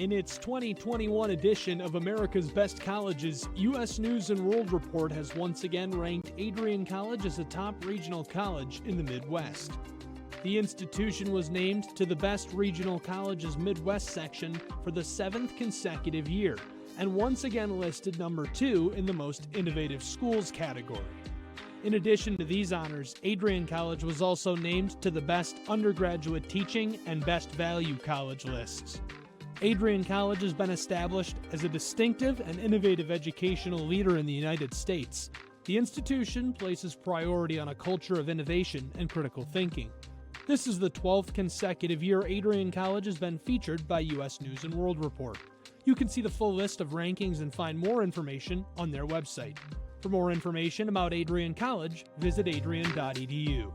In its 2021 edition of America's Best Colleges, U.S. News & World Report has once again ranked Adrian College as a top regional college in the Midwest. The institution was named to the Best Regional Colleges Midwest section for the 7th consecutive year, and once again listed number 2 in the Most Innovative Schools category. In addition to these honors, Adrian College was also named to the Best Undergraduate Teaching and Best Value College lists. Adrian College has been established as a distinctive and innovative educational leader in the United States. The institution places priority on a culture of innovation and critical thinking. This is the 12th consecutive year Adrian College has been featured by U.S. News & World Report. You can see the full list of rankings and find more information on their website. For more information about Adrian College, visit adrian.edu.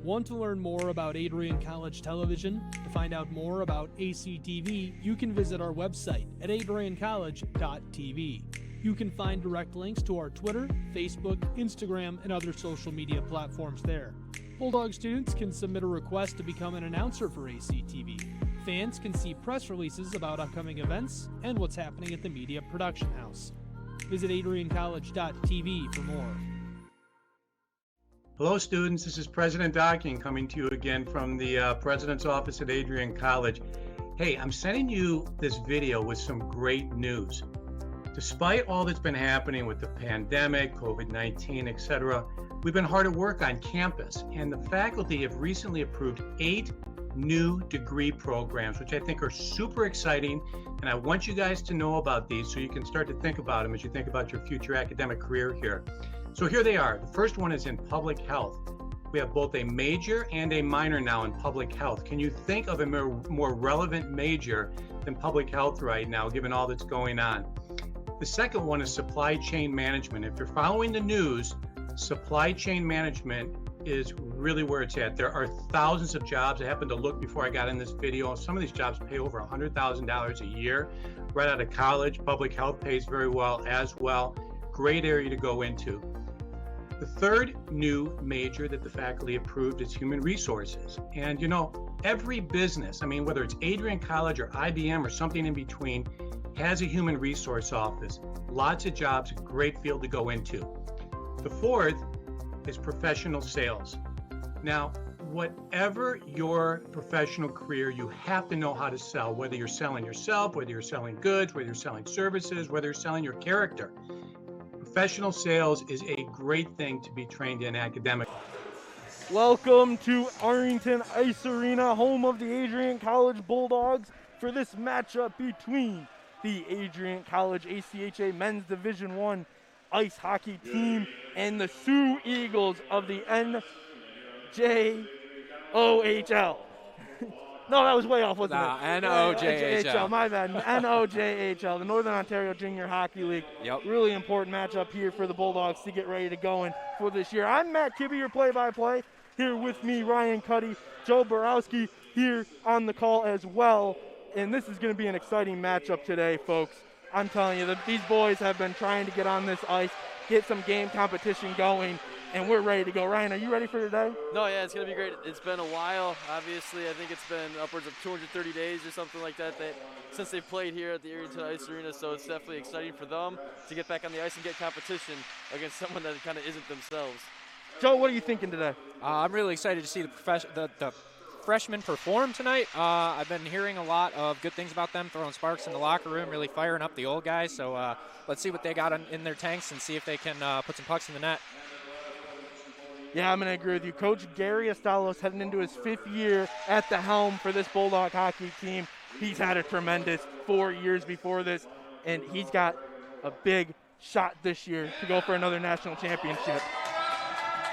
Want to learn more about Adrian College Television? To find out more about ACTV, you can visit our website at adriancollege.tv. You can find direct links to our Twitter, Facebook, Instagram, and other social media platforms there. Bulldog students can submit a request to become an announcer for ACTV. Fans can see press releases about upcoming events and what's happening at the Media Production House. Visit adriancollege.tv for more. Hello students, this is President Docking coming to you again from the President's Office at Adrian College. Hey, I'm sending you this video with some great news. Despite all that's been happening with the pandemic, COVID-19, etc., we've been hard at work on campus, and the faculty have recently approved 8 new degree programs, which I think are super exciting, and I want you guys to know about these so you can start to think about them as you think about your future academic career here. So here they are. The first one is in public health. We have both a major and a minor now in public health. Can you think of a more relevant major than public health right now, given all that's going on? The second one is supply chain management. If you're following the news, supply chain management is really where it's at. There are thousands of jobs. I happened to look before I got in this video. Some of these jobs pay over $100,000 a year. Right out of college, public health pays very well as well. Great area to go into. The third new major that the faculty approved is human resources. And you know, every business, whether it's Adrian College or IBM or something in between, has a human resource office. Lots of jobs, great field to go into. The fourth is professional sales. Now, whatever your professional career, you have to know how to sell, whether you're selling yourself, whether you're selling goods, whether you're selling services, whether you're selling your character. Professional sales is a great thing to be trained in academically. Welcome to Arlington Ice Arena, home of the Adrian College Bulldogs, for this matchup between the Adrian College ACHA Men's Division I ice hockey team and the Sioux Eagles of the NJOHL. No, that was way off, wasn't it? NOJHL. My bad. NOJHL, the Northern Ontario Junior Hockey League. Yep. Really important matchup here for the Bulldogs to get ready to go in for this year. I'm Matt Kibbe, your play-by-play. Here with me, Ryan Cuddy, Joe Borowski here on the call as well. And this is going to be an exciting matchup today, folks. I'm telling you, these boys have been trying to get on this ice, get some game competition going, and we're ready to go. Ryan, are you ready for today? No, yeah, it's going to be great. It's been a while. Obviously, I think it's been upwards of 230 days or something like that since they've played here at the Arlington Ice Arena, so it's definitely exciting for them to get back on the ice and get competition against someone that kind of isn't themselves. Joe, what are you thinking today? I'm really excited to see the freshmen perform tonight. I've been hearing a lot of good things about them, throwing sparks in the locker room, really firing up the old guys. So let's see what they got in their tanks and see if they can put some pucks in the net. Yeah, I'm going to agree with you. Coach Gary Estalos heading into his 5th year at the helm for this Bulldog hockey team. He's had a tremendous 4 years before this, and he's got a big shot this year to go for another national championship.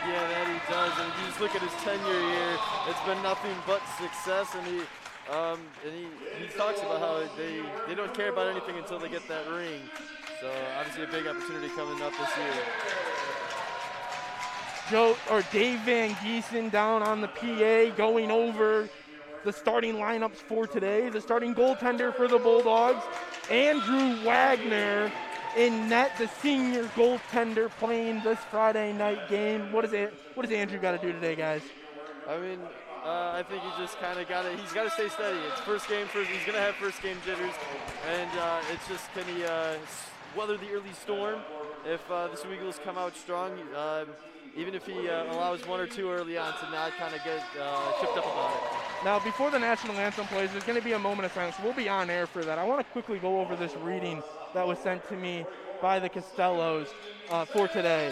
Yeah, that he does. And if you just look at his tenure here, it's been nothing but success. And he talks about how they don't care about anything until they get that ring. So obviously a big opportunity coming up this year. Dave Van Giesen down on the PA going over the starting lineups for today. The starting goaltender for the Bulldogs, Andrew Wagner. In net, the senior goaltender playing this Friday night game. What does Andrew got to do today, guys? I think he just kind of he's got to stay steady. It's first game, he's going to have first game jitters. And it's just, can he weather the early storm? If the Sioux Eagles come out strong, even if he allows one or two early on, to not kind of get tripped up about it. Now, before the national anthem plays, there's going to be a moment of silence. We'll be on air for that. I want to quickly go over this reading that was sent to me by the Costellos for today.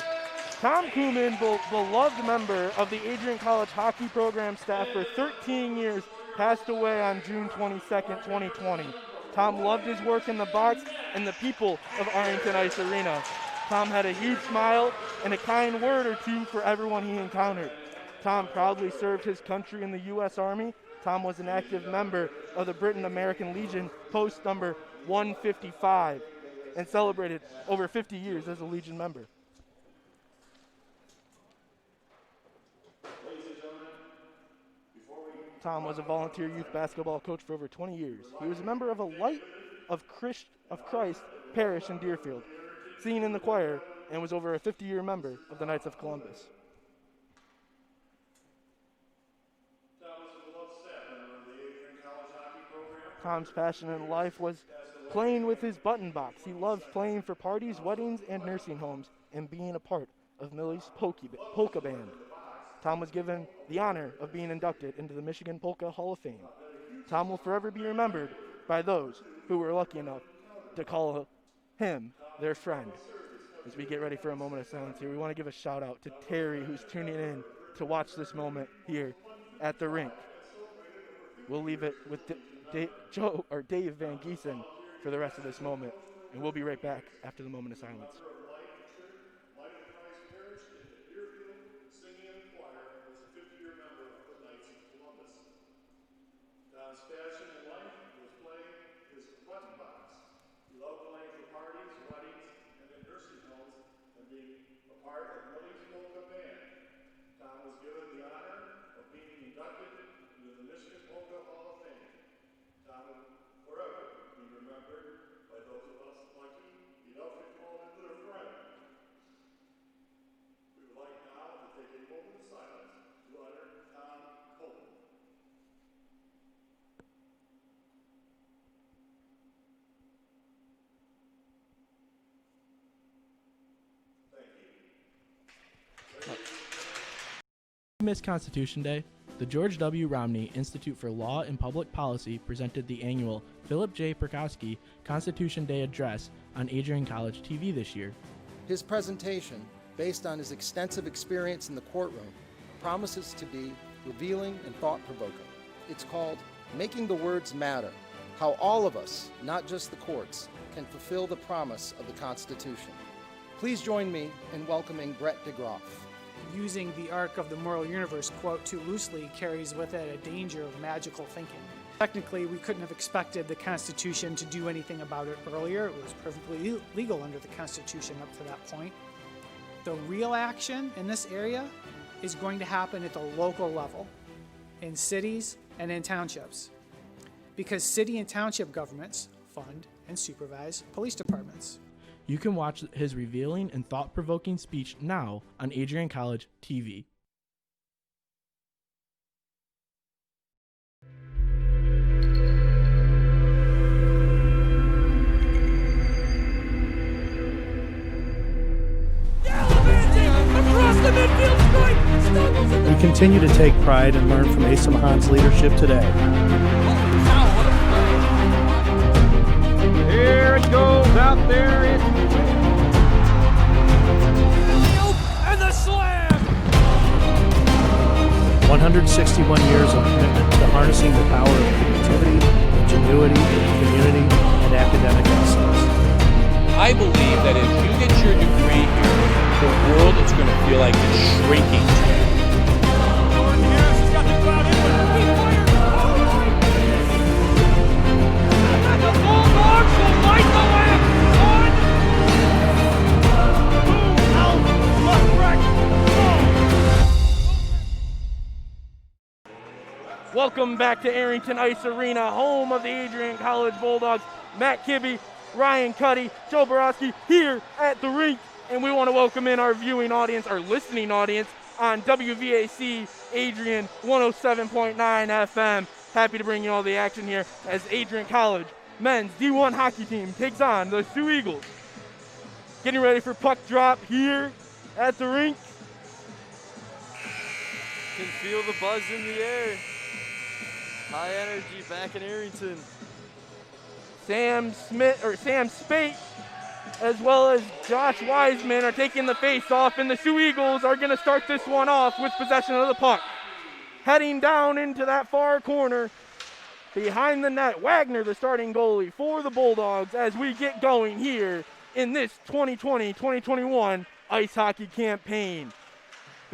Tom Kuhlman, beloved member of the Adrian College hockey program staff for 13 years, passed away on June 22nd, 2020. Tom loved his work in the box and the people of Arlington Ice Arena. Tom had a huge smile and a kind word or two for everyone he encountered. Tom proudly served his country in the U.S. Army. Tom was an active member of the Britain American Legion, post number 155, and celebrated over 50 years as a Legion member. Tom was a volunteer youth basketball coach for over 20 years. He was a member of a Light of Christ parish in Deerfield, singing in the choir, and was over a 50-year member of the Knights of Columbus. Tom's passion in life was playing with his button box. He loved playing for parties, weddings, and nursing homes, and being a part of Millie's polka band. Tom was given the honor of being inducted into the Michigan Polka Hall of Fame. Tom will forever be remembered by those who were lucky enough to call him their friend. As we get ready for a moment of silence here, we want to give a shout out to Terry, who's tuning in to watch this moment here at the rink. We'll leave it with Dave Van Giesen for the rest of this moment, and we'll be right back after the moment of silence. Tom's passion in life was playing his button box. He loved playing for parties, weddings, and in nursing homes, and being a part of Millie's polka band. Tom was given the honor of being inducted into the Michigan Polka Hall of Fame. Tom will forever be remembered by those of us lucky enough to call him their friend. We would like now to take a moment of silence to honor Tom Coleman. Miss Constitution Day, the George W. Romney Institute for Law and Public Policy presented the annual Philip J. Perkowski Constitution Day Address on Adrian College TV this year. His presentation, based on his extensive experience in the courtroom, promises to be revealing and thought-provoking. It's called Making the Words Matter, How All of Us, Not Just the Courts, Can Fulfill the Promise of the Constitution. Please join me in welcoming Brett DeGroff. Using the arc of the moral universe, quote, too loosely carries with it a danger of magical thinking. Technically, we couldn't have expected the Constitution to do anything about it earlier. It was perfectly legal under the Constitution up to that point. The real action in this area is going to happen at the local level, in cities and in townships, because city and township governments fund and supervise police departments. You can watch his revealing and thought-provoking speech now on Adrian College TV. We continue to take pride and learn from Asa Mahan's leadership today. Here it goes out there. And the slam! 161 years of commitment to harnessing the power of creativity, ingenuity, community, and academic excellence. I believe that if you get your degree here, the world is going to feel like it's shrinking. The Bulldogs will light the lamp on. Boom, out, left, right, Welcome back to Arrington Ice Arena, home of the Adrian College Bulldogs. Matt Kibbe, Ryan Cuddy, Joe Borowski here at the rink. And we want to welcome in our viewing audience, our listening audience on WVAC Adrian 107.9 FM. Happy to bring you all the action here as Adrian College men's D1 hockey team takes on the Sioux Eagles. Getting ready for puck drop here at the rink. Can feel the buzz in the air. High energy back in Arrington. Sam Spate, as well as Josh Wiseman, are taking the face-off, and the Sioux Eagles are going to start this one off with possession of the puck. Heading down into that far corner, behind the net, Wagner, the starting goalie for the Bulldogs, as we get going here in this 2020-2021 ice hockey campaign.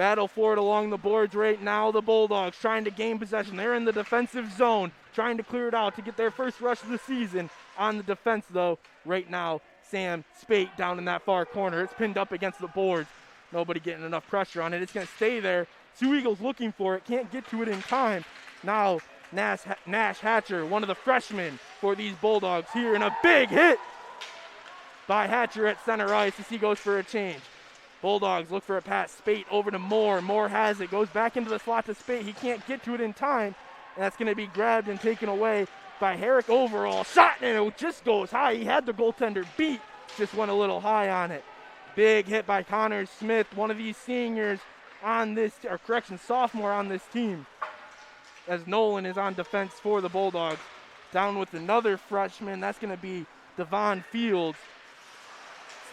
Battle for it along the boards right now. The Bulldogs trying to gain possession. They're in the defensive zone, trying to clear it out to get their first rush of the season. On the defense, though, right now, Sam Spate down in that far corner. It's pinned up against the boards. Nobody getting enough pressure on it. It's going to stay there. Sioux Eagles looking for it. Can't get to it in time. Now, Nash Hatcher, one of the freshmen for these Bulldogs here, and a big hit by Hatcher at center ice as he goes for a change. Bulldogs look for a pass. Spate over to Moore. Moore has it. Goes back into the slot to Spate. He can't get to it in time. And that's going to be grabbed and taken away by Herrick. Overall shot, and it just goes high. He had the goaltender beat. Just went a little high on it. Big hit by Connor Smith, one of these seniors on this, or correction, sophomore on this team. As Nolan is on defense for the Bulldogs. Down with another freshman. That's going to be Devon Fields.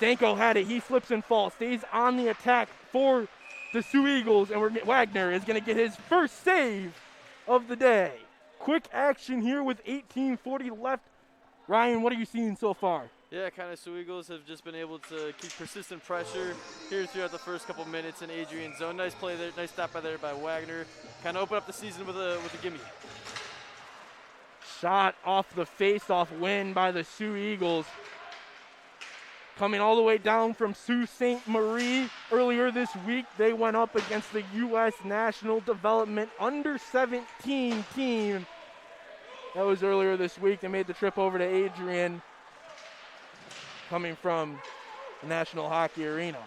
Stanko had it. He slips and falls. Stays on the attack for the Sioux Eagles. And Wagner is going to get his first save of the day. Quick action here with 18:40 left. Ryan, what are you seeing so far? Yeah, kind of Sioux Eagles have just been able to keep persistent pressure here throughout the first couple minutes in Adrian's zone. Nice play there, nice stop by there by Wagner. Kind of open up the season with a gimme. Shot off the face-off win by the Sioux Eagles. Coming all the way down from Sault Ste. Marie. Earlier this week, they went up against the U.S. National Development Under-17 team. That was earlier this week. They made the trip over to Adrian, coming from the National Hockey Arena.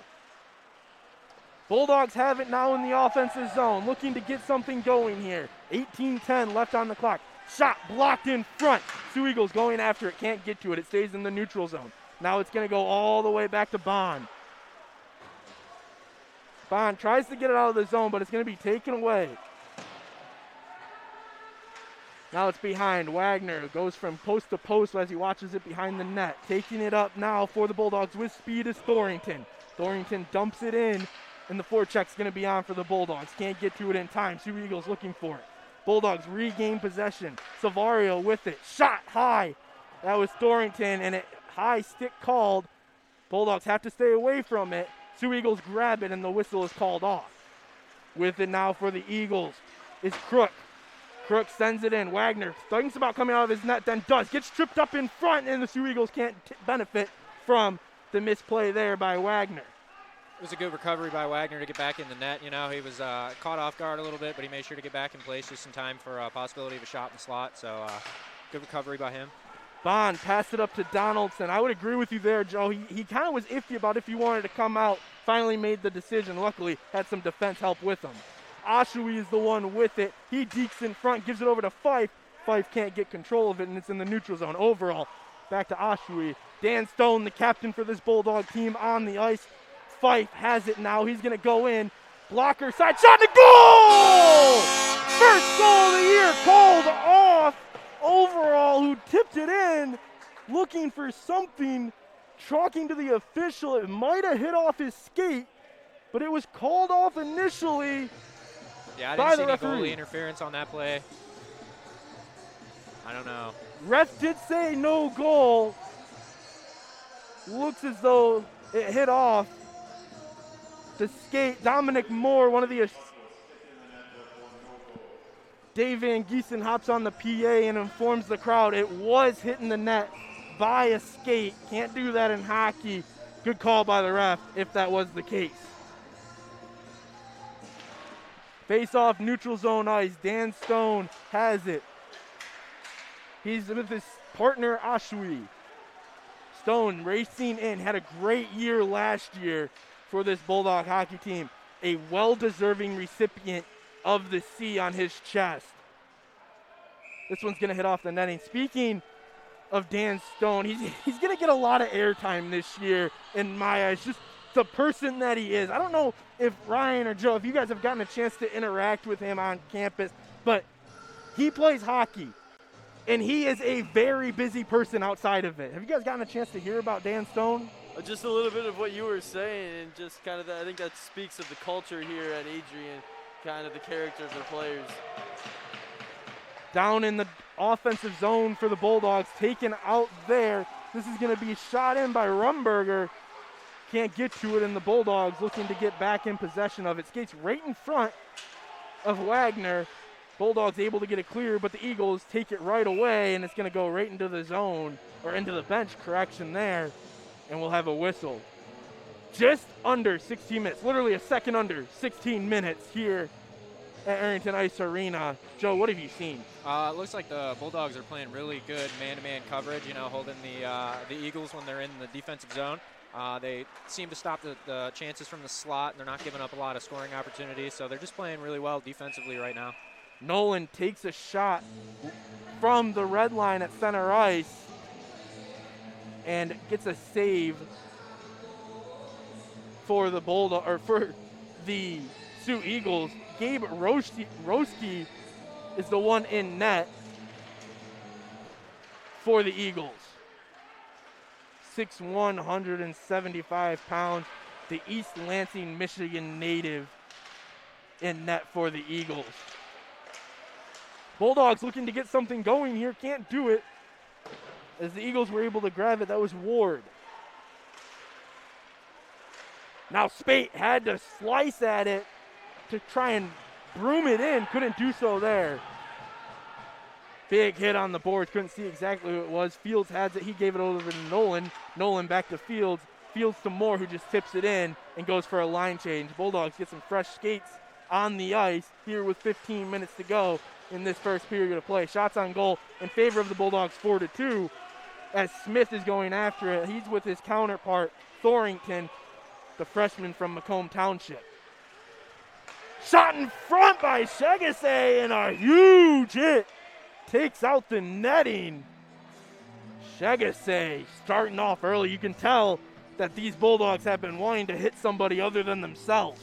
Bulldogs have it now in the offensive zone, looking to get something going here. 18:10 left on the clock. Shot blocked in front. Sioux Eagles going after it, can't get to it. It stays in the neutral zone. Now it's going to go all the way back to Bond. Bond tries to get it out of the zone, but it's going to be taken away. Now it's behind. Wagner goes from post to post as he watches it behind the net. Taking it up now for the Bulldogs with speed is Thorington. Thorington dumps it in, and the forecheck's going to be on for the Bulldogs. Can't get to it in time. Sioux Eagles looking for it. Bulldogs regain possession. Savario with it. Shot high. That was Thorington, and it high stick called. Bulldogs have to stay away from it. Sioux Eagles grab it, and the whistle is called off. With it now for the Eagles is Crook. Crook sends it in. Wagner thinks about coming out of his net, then does. Gets tripped up in front, and the Sioux Eagles can't benefit from the misplay there by Wagner. It was a good recovery by Wagner to get back in the net. You know, he was caught off guard a little bit, but he made sure to get back in place just in time for a possibility of a shot in the slot. So good recovery by him. Bond passed it up to Donaldson. I would agree with you there, Joe. He kind of was iffy about if he wanted to come out. Finally made the decision. Luckily, had some defense help with him. Oshawi is the one with it. He dekes in front, gives it over to Fife. Fife can't get control of it, and it's in the neutral zone. Overall, back to Oshawi. Dan Stone, the captain for this Bulldog team, on the ice. Fife has it now. He's going to go in. Blocker, side shot, and a goal! First goal of the year called off. Overall, who tipped it in, looking for something, talking to the official. It might have hit off his skate, but it was called off initially. Yeah, I didn't see any goalie interference on that play. I don't know. Ref did say no goal. Looks as though it hit off the skate. Dominic Moore, one of the Dave Van Giesen hops on the PA and informs the crowd it was hitting the net by a skate. Can't do that in hockey. Good call by the ref if that was the case. Face off neutral zone ice. Dan Stone has it. He's with his partner Oshawi. Stone racing in, had a great year last year for this Bulldog hockey team. A well-deserving recipient of the C on his chest. This one's going to hit off the netting. Speaking of Dan Stone, he's going to get a lot of airtime this year in my eyes. Just the person that he is. I don't know if Ryan or Joe, if you guys have gotten a chance to interact with him on campus, but he plays hockey, and he is a very busy person outside of it. Have you guys gotten a chance to hear about Dan Stone? Just a little bit of what you were saying, and just kind of I think that speaks of the culture here at Adrian, kind of the character of their players. Down in the offensive zone for the Bulldogs, taken out there. This is going to be shot in by Rumberger. can't get to it, and the Bulldogs looking to get back in possession of it. Skates right in front of Wagner. Bulldogs able to get it clear, but the Eagles take it right away, and it's going to go right into the zone, or into the bench, correction there, and we'll have a whistle. Just under 16 minutes, literally a second under 16 minutes here at Arrington Ice Arena. Joe, what have you seen? It looks like the Bulldogs are playing really good man-to-man coverage, holding the Eagles when they're in the defensive zone. They seem to stop the chances from the slot, and they're not giving up a lot of scoring opportunities, so they're just playing really well defensively right now. Nolan takes a shot from the red line at center ice and gets a save for the Bulldog, or for the Sioux Eagles. Gabe Roski is the one in net for the Eagles. 6'1", 175 pounds, the East Lansing, Michigan native in net for the Eagles. Bulldogs looking to get something going here, can't do it, as the Eagles were able to grab it. That was Ward. Now Spate had to slice at it to try and broom it in, couldn't do so there. Big hit on the boards, couldn't see exactly who it was. Fields has it, he gave it over to Nolan. Nolan back to Fields. Fields to Moore, who just tips it in and goes for a line change. Bulldogs get some fresh skates on the ice here with 15 minutes to go in this first period of play. Shots on goal in favor of the Bulldogs, 4-2, as Smith is going after it. He's with his counterpart, Thorington, the freshman from Macomb Township. Shot in front by Shegasay, and a huge hit takes out the netting. Shegasay starting off early. You can tell that these Bulldogs have been wanting to hit somebody other than themselves.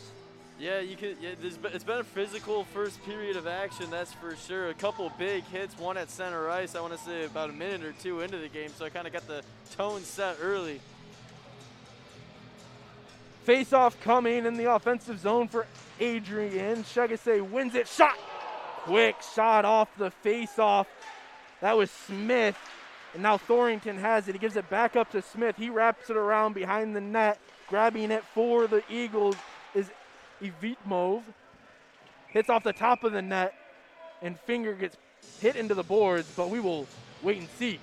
Yeah, it's been a physical first period of action, that's for sure. A couple big hits, one at center ice, I want to say about a minute or two into the game, so I kind of got the tone set early. Face-off coming in the offensive zone for Adrian. Shegasay wins it. Shot! Quick shot off the face-off. That was Smith. And now Thorington has it. He gives it back up to Smith. He wraps it around behind the net. Grabbing it for the Eagles is Evitmov. Hits off the top of the net. And finger gets hit into the boards, but we will wait and see.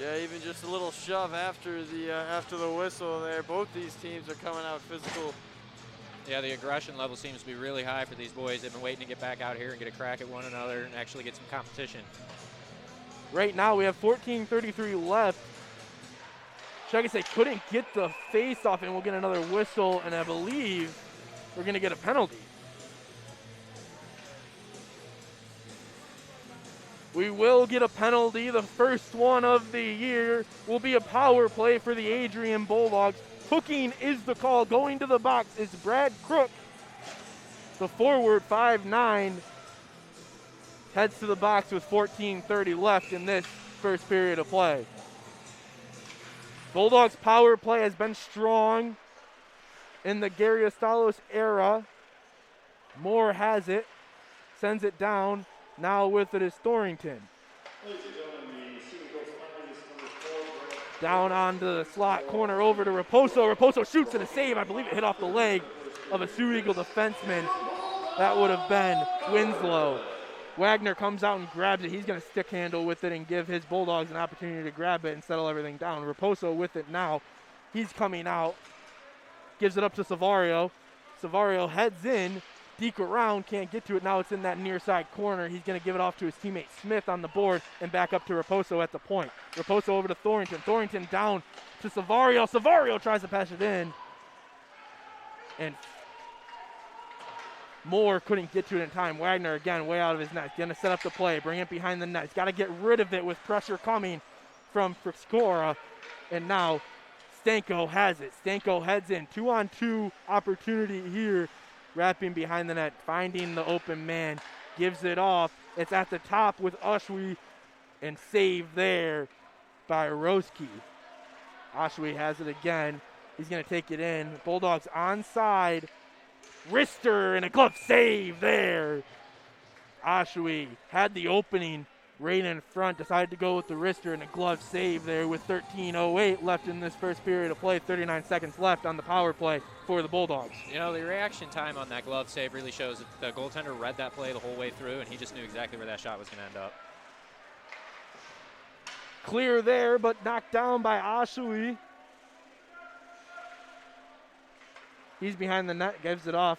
Yeah, even just a little shove after the whistle there. Both these teams are coming out physical. Yeah, the aggression level seems to be really high for these boys. They've been waiting to get back out here and get a crack at one another and actually get some competition. Right now we have 14:33 left. Shegasay couldn't get the face off, and we'll get another whistle, and I believe we're going to get a penalty. We will get a penalty. The first one of the year will be a power play for the Adrian Bulldogs. Hooking is the call. Going to the box is Brad Crook. The forward, 5'9", heads to the box with 14:30 left in this first period of play. Bulldogs power play has been strong in the Gary Ostalos era. Moore has it, sends it down. Now with it is Thorington. Down onto the slot corner over to Raposo. Raposo shoots and a save. I believe it hit off the leg of a Sioux Eagle defenseman. That would have been Winslow. Wagner comes out and grabs it. He's going to stick handle with it and give his Bulldogs an opportunity to grab it and settle everything down. Raposo with it now. He's coming out. Gives it up to Savario. Savario heads in. Deke around, can't get to it. Now it's in that near side corner. He's going to give it off to his teammate Smith on the board and back up to Raposo at the point. Raposo over to Thorington. Thorington down to Savario. Savario tries to pass it in. And Moore couldn't get to it in time. Wagner again way out of his net. Going to set up the play, bring it behind the net. He's got to get rid of it with pressure coming from Friskora. And now Stanko has it. Stanko heads in. 2-on-2 opportunity here. Wrapping behind the net, finding the open man, gives it off. It's at the top with Ushwe, and save there by Roski. Ushwe has it again. He's going to take it in. Bulldogs onside. Wrister and a glove save there. Ushwe had the opening right in front, decided to go with the wrister and a glove save there with 13:08 left in this first period of play, 39 seconds left on the power play for the Bulldogs. You know, the reaction time on that glove save really shows that the goaltender read that play the whole way through, and he just knew exactly where that shot was going to end up. Clear there, but knocked down by Ashui. He's behind the net, gives it off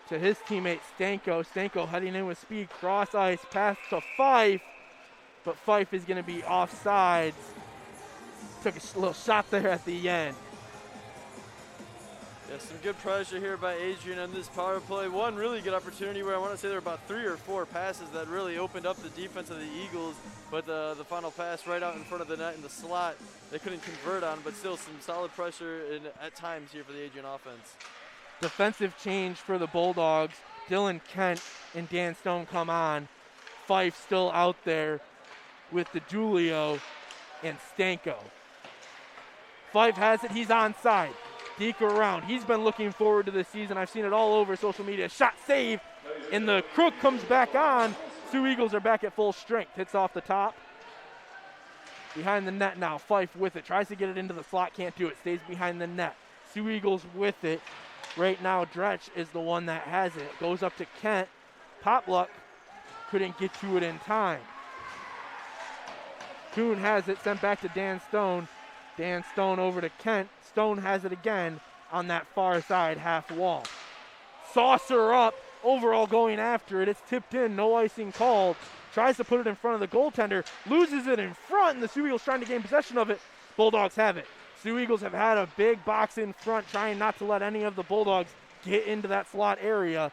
to his teammate Stanko. Stanko heading in with speed, cross ice, pass to Fife, but Fife is going to be offsides. Took a little shot there at the end. Yeah, some good pressure here by Adrian on this power play. One really good opportunity where I want to say there were about 3 or 4 passes that really opened up the defense of the Eagles, but the final pass right out in front of the net in the slot, they couldn't convert on, but still some solid pressure at times here for the Adrian offense. Defensive change for the Bulldogs. Dylan Kent and Dan Stone come on. Fife still out there with the Julio and Stanko. Fife has it, he's onside. Deke around. He's been looking forward to this season. I've seen it all over social media. Shot save, and the crook comes back on. Sioux Eagles are back at full strength. Hits off the top. Behind the net now. Fife with it. Tries to get it into the slot. Can't do it. Stays behind the net. Sioux Eagles with it. Right now, Dretch is the one that has it. Goes up to Kent. Popluck couldn't get to it in time. Kuhn has it. Sent back to Dan Stone. Dan Stone over to Kent. Stone has it again on that far side half wall. Saucer up, overall going after it. It's tipped in, no icing called. Tries to put it in front of the goaltender, loses it in front, and the Sioux Eagles trying to gain possession of it. Bulldogs have it. Sioux Eagles have had a big box in front, trying not to let any of the Bulldogs get into that slot area.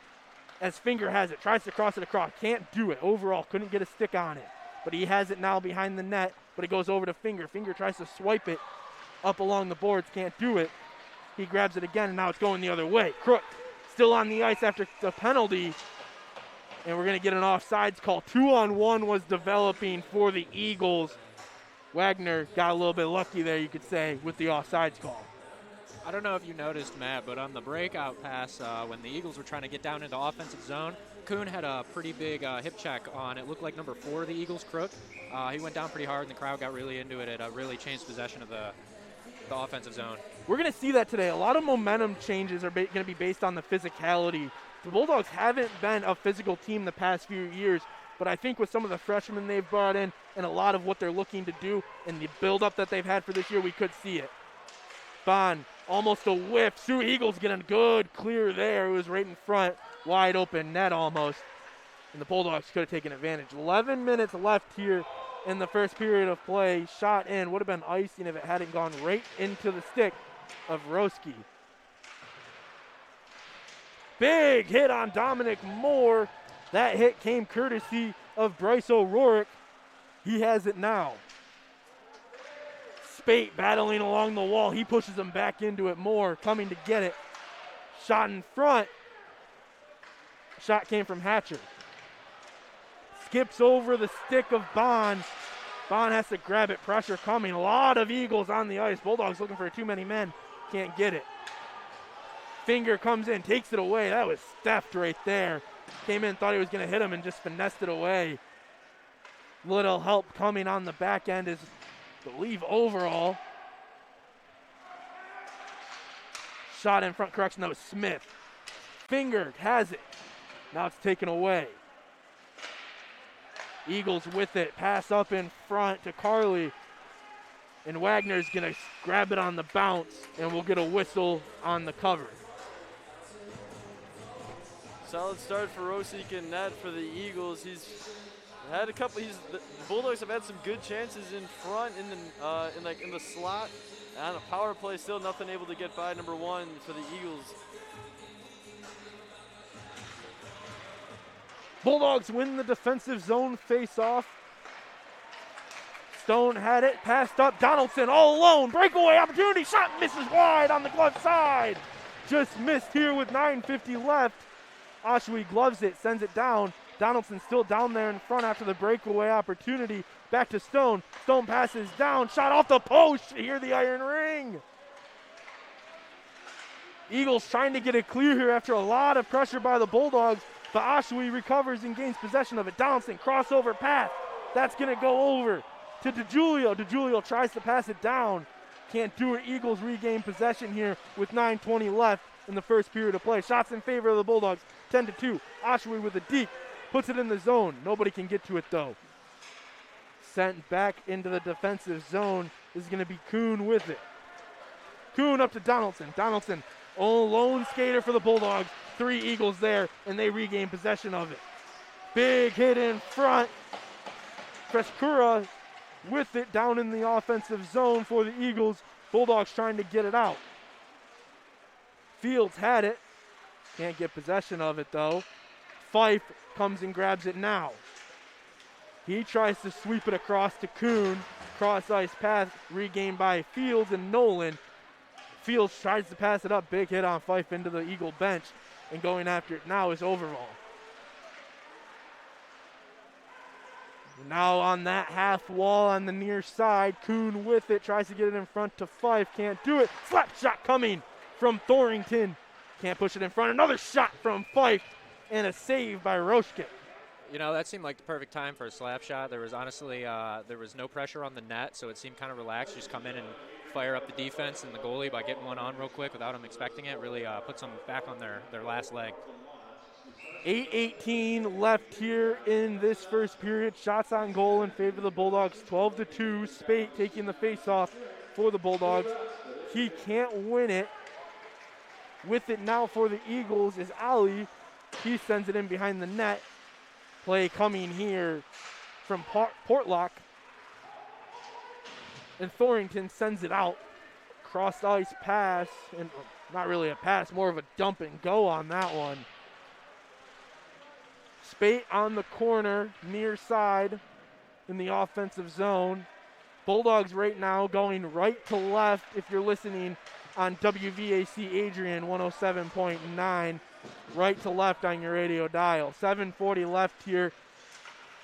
As Finger has it, tries to cross it across, can't do it. Overall, couldn't get a stick on it. But he has it now behind the net, but it goes over to Finger. Finger tries to swipe it up along the boards, can't do it. He grabs it again, and now it's going the other way. Crook still on the ice after the penalty, and we're going to get an offsides call. 2-on-1 was developing for the Eagles. Wagner got a little bit lucky there, you could say, with the offsides call. I don't know if you noticed, Matt, but on the breakout pass, when the Eagles were trying to get down into offensive zone, Kuhn had a pretty big hip check on, it looked like number 4 of the Eagles, Crook. He went down pretty hard, and the crowd got really into it. It really changed possession of the offensive zone. We're going to see that today. A lot of momentum changes are going to be based on the physicality. The Bulldogs haven't been a physical team the past few years, but I think with some of the freshmen they've brought in and a lot of what they're looking to do and the build-up that they've had for this year, we could see it. Bond, almost a whiff. Sioux Eagles getting a good clear there. It was right in front, wide open net almost, and the Bulldogs could have taken advantage. 11 minutes left here in the first period of play. Shot in, would have been icing if it hadn't gone right into the stick of Roski. Big hit on Dominic Moore. That hit came courtesy of Bryce O'Rourke. He has it now. Spate battling along the wall. He pushes him back into it. Moore coming to get it. Shot in front. Shot came from Hatcher. Skips over the stick of Bond. Bond has to grab it. Pressure coming. A lot of Eagles on the ice. Bulldogs looking for too many men. Can't get it. Finger comes in, takes it away. That was Steph right there. Came in, thought he was going to hit him, and just finessed it away. Little help coming on the back end is, I believe, overall. Shot in front, correction, that was Smith. Finger has it. Now it's taken away. Eagles with it. Pass up in front to Carly. And Wagner's going to grab it on the bounce, and we'll get a whistle on the cover. Solid start for Rosick and net for the Eagles. He's had a couple. The Bulldogs have had some good chances in front in the slot. And on a power play, still nothing able to get by number 1 for the Eagles. Bulldogs win the defensive zone face-off. Stone had it, passed up. Donaldson all alone. Breakaway opportunity. Shot misses wide on the glove side. Just missed here with 9:50 left. Oshui gloves it, sends it down. Donaldson still down there in front after the breakaway opportunity. Back to Stone. Stone passes down. Shot off the post. You hear the iron ring. Eagles trying to get it clear here after a lot of pressure by the Bulldogs. But Oshui recovers and gains possession of it. Donaldson crossover pass. That's going to go over to DeJulio. DeJulio tries to pass it down. Can't do it. Eagles regain possession here with 9:20 left in the first period of play. Shots in favor of the Bulldogs, 10-2. Oshawa with a deke, puts it in the zone. Nobody can get to it though. Sent back into the defensive zone is going to be Kuhn with it. Kuhn up to Donaldson. Donaldson, lone skater for the Bulldogs. 3 Eagles there, and they regain possession of it. Big hit in front. Freskura with it down in the offensive zone for the Eagles. Bulldogs trying to get it out. Fields had it. Can't get possession of it though. Fife comes and grabs it now. He tries to sweep it across to Kuhn. Cross ice pass regained by Fields and Nolan. Fields tries to pass it up. Big hit on Fife into the Eagle bench. And going after it now is Overall. Now on that half wall on the near side, Kuhn with it, tries to get it in front to Fife, can't do it. Slap shot coming from Thorington. Can't push it in front. Another shot from Fife and a save by Roschke. You know, that seemed like the perfect time for a slap shot. There was honestly, there was no pressure on the net, so it seemed kind of relaxed. Just come in and fire up the defense and the goalie by getting one on real quick without them expecting it. Really puts them back on their last leg. 8:18 left here in this first period. Shots on goal in favor of the Bulldogs, 12-2. Spate taking the face-off for the Bulldogs. He can't win it. With it now for the Eagles is Ali. He sends it in behind the net. Play coming here from Portlock. And Thorington sends it out. Cross ice pass, and not really a pass, more of a dump and go on that one. Spate on the corner, near side in the offensive zone. Bulldogs right now going right to left if you're listening on WVAC Adrian 107.9. Right to left on your radio dial. 7:40 left here.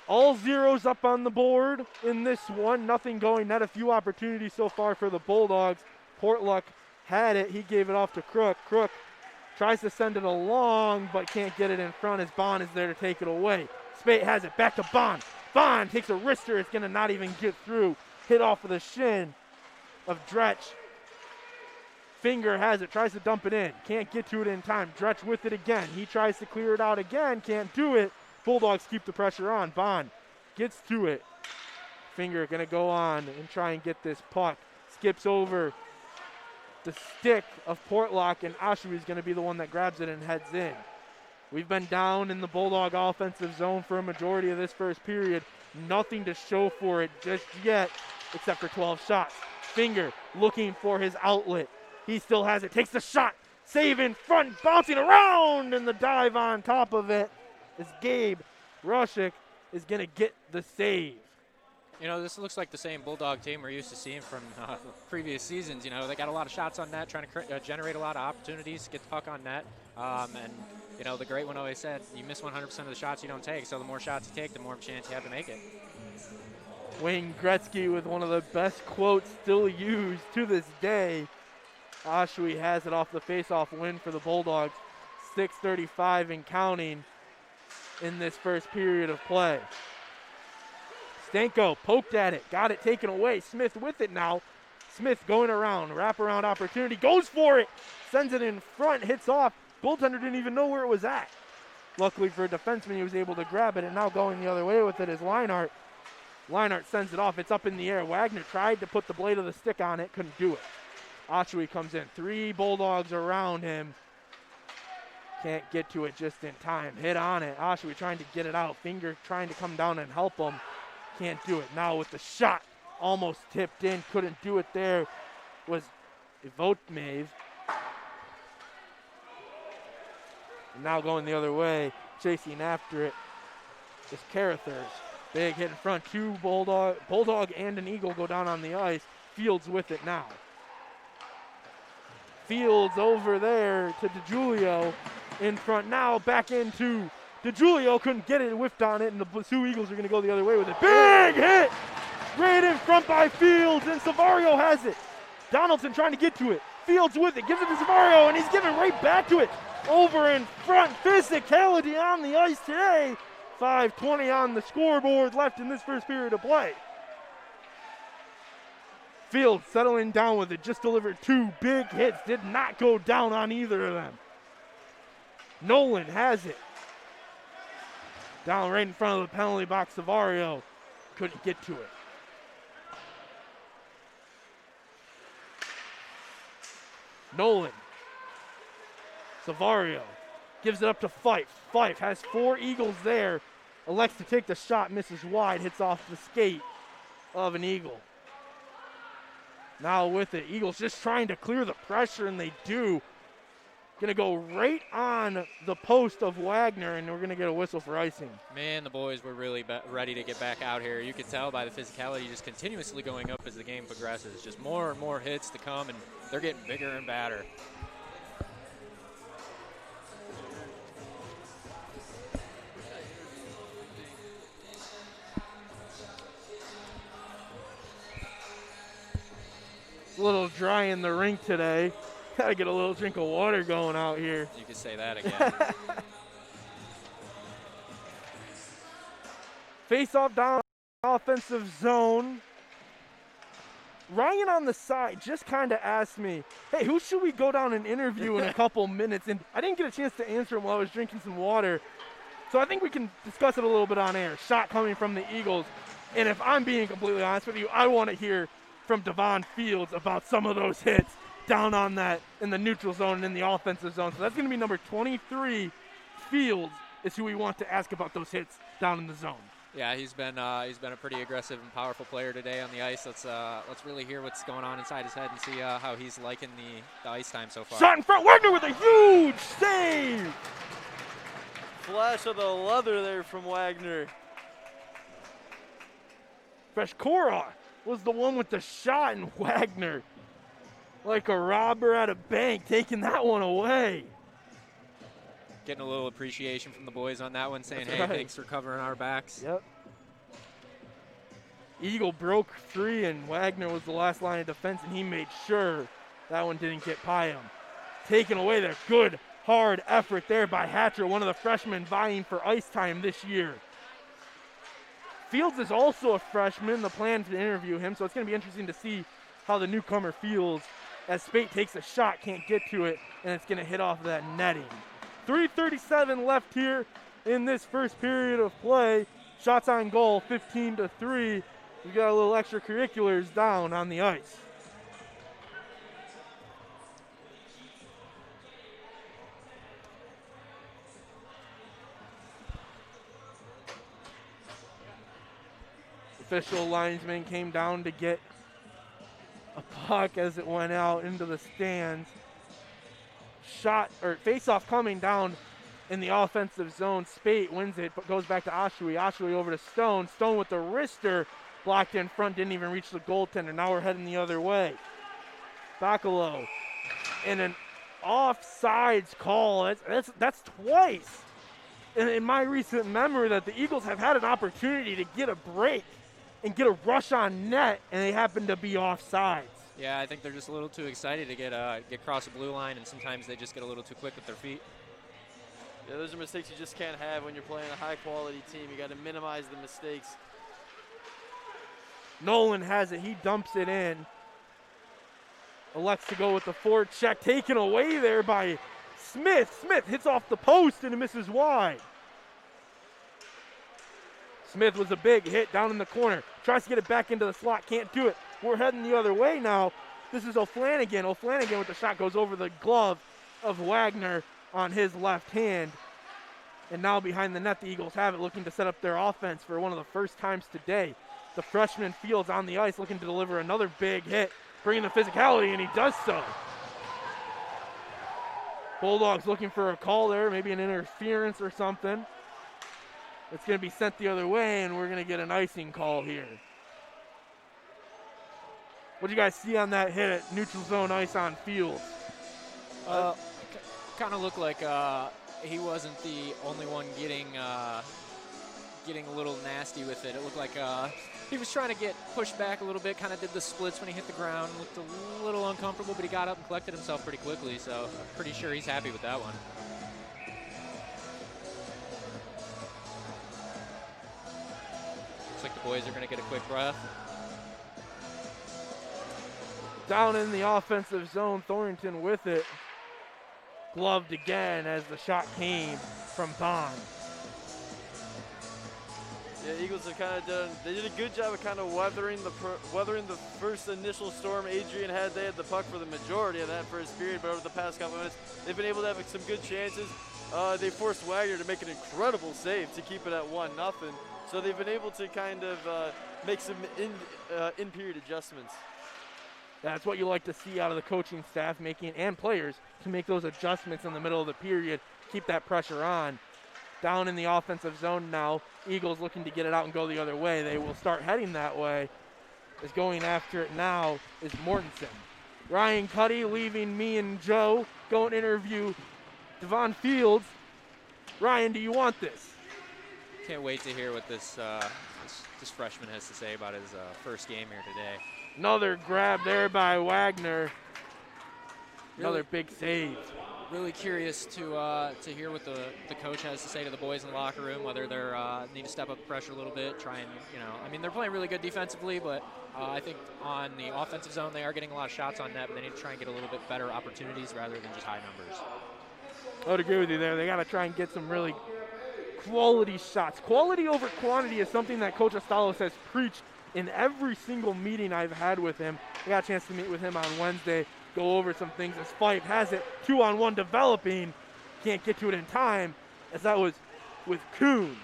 All zeros up on the board in this one. Nothing going net. A few opportunities so far for the Bulldogs. Portlock had it. He gave it off to Crook. Crook tries to send it along, but can't get it in front as Bond is there to take it away. Spate has it back to Bond. Bond takes a wrister. It's going to not even get through. Hit off of the shin of Dretch. Finger has it, tries to dump it in. Can't get to it in time. Dretch with it again. He tries to clear it out again. Can't do it. Bulldogs keep the pressure on. Bond gets to it. Finger going to go on and try and get this puck. Skips over the stick of Portlock, and Oshawa is going to be the one that grabs it and heads in. We've been down in the Bulldog offensive zone for a majority of this first period. Nothing to show for it just yet, except for 12 shots. Finger looking for his outlet. He still has it, takes the shot. Save in front, bouncing around, and the dive on top of it is Gabe Roschke is going to get the save. You know, this looks like the same Bulldog team we're used to seeing from previous seasons. You know, they got a lot of shots on net, trying to generate a lot of opportunities, get the puck on net. And, you know, the great one always said, you miss 100% of the shots you don't take, so the more shots you take, the more chance you have to make it. Wayne Gretzky with one of the best quotes still used to this day. Oshawa has it off the face-off win for the Bulldogs. 6:35 and counting in this first period of play. Stanko poked at it, got it taken away. Smith with it now. Smith going around, wraparound opportunity, goes for it, sends it in front, hits off. Goaltender didn't even know where it was at. Luckily for a defenseman, he was able to grab it, and now going the other way with it is Leinart. Leinart sends it off, it's up in the air. Wagner tried to put the blade of the stick on it, couldn't do it. Oshawa comes in, 3 Bulldogs around him. Can't get to it just in time. Hit on it. Oshawa trying to get it out. Finger trying to come down and help him. Can't do it. Now with the shot, almost tipped in. Couldn't do it there. Was Evotmave. And now going the other way, chasing after it is Carruthers. Big hit in front. 2 Bulldog and an Eagle go down on the ice. Fields with it now. Fields over there to DeJulio. In front now, back into DeJulio. Couldn't get it, whiffed on it, and the 2 Eagles are going to go the other way with it. Big hit! Right in front by Fields, and Savario has it. Donaldson trying to get to it. Fields with it, gives it to Savario, and he's giving right back to it. Over in front, physicality on the ice today. 5:20 on the scoreboard left in this first period of play. Fields settling down with it, just delivered 2 big hits, did not go down on either of them. Nolan has it. Down right in front of the penalty box, Savario couldn't get to it. Nolan. Savario gives it up to Fife. Fife has 4 Eagles there. Elects to take the shot, misses wide, hits off the skate of an Eagle. Now with it, Eagles just trying to clear the pressure, and they do. Gonna go right on the post of Wagner, and we're gonna get a whistle for icing. Man, the boys were really ready to get back out here. You could tell by the physicality just continuously going up as the game progresses. Just more and more hits to come, and they're getting bigger and badder. It's a little dry in the rink today. Gotta get a little drink of water going out here. You could say that again. Face off down offensive zone. Ryan on the side just kind of asked me, hey, who should we go down and interview in a couple minutes? And I didn't get a chance to answer him while I was drinking some water. So I think we can discuss it a little bit on air. Shot coming from the Eagles. And if I'm being completely honest with you, I want to hear from Devon Fields about some of those hits down on that in the neutral zone and in the offensive zone. So that's going to be number 23. Fields is who we want to ask about those hits down in the zone. Yeah, he's been a pretty aggressive and powerful player today on the ice. Let's really hear what's going on inside his head and see how he's liking the ice time so far. Shot in front, Wagner with a huge save. Flash of the leather there from Wagner. Freshkora was the one with the shot, and Wagner, like a robber at a bank, taking that one away. Getting a little appreciation from the boys on that one, saying, That's hey, right. thanks for covering our backs. Yep. Eagle broke free, and Wagner was the last line of defense, and he made sure that one didn't get by him. Taken away there. Good, hard effort there by Hatcher, one of the freshmen vying for ice time this year. Fields is also a freshman. The plan to interview him, so it's going to be interesting to see how the newcomer feels as Spate takes a shot, can't get to it, and it's going to hit off of that netting. 3:37 left here in this first period of play. Shots on goal, 15-3. We got a little extracurriculars down on the ice. Official linesman came down to get a puck as it went out into the stands. Shot or face-off coming down in the offensive zone. Spate wins it, but goes back to Oshui. Oshui over to Stone. Stone with the wrister blocked in front, didn't even reach the goaltender. Now we're heading the other way. Bacalo and an offsides call. That's twice in my recent memory that the Eagles have had an opportunity to get a break and get a rush on net, and they happen to be offsides. Yeah, I think they're just a little too excited to get across the blue line, and sometimes they just get a little too quick with their feet. Yeah, those are mistakes you just can't have when you're playing a high-quality team. You got to minimize the mistakes. Nolan has it. He dumps it in. Elects to go with the forward check. Taken away there by Smith. Smith hits off the post and it misses wide. Smith was a big hit down in the corner. Tries to get it back into the slot. Can't do it. We're heading the other way now. This is O'Flanagan. O'Flanagan with the shot goes over the glove of Wagner on his left hand. And now behind the net, the Eagles have it, looking to set up their offense for one of the first times today. The freshman Fields on the ice looking to deliver another big hit, bringing the physicality, and he does so. Bulldogs looking for a call there, maybe an interference or something. It's going to be sent the other way, and we're going to get an icing call here. What do you guys see on that hit at neutral zone ice on Fields? Kind of looked like he wasn't the only one getting a little nasty with it. It looked like he was trying to get pushed back a little bit, kind of did the splits when he hit the ground, looked a little uncomfortable, but he got up and collected himself pretty quickly, so I'm pretty sure he's happy with that one. Looks like the boys are going to get a quick breath. Down in the offensive zone, Thornton with it. Gloved again as the shot came from Bond. Yeah, Eagles have kind of done. They did a good job of kind of weathering the first initial storm Adrian had. They had the puck for the majority of that first period, but over the past couple minutes, they've been able to have some good chances. They forced Wagner to make an incredible save to keep it at 1-0. So they've been able to kind of make some in-period adjustments. That's what you like to see out of the coaching staff and players to make those adjustments in the middle of the period, keep that pressure on. Down in the offensive zone now, Eagles looking to get it out and go the other way. They will start heading that way. Is going after it now is Mortensen. Ryan Cuddy leaving me and Joe, going to interview Devon Fields. Ryan, do you want this? Can't wait to hear what this freshman has to say about his first game here today. Another grab there by Wagner. Another big save. Really curious to hear what the coach has to say to the boys in the locker room, whether they're need to step up the pressure a little bit, try and, I mean, they're playing really good defensively, but I think on the offensive zone they are getting a lot of shots on net, but they need to try and get a little bit better opportunities rather than just high numbers. I would agree with you there. They got to try and get some really quality shots. Quality over quantity is something that Coach Astalos has preached in every single meeting I've had with him. I got a chance to meet with him on Wednesday, go over some things as Fife has it 2-on-1 developing. Can't get to it in time, as that was with Kuhn.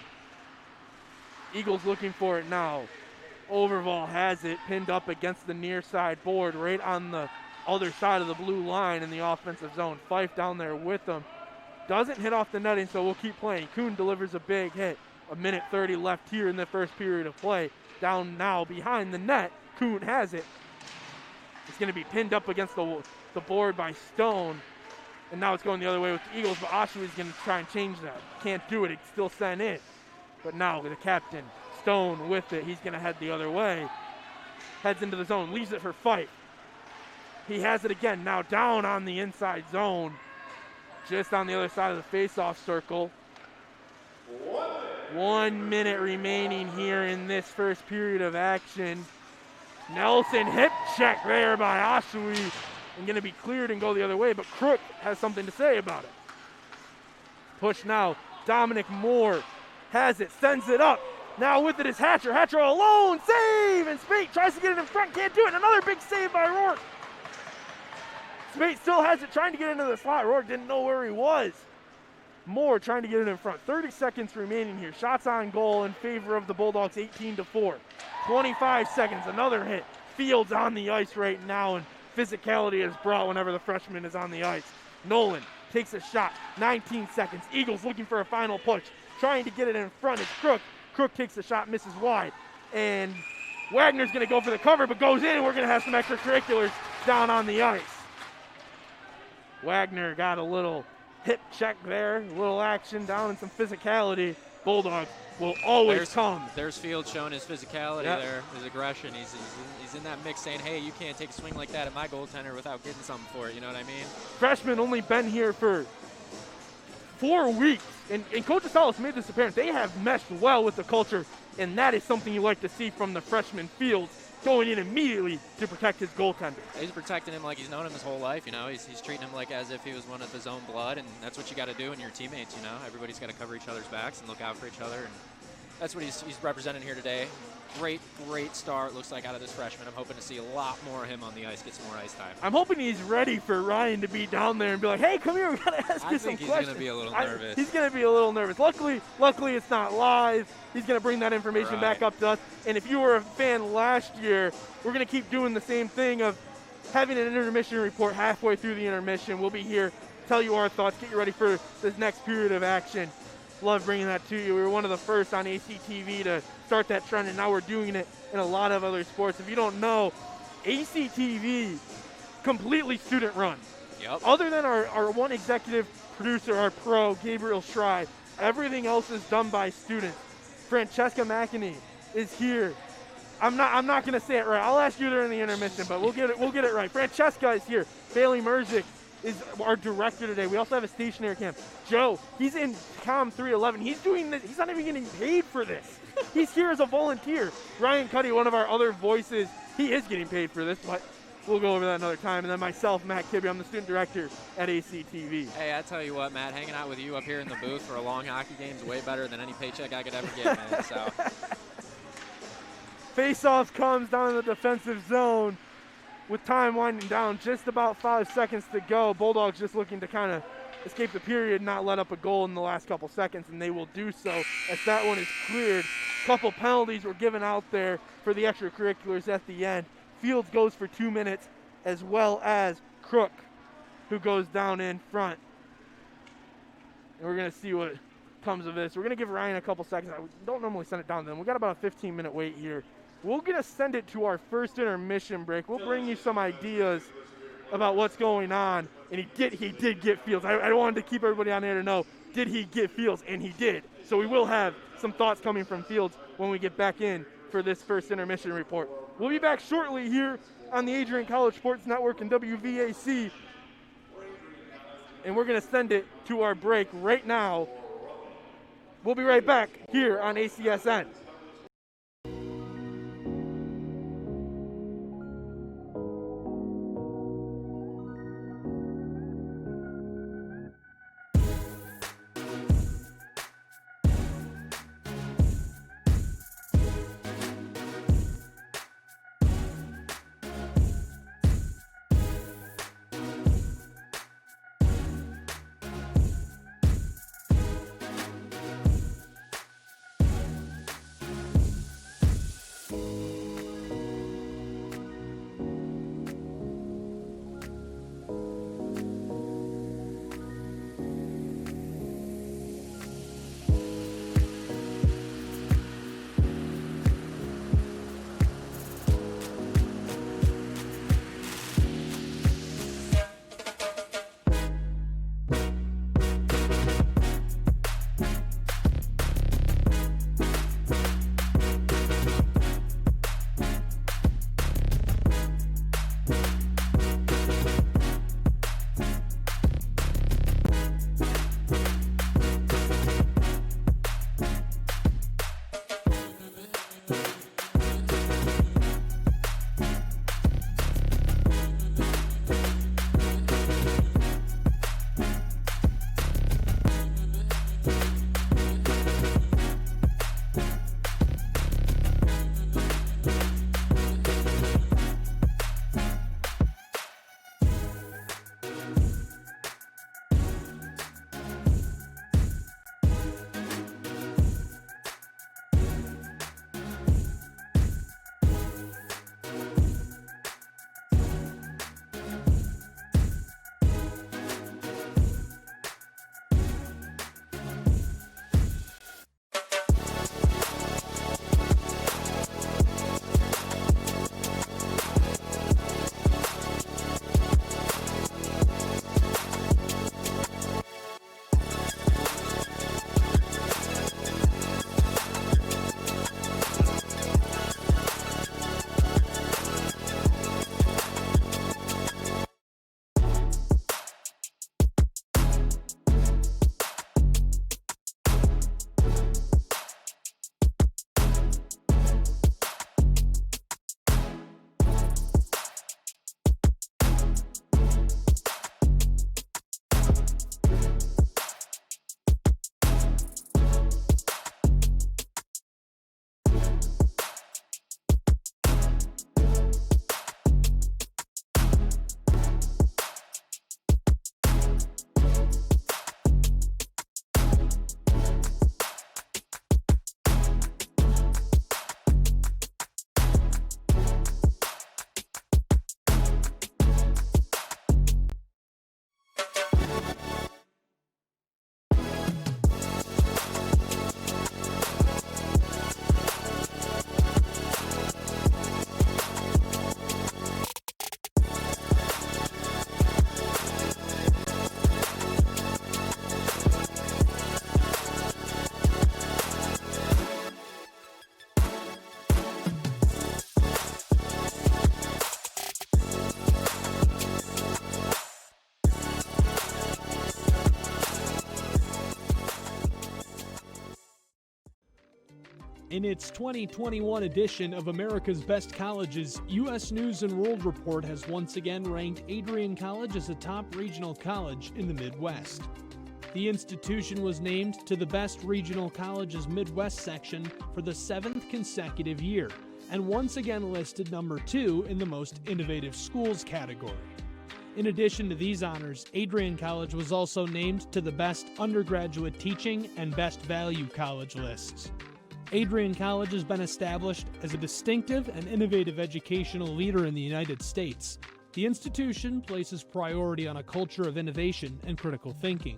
Eagles looking for it now. Overval has it pinned up against the near side board right on the other side of the blue line in the offensive zone. Fife down there with them. Doesn't hit off the netting, so we'll keep playing. Kuhn delivers a big hit. 1:30 left here in the first period of play. Down now behind the net. Kuhn has it. It's going to be pinned up against the board by Stone. And now it's going the other way with the Eagles, but Oshawa is going to try and change that. Can't do it. It's still sent in. But now the captain, Stone, with it. He's going to head the other way. Heads into the zone. Leaves it for Fife. He has it again. Now down on the inside zone. Just on the other side of the face-off circle. 1 minute remaining here in this first period of action. Nelson hip check there by Oshawa. And going to be cleared and go the other way, but Crook has something to say about it. Push now. Dominic Moore has it, sends it up. Now with it is Hatcher. Hatcher alone, save! And Spate tries to get it in front, can't do it. Another big save by Rourke. Spate still has it, trying to get into the slot. Rourke didn't know where he was. Moore trying to get it in front. 30 seconds remaining here. Shots on goal in favor of the Bulldogs, 18-4. 25 seconds, another hit. Fields on the ice right now, and physicality is brought whenever the freshman is on the ice. Nolan takes a shot. 19 seconds. Eagles looking for a final push. Trying to get it in front. It's Crook. Crook takes a shot, misses wide. And Wagner's going to go for the cover, but goes in, and we're going to have some extracurriculars down on the ice. Wagner got a little hip check there, a little action down and some physicality. Bulldogs will always come. There's Fields showing his physicality there, his aggression. He's in that mix saying, hey, you can't take a swing like that at my goaltender without getting something for it, you know what I mean? Freshman only been here for 4 weeks, and Coach Astalos made this apparent. They have meshed well with the culture, and that is something you like to see from the freshman Fields, going in immediately to protect his goaltender. He's protecting him like he's known him his whole life, you know. He's treating him like as if he was one of his own blood, and that's what you got to do in your teammates, you know. Everybody's got to cover each other's backs and look out for each other, and that's what he's representing here today. Great start, looks like, out of this freshman. I'm hoping to see a lot more of him on the ice, get some more ice time. I'm hoping he's ready for Ryan to be down there and be like, hey, come here, we got to ask you some questions. I think he's going to be a little nervous. He's going to be a little nervous. Luckily, it's not live. He's going to bring that information back up to us. And if you were a fan last year, we're going to keep doing the same thing of having an intermission report halfway through the intermission. We'll be here, tell you our thoughts, get you ready for this next period of action. Love bringing that to you. We were one of the first on ACTV to start that trend, and now we're doing it in a lot of other sports. If you don't know, ACTV, completely student run. Yep. Other than our one executive producer, our pro, Gabriel Schrei, everything else is done by students. Francesca McEnany is here. I'm not going to say it right. I'll ask you during the intermission, but we'll get it right. Francesca is here. Bailey Merzick is our director today. We also have a stationary cam. Joe, he's in com 311. He's doing this. He's not even getting paid for this. He's here as a volunteer. Ryan Cuddy, one of our other voices, he is getting paid for this, but we'll go over that another time. And then myself, Matt Kibbe, I'm the student director at ACTV. Hey, I tell you what, Matt, hanging out with you up here in the booth for a long hockey game is way better than any paycheck I could ever get, man. So. Face-off comes down in the defensive zone with time winding down. Just about 5 seconds to go. Bulldogs just looking to kind of escape the period, not let up a goal in the last couple seconds, and they will do so as that one is cleared. Couple penalties were given out there for the extracurriculars at the end. Fields goes for 2 minutes, as well as Crook, who goes down in front. And we're going to see what comes of this. We're going to give Ryan a couple seconds. I don't normally send it down to them. We got about a 15-minute wait here. We're going to send it to our first intermission break. We'll bring you some ideas about what's going on. And he did get Fields. I wanted to keep everybody on air to know, did he get Fields? And he did. So we will have some thoughts coming from Fields when we get back in for this first intermission report. We'll be back shortly here on the Adrian College Sports Network and WVAC. And we're going to send it to our break right now. We'll be right back here on ACSN. In its 2021 edition of America's Best Colleges, U.S. News and World Report has once again ranked Adrian College as a top regional college in the Midwest. The institution was named to the Best Regional Colleges Midwest section for the 7th consecutive year, and once again listed number 2 in the Most Innovative Schools category. In addition to these honors, Adrian College was also named to the Best Undergraduate Teaching and Best Value College lists. Adrian College has been established as a distinctive and innovative educational leader in the United States. The institution places priority on a culture of innovation and critical thinking.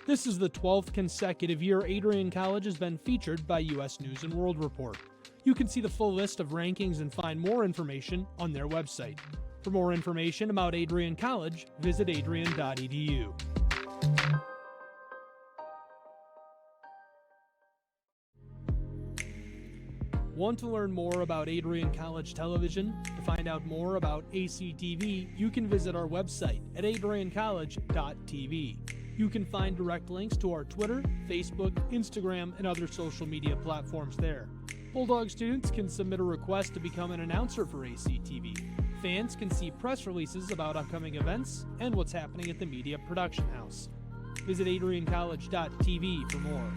This is the 12th consecutive year Adrian College has been featured by U.S. News and World Report. You can see the full list of rankings and find more information on their website. For more information about Adrian College, visit adrian.edu. Want to learn more about Adrian College Television? To find out more about ACTV, you can visit our website at adriancollege.tv. You can find direct links to our Twitter, Facebook, Instagram, and other social media platforms there. Bulldog students can submit a request to become an announcer for ACTV. Fans can see press releases about upcoming events and what's happening at the Media Production House. Visit adriancollege.tv for more.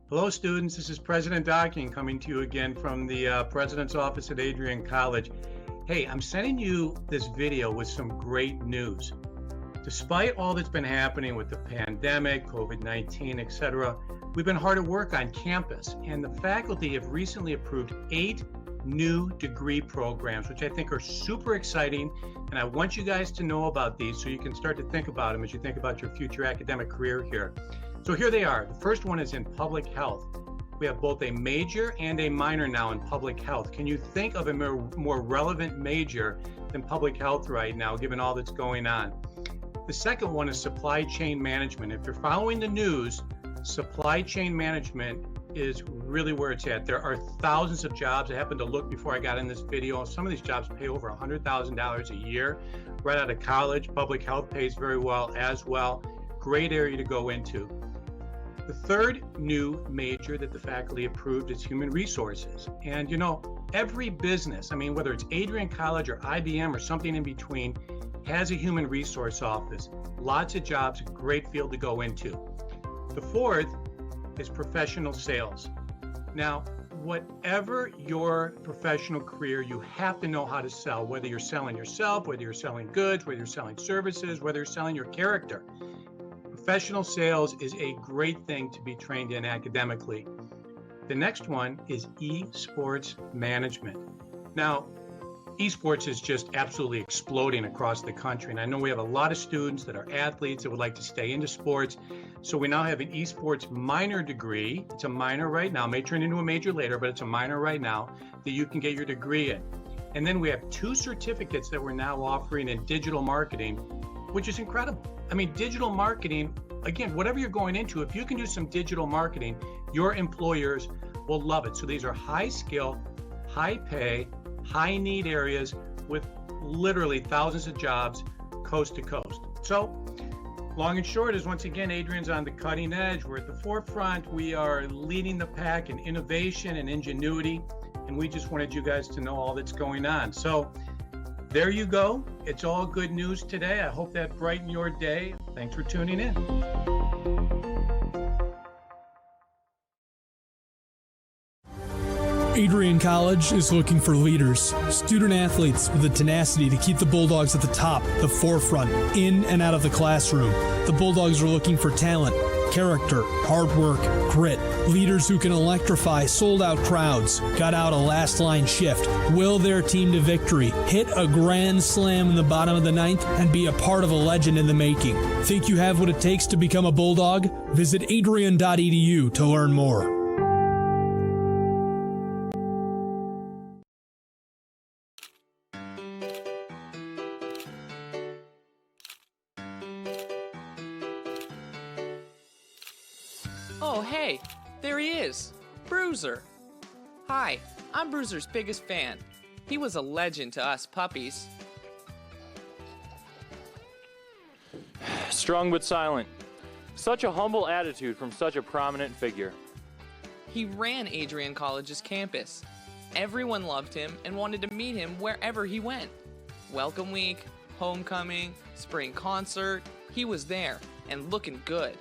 Hello, students. This is President Docking coming to you again from the President's Office at Adrian College. Hey, I'm sending you this video with some great news. Despite all that's been happening with the pandemic, COVID-19, etc., we've been hard at work on campus, and the faculty have recently approved 8 new degree programs, which I think are super exciting, and I want you guys to know about these so you can start to think about them as you think about your future academic career here. So here they are. The first one is in public health. We have both a major and a minor now in public health. Can you think of a more relevant major than public health right now, given all that's going on? The second one is supply chain management. If you're following the news, supply chain management is really where it's at. There are thousands of jobs. I happened to look before I got in this video. Some of these jobs pay over $100,000 a year right out of college. Public health pays very well as well. Great area to go into. The third new major that the faculty approved is human resources. And you know, every business, whether it's Adrian College or IBM or something in between, has a human resource office. Lots of jobs, great field to go into. The fourth is professional sales. Now, whatever your professional career, you have to know how to sell, whether you're selling yourself, whether you're selling goods, whether you're selling services, whether you're selling your character. Professional sales is a great thing to be trained in academically. The next one is esports management. Now, esports is just absolutely exploding across the country. And I know we have a lot of students that are athletes that would like to stay into sports. So we now have an esports minor degree. It's a minor right now, may turn into a major later, but it's a minor right now that you can get your degree in. And then we have 2 certificates that we're now offering in digital marketing, which is incredible. Digital marketing, again, whatever you're going into, if you can do some digital marketing, your employers will love it. So these are high skill, high pay, high need areas with literally thousands of jobs coast to coast. So long and short is, once again, Adrian's on the cutting edge. We're at the forefront. We are leading the pack in innovation and ingenuity. And we just wanted you guys to know all that's going on. So there you go. It's all good news today. I hope that brightened your day. Thanks for tuning in. Adrian College is looking for leaders, student athletes with the tenacity to keep the Bulldogs at the top, the forefront, in and out of the classroom. The Bulldogs are looking for talent, character, hard work, grit, leaders who can electrify sold-out crowds, gut out a last-line shift, will their team to victory, hit a grand slam in the bottom of the 9th, and be a part of a legend in the making. Think you have what it takes to become a Bulldog? Visit adrian.edu to learn more. Oh, hey, there he is, Bruiser. Hi, I'm Bruiser's biggest fan. He was a legend to us puppies. Strong but silent. Such a humble attitude from such a prominent figure. He ran Adrian College's campus. Everyone loved him and wanted to meet him wherever he went. Welcome week, homecoming, spring concert, he was there and looking good.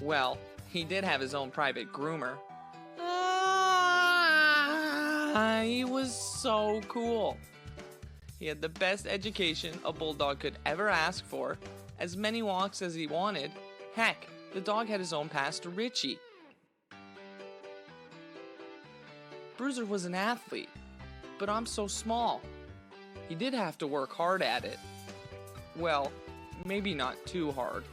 Well, he did have his own private groomer. He was so cool. He had the best education a Bulldog could ever ask for, as many walks as he wanted. Heck, the dog had his own pass to Richie. Bruiser was an athlete, but I'm so small. He did have to work hard at it. Well, maybe not too hard,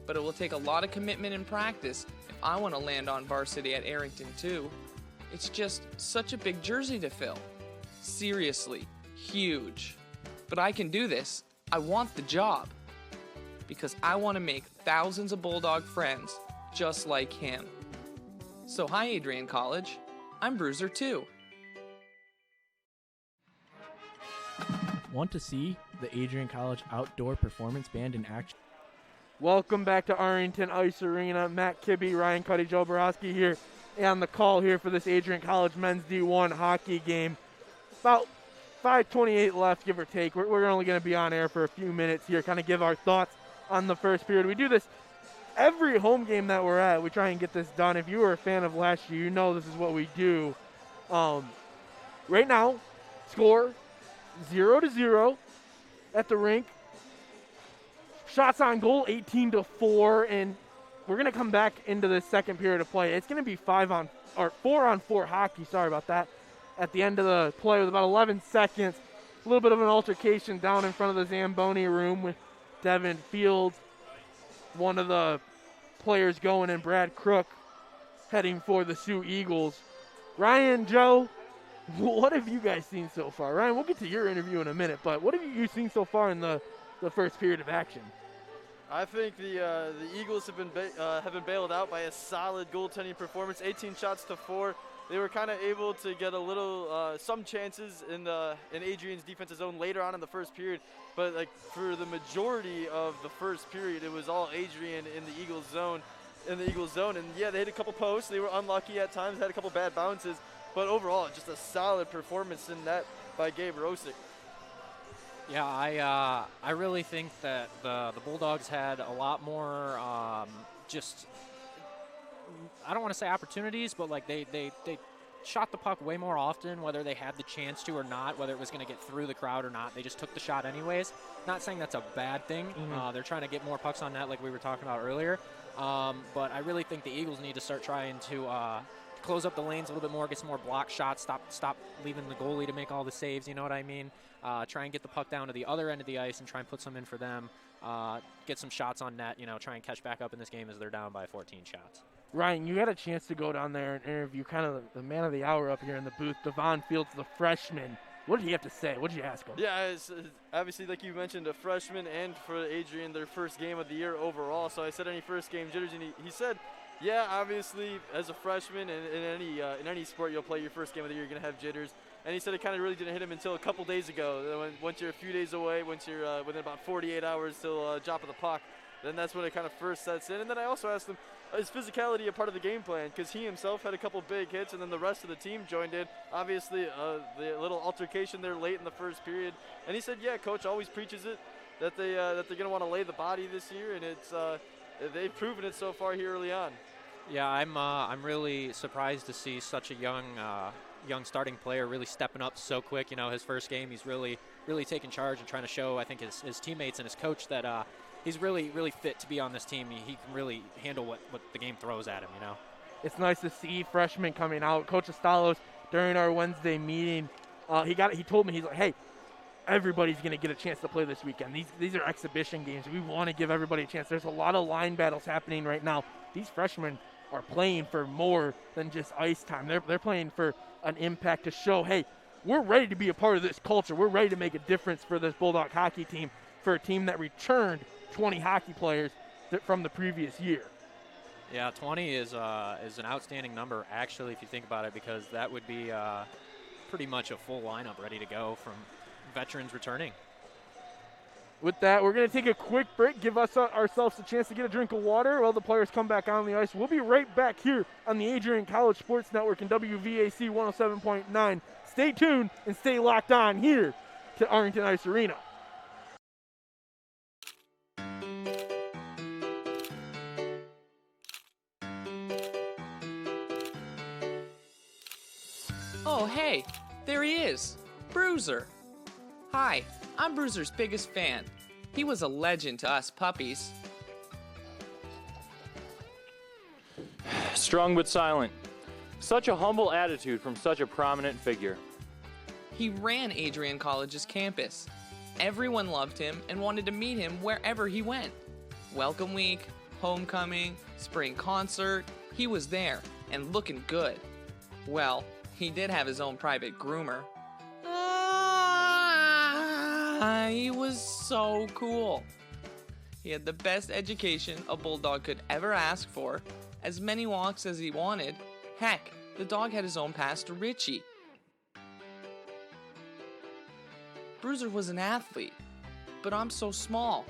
but it will take a lot of commitment and practice if I want to land on varsity at Arrington too. It's just such a big jersey to fill. Seriously, huge. But I can do this. I want the job. Because I want to make thousands of Bulldog friends just like him. So hi, Adrian College. I'm Bruiser too. Want to see the Adrian College Outdoor Performance Band in action? Welcome back to Arlington Ice Arena. Matt Kibbe, Ryan Cuddy, Joe Borowski here on the call here for this Adrian College men's D1 hockey game. About 5:28 left, give or take. We're only going to be on air for a few minutes here, kind of give our thoughts on the first period. We do this every home game that we're at. We try and get this done. If you were a fan of last year, you know this is what we do. Right now, score 0-0 at the rink. Shots on goal 18-4, and we're going to come back into the second period of play. It's going to be 4-on-4 hockey, sorry about that, at the end of the play with about 11 seconds. A little bit of an altercation down in front of the Zamboni room with Devin Fields, one of the players going, and Brad Crook heading for the Sioux Eagles. Ryan, Joe, what have you guys seen so far? Ryan, we'll get to your interview in a minute, but what have you seen so far in the first period of action? I think the Eagles have been bailed out by a solid goaltending performance, 18 shots to 4. They were kind of able to get a little some chances in Adrian's defensive zone later on in the first period, but like for the majority of the first period, it was all Adrian in the Eagles zone. And yeah, they hit a couple posts. They were unlucky at times, had a couple bad bounces, but overall, just a solid performance in that by Gabe Rosick. Yeah, I really think that the Bulldogs had a lot more just, I don't want to say opportunities, but like they shot the puck way more often, whether they had the chance to or not, whether it was going to get through the crowd or not. They just took the shot anyways. Not saying that's a bad thing. Mm-hmm. They're trying to get more pucks on net like we were talking about earlier. But I really think the Eagles need to start trying to close up the lanes a little bit more, get some more block shots, stop leaving the goalie to make all the saves, you know what I mean? Try and get the puck down to the other end of the ice and try and put some in for them. Get some shots on net, try and catch back up in this game as they're down by 14 shots. Ryan, you had a chance to go down there and interview kind of the man of the hour up here in the booth, Devon Fields, the freshman. What did he have to say? What did you ask him? Yeah, it's, obviously, like you mentioned, a freshman and for Adrian, their first game of the year overall. So I said, any first game jitters, and he said, yeah, obviously, as a freshman in any sport you'll play your first game of the year, you're going to have jitters. And he said it kind of really didn't hit him until a couple days ago. Once you're a few days away, once you're within about 48 hours till drop of the puck, then that's when it kind of first sets in. And then I also asked him, is physicality a part of the game plan? Because he himself had a couple big hits, and then the rest of the team joined in. Obviously, the little altercation there late in the first period. And he said, yeah, coach always preaches it, that they're going to want to lay the body this year, and they've proven it so far here early on. Yeah, I'm really surprised to see such a young starting player really stepping up so quick. His first game, he's really taking charge and trying to show, I think, his teammates and his coach that he's really fit to be on this team. He can really handle what the game throws at him. It's nice to see freshmen coming out. Coach Estalos, during our Wednesday meeting, he told me, he's like, hey, everybody's going to get a chance to play this weekend. These are exhibition games. We want to give everybody a chance. There's a lot of line battles happening right now. These freshmen are playing for more than just ice time. They're playing for an impact to show, hey, we're ready to be a part of this culture. We're ready to make a difference for this Bulldog hockey team, for a team that returned 20 hockey players from the previous year. Yeah, 20 is an outstanding number, actually, if you think about it, because that would be pretty much a full lineup ready to go from veterans returning. With that, we're going to take a quick break, give us ourselves a chance to get a drink of water while the players come back on the ice. We'll be right back here on the Adrian College Sports Network and WVAC 107.9. Stay tuned and stay locked on here to Arlington Ice Arena. Oh, hey, there he is, Bruiser. Hi, I'm Bruiser's biggest fan. He was a legend to us puppies. Strong but silent. Such a humble attitude from such a prominent figure. He ran Adrian College's campus. Everyone loved him and wanted to meet him wherever he went. Welcome week, homecoming, spring concert, he was there and looking good. Well, he did have his own private groomer. He was so cool. He had the best education a Bulldog could ever ask for, as many walks as he wanted. Heck, the dog had his own pass to Richie. Bruiser was an athlete, but I'm so small.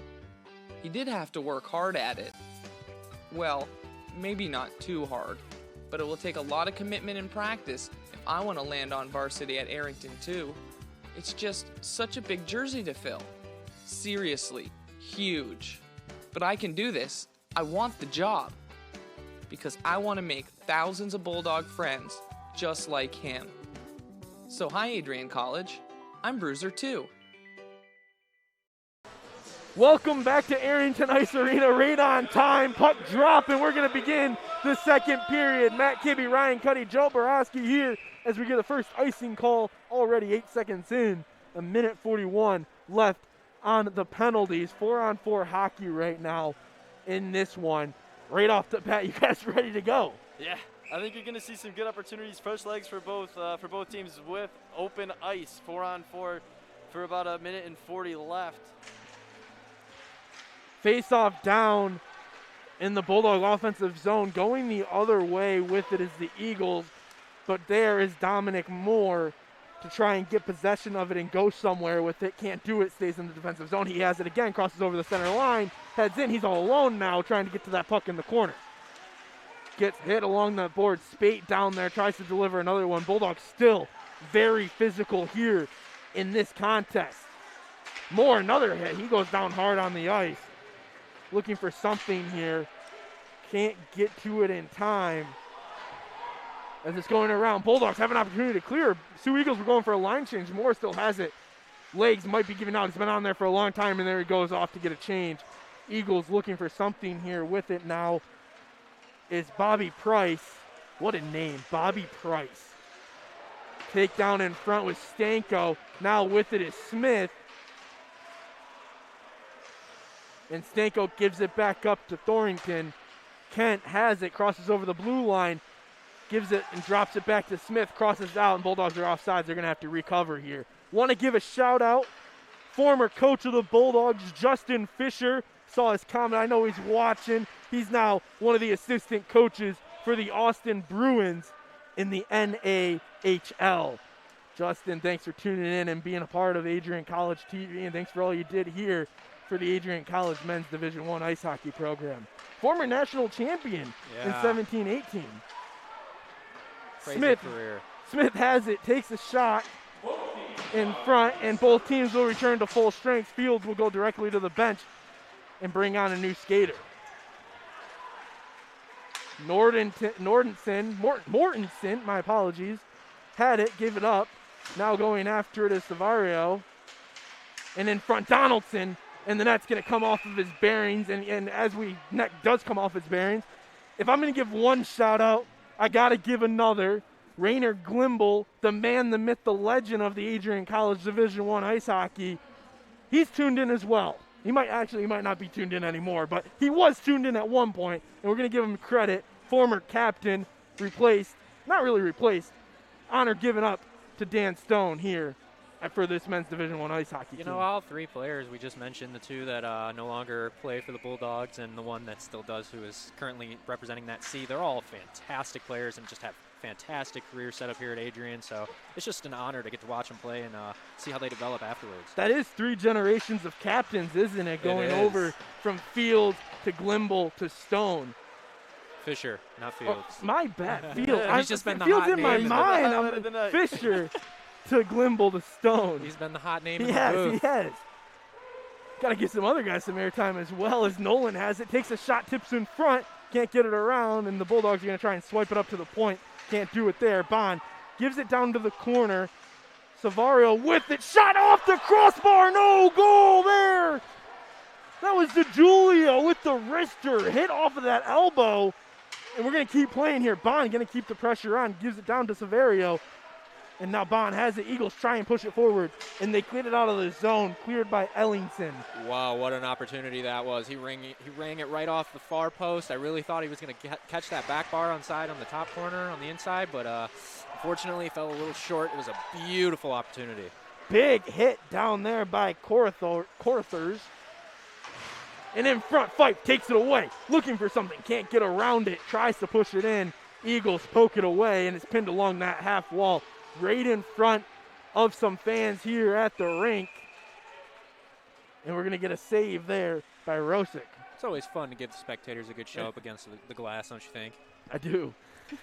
He did have to work hard at it. Well, maybe not too hard, but it will take a lot of commitment and practice if I want to land on varsity at Arrington too. It's just such a big jersey to fill. Seriously, huge. But I can do this. I want the job. Because I want to make thousands of Bulldog friends just like him. So hi, Adrian College. I'm Bruiser too. Welcome back to Arlington Ice Arena, right on time, puck drop, and we're going to begin the second period. Matt Kibbe, Ryan Cuddy, Joe Borowski here as we get the first icing call already 8 seconds in. 1:41 left on the penalties. 4-on-4 hockey right now in this one. Right off the bat, you guys ready to go? Yeah, I think you're going to see some good opportunities, fresh legs for both teams with open ice. 4-on-4 for about 1:40 left. Face-off down in the Bulldog offensive zone. Going the other way with it is the Eagles, but there is Dominic Moore to try and get possession of it and go somewhere with it. Can't do it, stays in the defensive zone. He has it again, crosses over the center line, heads in. He's all alone now trying to get to that puck in the corner. Gets hit along the board. Spate down there, tries to deliver another one. Bulldogs still very physical here in this contest. Moore, another hit. He goes down hard on the ice. Looking for something here. Can't get to it in time. As it's going around, Bulldogs have an opportunity to clear. Sioux Eagles were going for a line change. Moore still has it. Legs might be giving out. He's been on there for a long time, and there he goes off to get a change. Eagles looking for something here with it now is Bobby Price. What a name, Bobby Price. Takedown in front with Stanko. Now with it is Smith. And Stanko gives it back up to Thornton. Kent has it, crosses over the blue line, gives it and drops it back to Smith, crosses out, and Bulldogs are offsides. They're going to have to recover here. Want to give a shout out. Former coach of the Bulldogs, Justin Fisher, saw his comment. I know he's watching. He's now one of the assistant coaches for the Austin Bruins in the NAHL. Justin, thanks for tuning in and being a part of Adrian College TV, and thanks for all you did here for the Adrian College Men's Division I ice hockey program. Former national champion in 17-18. Smith has it, takes a shot in front, and both teams will return to full strength. Fields will go directly to the bench and bring on a new skater. Mortensen, my apologies, had it, gave it up. Now going after it is Savario. And in front, Donaldson, and the net's going to come off of his bearings. And as net does come off his bearings, if I'm going to give one shout out, I got to give another. Rainer Glimble, the man, the myth, the legend of the Adrian College Division I ice hockey. He's tuned in as well. He might not be tuned in anymore, but he was tuned in at one point, and we're going to give him credit. Former captain, not really replaced, honor given up to Dan Stone here for this men's Division I ice hockey team. You know, all three players we just mentioned, the two that no longer play for the Bulldogs and the one that still does, who is currently representing that C, they're all fantastic players and just have fantastic careers set up here at Adrian. So it's just an honor to get to watch them play and see how they develop afterwards. That is 3 generations of captains, isn't it? Going over from Field to Glimble to Stone. Fisher, not Fields. Oh, my bad, Fields. He's just been the Fields hot in my name. mind. I'm Fisher to Glimble to Stone. He's been the hot name in He the booth. has. Got to give some other guys some airtime as well, as Nolan has it. Takes a shot, tips in front, can't get it around, and the Bulldogs are going to try and swipe it up to the point. Can't do it there. Bond gives it down to the corner. Savario with it, shot off the crossbar, no goal there. That was DeJulia with the wrister, hit off of that elbow. And we're going to keep playing here. Bond going to keep the pressure on, gives it down to Savario. And now Bond has it. Eagles try and push it forward, and they cleared it out of the zone, cleared by Ellingson. Wow, what an opportunity that was. He rang it right off the far post. I really thought he was going to catch that back bar on the top corner on the inside, but unfortunately fell a little short. It was a beautiful opportunity. Big hit down there by Corthers. And in front, Fife takes it away, looking for something, can't get around it, tries to push it in. Eagles poke it away, and it's pinned along that half wall, right in front of some fans here at the rink. And we're going to get a save there by Rosick. It's always fun to give the spectators a good show up against the glass, don't you think? I do.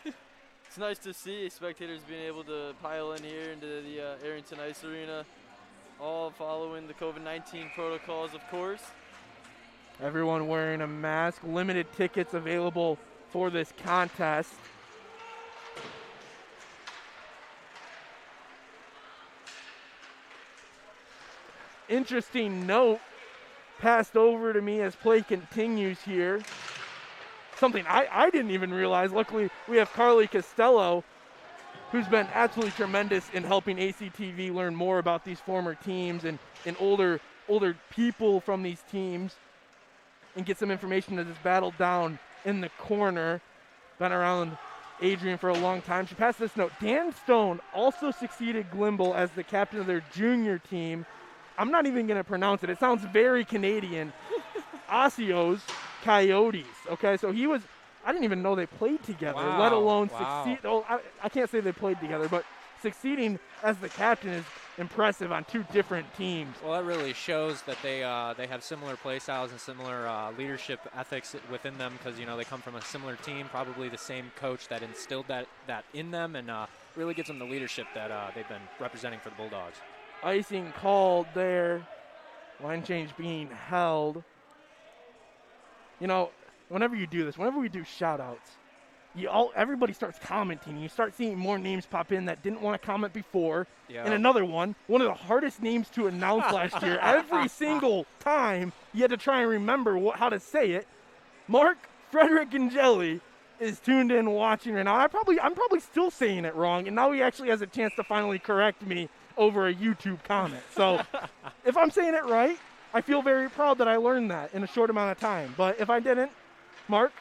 It's nice to see spectators being able to pile in here into the Arrington Ice Arena, all following the COVID-19 protocols, of course. Everyone wearing a mask. Limited tickets available for this contest. Interesting note passed over to me as play continues here. Something I didn't even realize. Luckily, we have Carly Costello, who's been absolutely tremendous in helping ACTV learn more about these former teams and older people from these teams, and get some information that is battled down in the corner. Been around Adrian for a long time. She passed this note. Dan Stone also succeeded Glimble as the captain of their junior team. I'm not even going to pronounce it. It sounds very Canadian. Osio's Coyotes. Okay, so he was, I didn't even know they played together, let alone succeed. Oh, I can't say they played together, but succeeding as the captain is impressive on 2 different teams. Well, that really shows that they have similar play styles and similar leadership ethics within them, because they come from a similar team, probably the same coach that instilled that in them, and really gives them the leadership that they've been representing for the Bulldogs. Icing called there. Line change being held. Whenever you do this, whenever we do shout-outs, everybody starts commenting. You start seeing more names pop in that didn't want to comment before. Yeah. And another one of the hardest names to announce last year. Every single time you had to try and remember how to say it. Mark Frederick Angeli is tuned in watching right now. I'm probably still saying it wrong, and now he actually has a chance to finally correct me over a YouTube comment. So if I'm saying it right, I feel very proud that I learned that in a short amount of time. But if I didn't, Mark,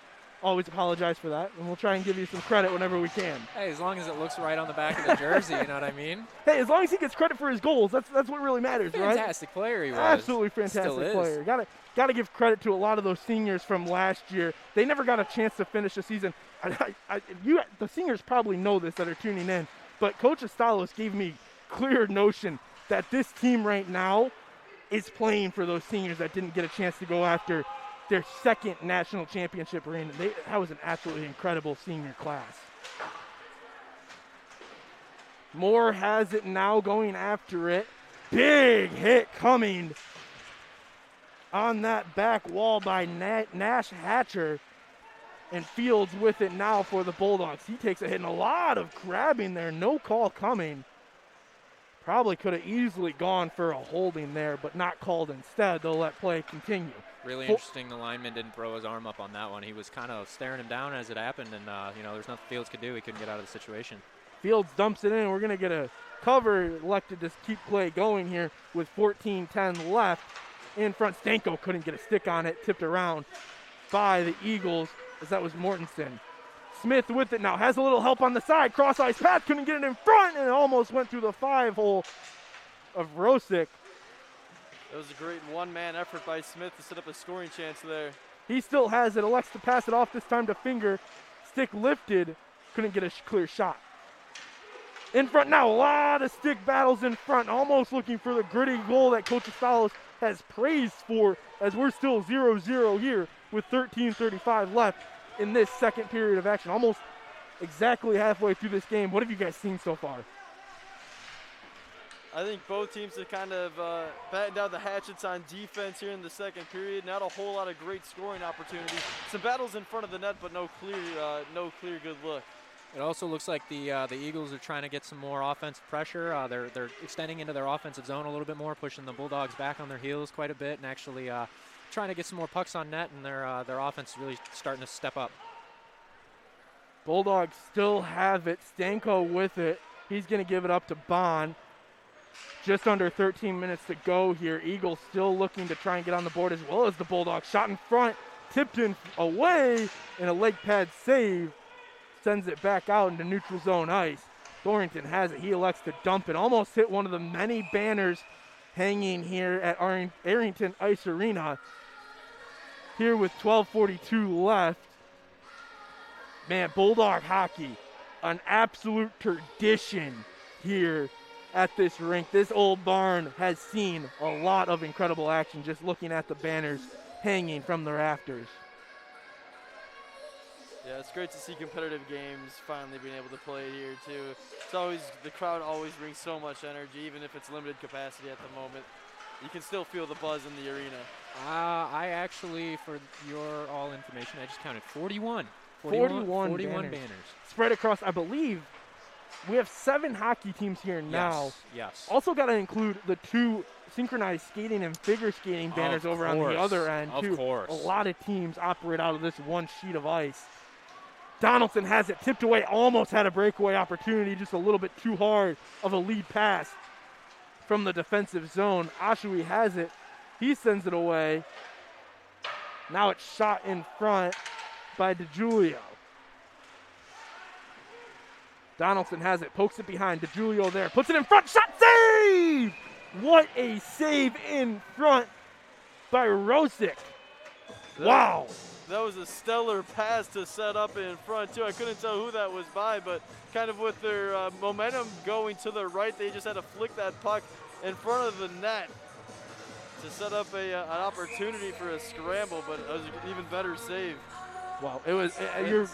always apologize for that, and we'll try and give you some credit whenever we can. Hey, as long as it looks right on the back of the jersey, you know what I mean? Hey, as long as he gets credit for his goals, that's what really matters, right? Fantastic player he was. Absolutely fantastic player. Got to give credit to a lot of those seniors from last year. They never got a chance to finish the season. The seniors probably know this that are tuning in, but Coach Estalos gave me clear notion that this team right now is playing for those seniors that didn't get a chance to go after their second national championship reign. That was an absolutely incredible senior class. Moore has it now, going after it. Big hit coming on that back wall by Nash Hatcher. And Fields with it now for the Bulldogs. He takes a hit and a lot of grabbing there. No call coming. Probably could have easily gone for a holding there, but not called instead. They'll let play continue. Really interesting the lineman didn't throw his arm up on that one. He was kind of staring him down as it happened, and there's nothing Fields could do. He couldn't get out of the situation. Fields dumps it in. We're going to get a cover. Elected to keep play going here with 14:10 left. In front, Stanko couldn't get a stick on it. Tipped around by the Eagles, as that was Mortensen. Smith with it now, has a little help on the side. Cross ice path, couldn't get it in front, and it almost went through the 5-hole. of Rosick. It was a great one-man effort by Smith to set up a scoring chance there. He still has it, elects to pass it off this time to Finger. Stick lifted, couldn't get a clear shot. In front now, a lot of stick battles in front, almost looking for the gritty goal that Coach Salas has praised for, as we're still 0-0 here with 13:35 left in this second period of action. Almost exactly halfway through this game. What have you guys seen so far? I think both teams have kind of battened down the hatchets on defense here in the second period. Not a whole lot of great scoring opportunities. Some battles in front of the net, but no clear good look. It also looks like the Eagles are trying to get some more offensive pressure. They're extending into their offensive zone a little bit more, pushing the Bulldogs back on their heels quite a bit, and actually trying to get some more pucks on net, and their offense is really starting to step up. Bulldogs still have it. Stanko with it. He's going to give it up to Bond. Just under 13 minutes to go here. Eagles still looking to try and get on the board as well as the Bulldogs. Shot in front, tipped in away, and a leg pad save sends it back out into neutral zone ice. Thornton has it. He elects to dump it. Almost hit one of the many banners hanging here at Arrington Ice Arena. Here with 12:42 left. Man, Bulldog hockey, an absolute tradition here at this rink. This old barn has seen a lot of incredible action just looking at the banners hanging from the rafters. Yeah, it's great to see competitive games finally being able to play here too. It's always, the crowd always brings so much energy, even if it's limited capacity at the moment. You can still feel the buzz in the arena. I actually, for your all information, I just counted 41 banners. Spread across, I believe, we have 7 hockey teams here now. Yes. Also got to include the 2 synchronized skating and figure skating banners over on the other end, too. Of course. A lot of teams operate out of this one sheet of ice. Donaldson has it tipped away, almost had a breakaway opportunity, just a little bit too hard of a lead pass from the defensive zone. Ashui has it. He sends it away. Now it's shot in front by DeGiulio. Donaldson has it, pokes it behind. DeGiulio there, puts it in front, shot save! What a save in front by Rosick. Wow. That was a stellar pass to set up in front, too. I couldn't tell who that was by, but kind of with their momentum going to the right, they just had to flick that puck in front of the net to set up an opportunity for a scramble, but it was an even better save. Wow, it was.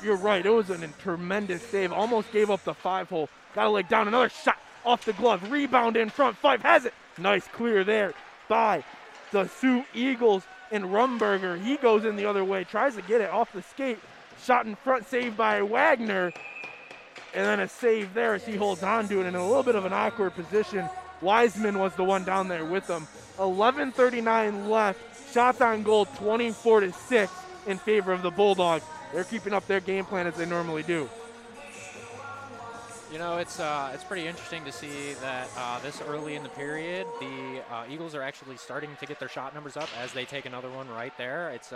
You're right. It was a tremendous save. Almost gave up the 5-hole. Got to leg down. Another shot off the glove. Rebound in front. Fife has it. Nice clear there by the Sioux Eagles. And Rumberger, he goes in the other way. Tries to get it off the skate. Shot in front. Saved by Wagner. And then a save there as he holds on to it in a little bit of an awkward position. Wiseman was the one down there with him. 11:39 left. Shots on goal 24-6. In favor of the Bulldogs. They're keeping up their game plan as they normally do. You know, it's pretty interesting to see that this early in the period, the Eagles are actually starting to get their shot numbers up as they take another one right there. It's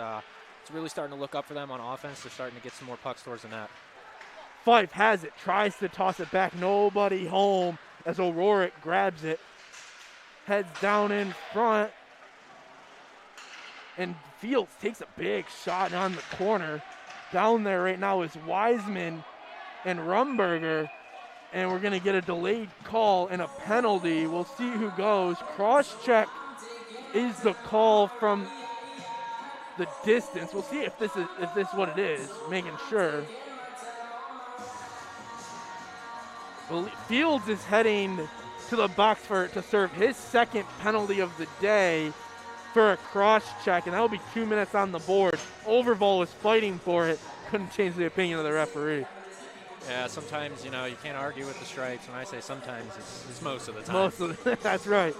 really starting to look up for them on offense. They're starting to get some more pucks towards the net. Fife has it, tries to toss it back. Nobody home as O'Rourke grabs it. Heads down in front. And Fields takes a big shot on the corner. Down there right now is Wiseman and Rumberger. And we're going to get a delayed call and a penalty. We'll see who goes. Cross-check is the call from the distance. We'll see if this is what it is, making sure. Fields is heading to the box to serve his second penalty of the day for a cross-check, and that'll be 2 minutes on the board. Overval was fighting for it. Couldn't change the opinion of the referee. Yeah, sometimes, you can't argue with the strikes. When I say sometimes, it's most of the time. That's right.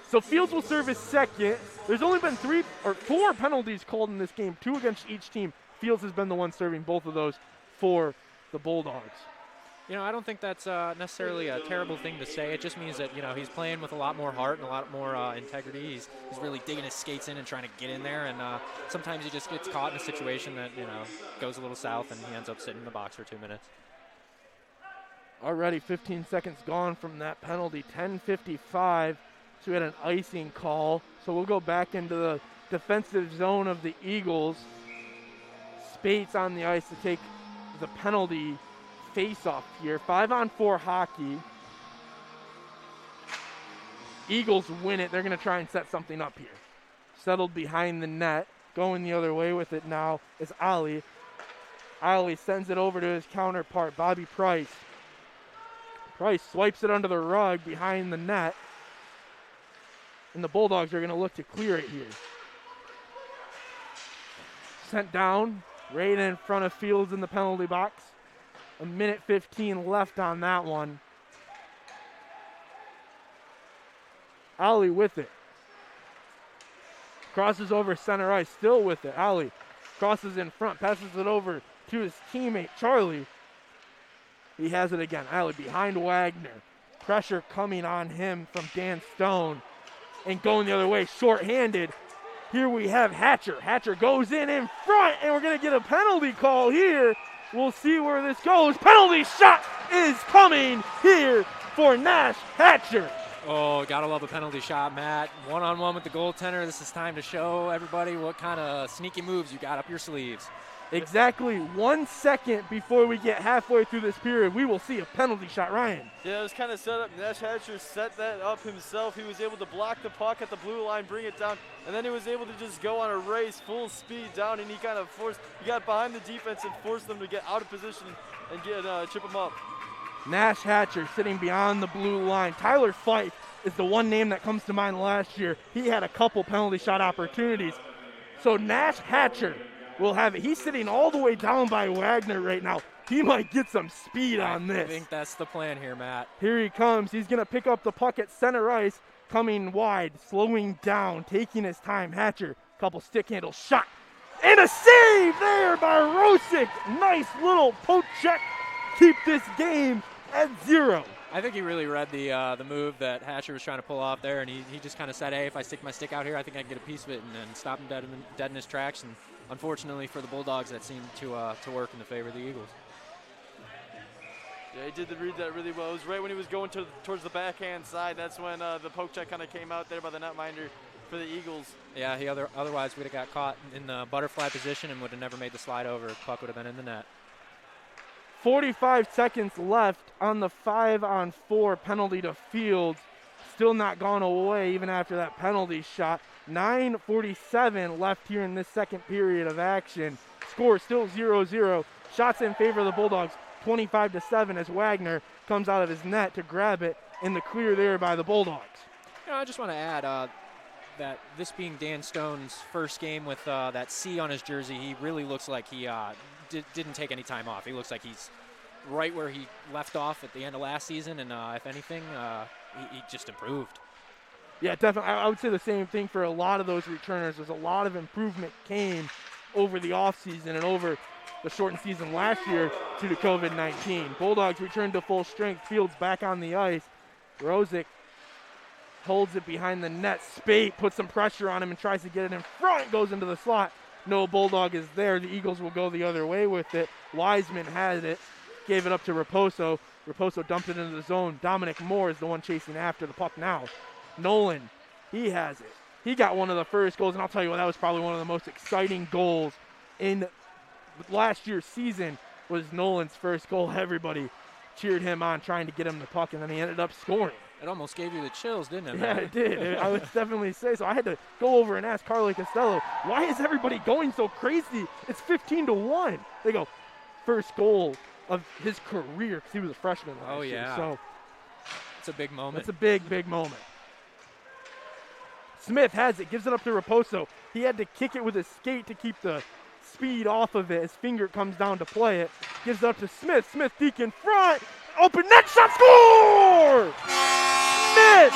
So Fields will serve his second. There's only been 4 penalties called in this game, 2 against each team. Fields has been the one serving both of those for the Bulldogs. I don't think that's necessarily a terrible thing to say. It just means that, he's playing with a lot more heart and a lot more integrity. He's really digging his skates in and trying to get in there. And sometimes he just gets caught in a situation that, goes a little south, and he ends up sitting in the box for 2 minutes. Already 15 seconds gone from that penalty. 10:55 So we had an icing call. So we'll go back into the defensive zone of the Eagles. Spates on the ice to take the penalty face-off here. 5-on-4 hockey. Eagles win it. They're going to try and set something up here. Settled behind the net. Going the other way with it now is Ali. Ali sends it over to his counterpart, Bobby Price. Price swipes it under the rug behind the net. And the Bulldogs are going to look to clear it here. Sent down, right in front of Fields in the penalty box. 1:15 left on that one. Ali with it. Crosses over center ice, still with it. Ali crosses in front, passes it over to his teammate, Charlie. He has it again. Ali behind Wagner. Pressure coming on him from Dan Stone. And going the other way, shorthanded. Here we have Hatcher. Hatcher goes in front, and we're going to get a penalty call here. We'll see where this goes. Penalty shot is coming here for Nash Hatcher. Oh, gotta love a penalty shot, Matt. One-on-one with the goaltender. This is time to show everybody what kind of sneaky moves you got up your sleeves. Exactly 1 second before we get halfway through this period, we will see a penalty shot, Ryan. Yeah, it was kind of set up. Nash Hatcher set that up himself. He was able to block the puck at the blue line, bring it down, and then he was able to just go on a race, full speed down, and he got behind the defense and forced them to get out of position and chip him up. Nash Hatcher sitting beyond the blue line. Tyler Fife is the one name that comes to mind last year. He had a couple penalty shot opportunities. So Nash Hatcher will have it. He's sitting all the way down by Wagner right now. He might get some speed on this. I think that's the plan here, Matt. Here he comes. He's going to pick up the puck at center ice, coming wide, slowing down, taking his time. Hatcher, couple stick handle shot. And a save there by Rosick. Nice little poke check. Keep this game at 0. I think he really read the move that Hatcher was trying to pull off there, and he just kind of said, hey, if I stick my stick out here, I think I can get a piece of it and stop him dead in his tracks. And unfortunately for the Bulldogs, that seemed to work in the favor of the Eagles. Yeah, he did read that really well. It was right when he was going towards the backhand side. That's when the poke check kind of came out there by the netminder for the Eagles. Yeah, otherwise we'd have got caught in the butterfly position and would have never made the slide over. Puck would have been in the net. 45 seconds left on the 5-on-4 penalty to Fields. Still not gone away even after that penalty shot. 9:47 left here in this second period of action. Score still 0-0. Shots in favor of the Bulldogs, 25-7 as Wagner comes out of his net to grab it in the clear there by the Bulldogs. I just want to add that this being Dan Stone's first game with that C on his jersey, he really looks like he didn't take any time off. He looks like he's right where he left off at the end of last season, and if anything, he just improved. Yeah, definitely. I would say the same thing for a lot of those returners. There's a lot of improvement came over the offseason and over the shortened season last year due to COVID-19. Bulldogs return to full strength. Fields back on the ice. Rosick holds it behind the net. Spate puts some pressure on him and tries to get it in front. Goes into the slot. No Bulldog is there. The Eagles will go the other way with it. Wiseman had it. Gave it up to Raposo. Raposo dumped it into the zone. Dominic Moore is the one chasing after the puck now. Nolan, he has it. He got one of the first goals, and I'll tell you what, that was probably one of the most exciting goals in last year's season was Nolan's first goal. Everybody cheered him on, trying to get him the puck, and then he ended up scoring. It almost gave you the chills, didn't it? Yeah, it did. I would definitely say so. I had to go over and ask Carly Costello, why is everybody going so crazy? It's 15-1. They go, first goal of his career, because he was a freshman last year. So it's a big moment. It's a big, big moment. Smith has it, gives it up to Raposo. He had to kick it with his skate to keep the speed off of it. His finger comes down to play it. Gives it up to Smith. Smith deep in front. Open net shot, score! Smith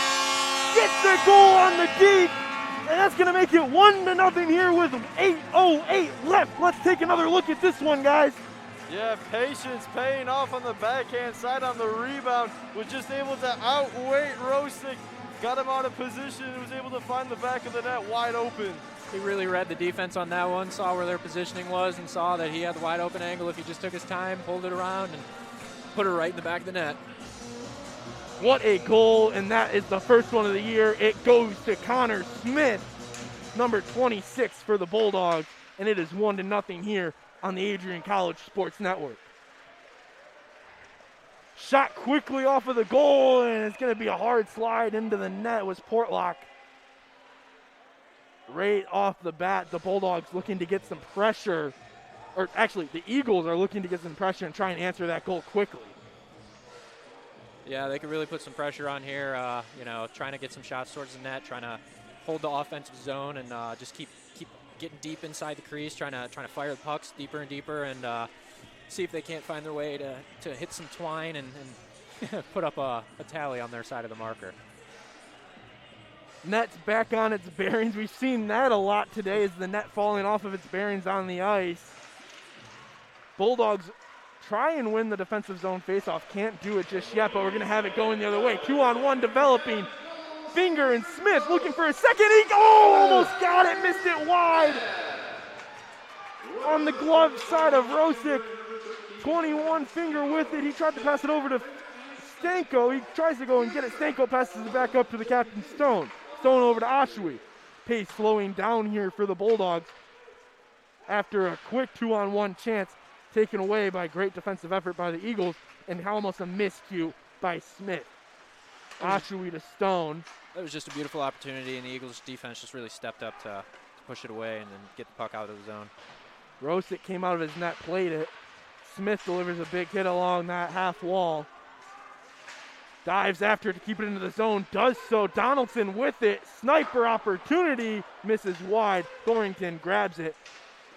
gets the goal on the deep, and that's going to make it 1-0 here with 8:08 left. Let's take another look at this one, guys. Yeah, patience paying off on the backhand side on the rebound. Was just able to outweight Rosick. Got him out of position and was able to find the back of the net wide open. He really read the defense on that one, saw where their positioning was, and saw that he had the wide open angle if he just took his time, pulled it around, and put it right in the back of the net. What a goal, and that is the first one of the year. It goes to Connor Smith, number 26 for the Bulldogs, and it is 1-0 here on the Adrian College Sports Network. Shot quickly off of the goal, and it's going to be a hard slide into the net. It was Portlock. Right off the bat, the Bulldogs looking to get some pressure, or actually the Eagles are looking to get some pressure and try and answer that goal quickly. Yeah, they could really put some pressure on here, trying to get some shots towards the net, trying to hold the offensive zone and just keep getting deep inside the crease, trying to fire the pucks deeper and deeper and see if they can't find their way to hit some twine and put up a tally on their side of the marker. Net's back on its bearings. We've seen that a lot today, is the net falling off of its bearings on the ice. Bulldogs try and win the defensive zone faceoff. Can't do it just yet, but we're going to have it going the other way. 2-on-1 developing. Finger and Smith looking for a second. Almost got it, missed it wide. On the glove side of Rosick. 21, Finger with it. He tried to pass it over to Stanko. He tries to go and get it. Stanko passes it back up to the captain, Stone. Stone over to Oshawi. Pace slowing down here for the Bulldogs after a quick 2-on-1 chance taken away by great defensive effort by the Eagles and almost a miscue by Smith. Oshawi to Stone. That was just a beautiful opportunity, and the Eagles' defense just really stepped up to push it away and then get the puck out of the zone. Rosick came out of his net, played it. Smith delivers a big hit along that half wall. Dives after it to keep it into the zone. Does so. Donaldson with it. Sniper opportunity. Misses wide. Thorrington grabs it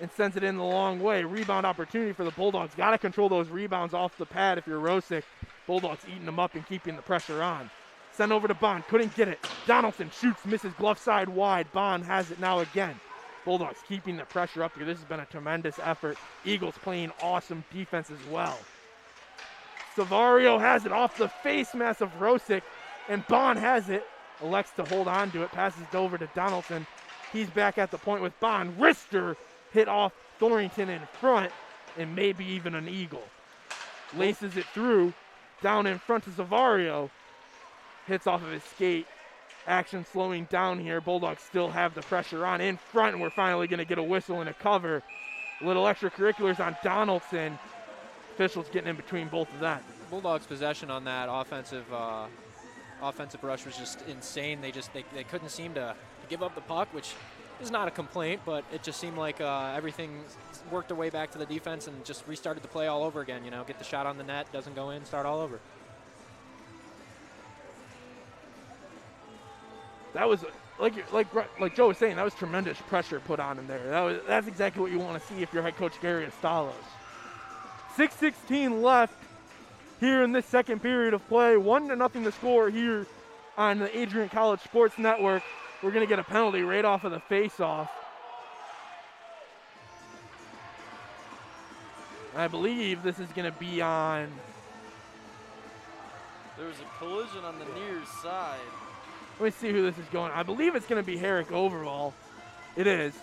and sends it in the long way. Rebound opportunity for the Bulldogs. Got to control those rebounds off the pad if you're Rosick. Bulldogs eating them up and keeping the pressure on. Sent over to Bond. Couldn't get it. Donaldson shoots. Misses glove side wide. Bond has it now again. Bulldogs keeping the pressure up here. This has been a tremendous effort. Eagles playing awesome defense as well. Savario has it off the face mask of Rosick, and Bond has it. Elects to hold on to it. Passes it over to Donaldson. He's back at the point with Bond. Wrister hit off Thorrington in front, and maybe even an Eagle. Laces it through. Down in front to Savario. Hits off of his skate. Action slowing down here. Bulldogs still have the pressure on in front, and we're finally going to get a whistle and a cover. Little extracurriculars on Donaldson. Officials getting in between both of that. Bulldogs' possession on that offensive rush was just insane. They couldn't seem to give up the puck, which is not a complaint, but it just seemed like everything worked their way back to the defense and just restarted the play all over again. Get the shot on the net, doesn't go in, start all over. That was, like Joe was saying, that was tremendous pressure put on him there. That's exactly what you want to see if you're head coach Gary Astalos. 6:16 left here in this second period of play. 1-0 the score here on the Adrian College Sports Network. We're going to get a penalty right off of the face-off. I believe this is going to be on. There was a collision on the near side. Let me see who this is going. I believe it's going to be Herrick Overall. It is.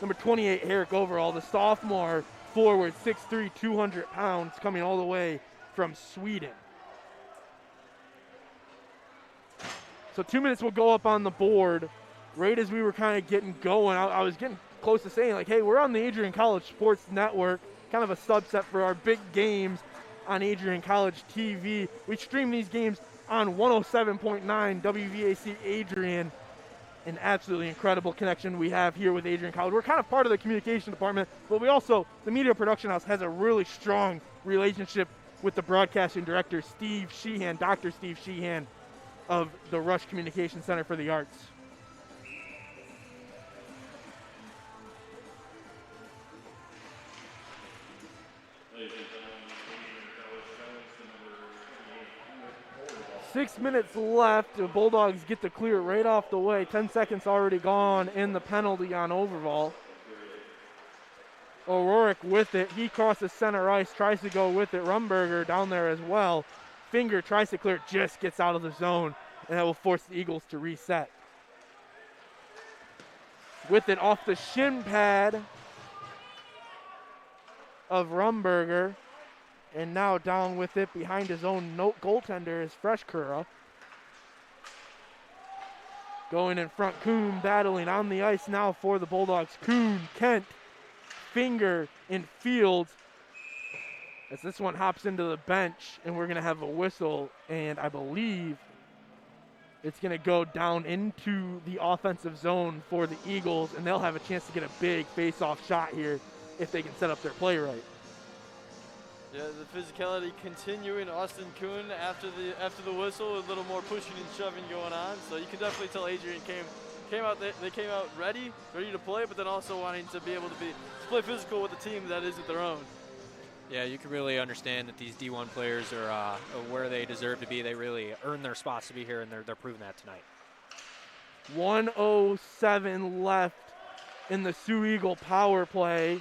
Number 28, Herrick Overall, the sophomore forward, 6'3", 200 pounds, coming all the way from Sweden. So 2 minutes will go up on the board right as we were kind of getting going. I was getting close to saying, hey, we're on the Adrian College Sports Network, kind of a subset for our big games on Adrian College TV. We stream these games on 107.9 WVAC Adrian. An absolutely incredible connection we have here with Adrian College. We're kind of part of the communication department, but we also, the media production house has a really strong relationship with the broadcasting director, Steve Sheehan, Dr. Steve Sheehan of the Rush Communication Center for the Arts. Six minutes left. The Bulldogs get to clear it right off the way. 10 seconds already gone in the penalty on Overall. O'Rourke with it. He crosses center ice, tries to go with it. Rumberger down there as well. Finger tries to clear it, just gets out of the zone, and that will force the Eagles to reset. With it off the shin pad of Rumberger. And now down with it behind his own goaltender is Freshkura. Going in front, Kuhn battling on the ice now for the Bulldogs. Kuhn, Kent, Finger, and Fields. As this one hops into the bench, and we're going to have a whistle, and I believe it's going to go down into the offensive zone for the Eagles, and they'll have a chance to get a big face-off shot here if they can set up their play right. Yeah, the physicality continuing. Austin Kuhn after the whistle, a little more pushing and shoving going on. So you can definitely tell Adrian came out. They came out ready to play, but then also wanting to be able to play physical with the team that isn't their own. Yeah, you can really understand that these D1 players are where they deserve to be. They really earn their spots to be here, and they're proving that tonight. 1:07 left in the Sioux Eagle power play.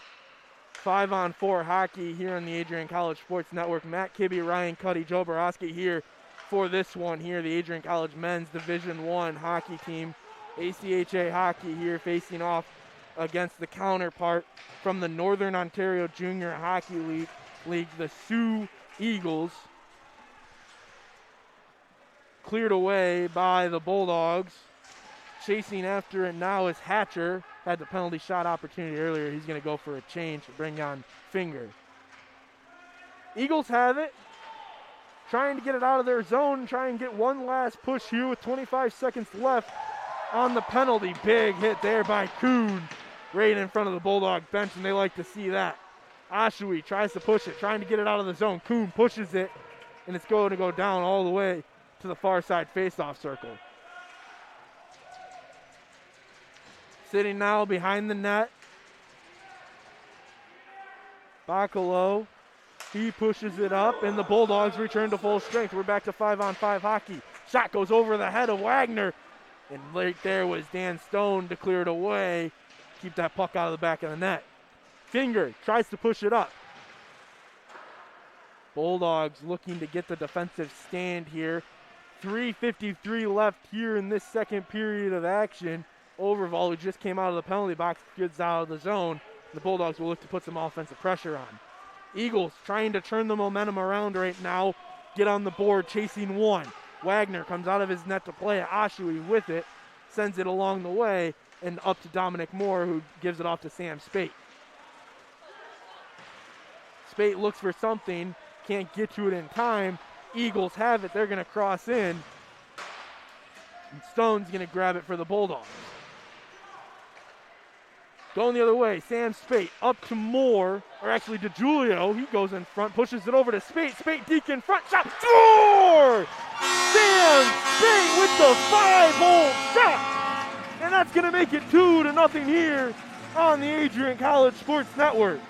5-on-4 hockey here on the Adrian College Sports Network. Matt Kibbe, Ryan Cuddy, Joe Borowski here for this one here. The Adrian College Men's Division I hockey team. ACHA hockey here facing off against the counterpart from the Northern Ontario Junior Hockey League, the Sioux Eagles. Cleared away by the Bulldogs. Chasing after it now is Hatcher. Had the penalty shot opportunity earlier. He's going to go for a change to bring on Finger. Eagles have it. Trying to get it out of their zone. Try and get one last push here with 25 seconds left on the penalty. Big hit there by Kuhn. Right in front of the Bulldog bench, and they like to see that. Ashui tries to push it, trying to get it out of the zone. Kuhn pushes it, and it's going to go down all the way to the far side faceoff circle. Sitting now behind the net. Bacalo, he pushes it up, and the Bulldogs return to full strength. We're back to 5-on-5 hockey. Shot goes over the head of Wagner, and right there was Dan Stone to clear it away. Keep that puck out of the back of the net. Finger tries to push it up. Bulldogs looking to get the defensive stand here. 3:53 left here in this second period of action. Overval, who just came out of the penalty box, gets out of the zone. The Bulldogs will look to put some offensive pressure on. Eagles trying to turn the momentum around right now. Get on the board, chasing one. Wagner comes out of his net to play it. Ashui with it. Sends it along the way. And up to Dominic Moore, who gives it off to Sam Spate. Spate looks for something, can't get to it in time. Eagles have it, they're going to cross in. And Stone's going to grab it for the Bulldogs. Going the other way, Sam Spate up to Moore, or actually to Julio. He goes in front, pushes it over to Spate. Spate deep in front, shot, score! Sam Spate with the 5-hole shot! And that's going to make it 2-0 here on the Adrian College Sports Network.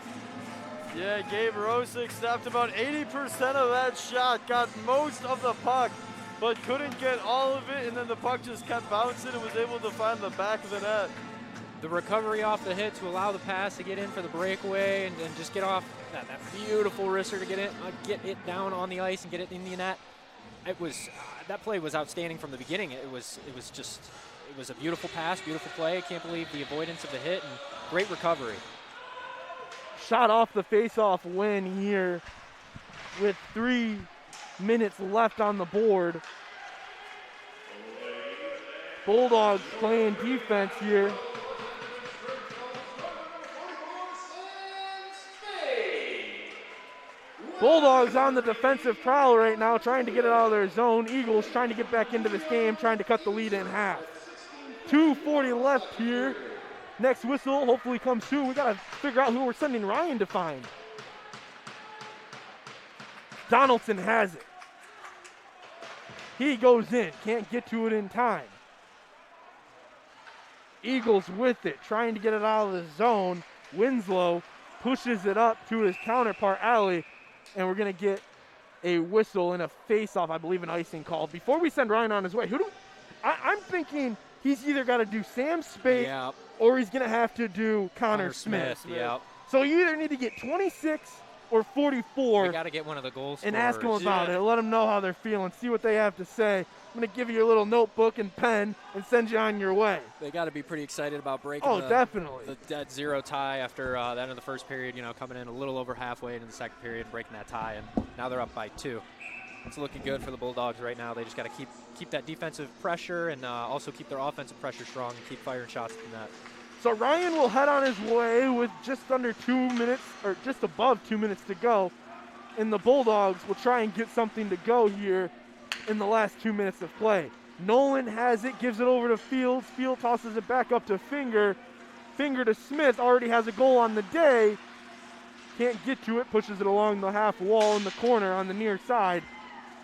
Yeah, Gabe Rosick stopped about 80% of that shot, got most of the puck, but couldn't get all of it, and then the puck just kept bouncing and was able to find the back of the net. The recovery off the hit to allow the pass to get in for the breakaway and just get off that beautiful wrister to get it down on the ice and get it in the net. It was that play was outstanding from the beginning. It was a beautiful pass, beautiful play. I can't believe the avoidance of the hit and great recovery. Shot off the face-off win here with 3 minutes left on the board. Bulldogs playing defense here. Bulldogs on the defensive prowl right now, trying to get it out of their zone. Eagles trying to get back into this game, trying to cut the lead in half. 2:40 left here. Next whistle hopefully comes soon. We got to figure out who we're sending Ryan to find. Donaldson has it. He goes in, can't get to it in time. Eagles with it, trying to get it out of the zone. Winslow pushes it up to his counterpart, Alley, and we're going to get a whistle and a face-off, I believe an icing call. Before we send Ryan on his way, I'm thinking he's either got to do Sam Spate or he's going to have to do Connor Smith. Yep. So you either need to get 26 or 44. We got to get one of the goal scorers. And ask them about it. Let them know how they're feeling. See what they have to say. I'm going to give you a little notebook and pen and send you on your way. They got to be pretty excited about breaking definitely. the dead 0 tie after the end of the first period, coming in a little over halfway into the second period, breaking that tie, and now they're up by 2. It's looking good for the Bulldogs right now. They just got to keep that defensive pressure and also keep their offensive pressure strong and keep firing shots at the net. So Ryan will head on his way with just under 2 minutes, or just above 2 minutes to go. And the Bulldogs will try and get something to go here in the last 2 minutes of play. Nolan has it, gives it over to Fields. Field tosses it back up to Finger. Finger to Smith, already has a goal on the day. Can't get to it, pushes it along the half wall in the corner on the near side.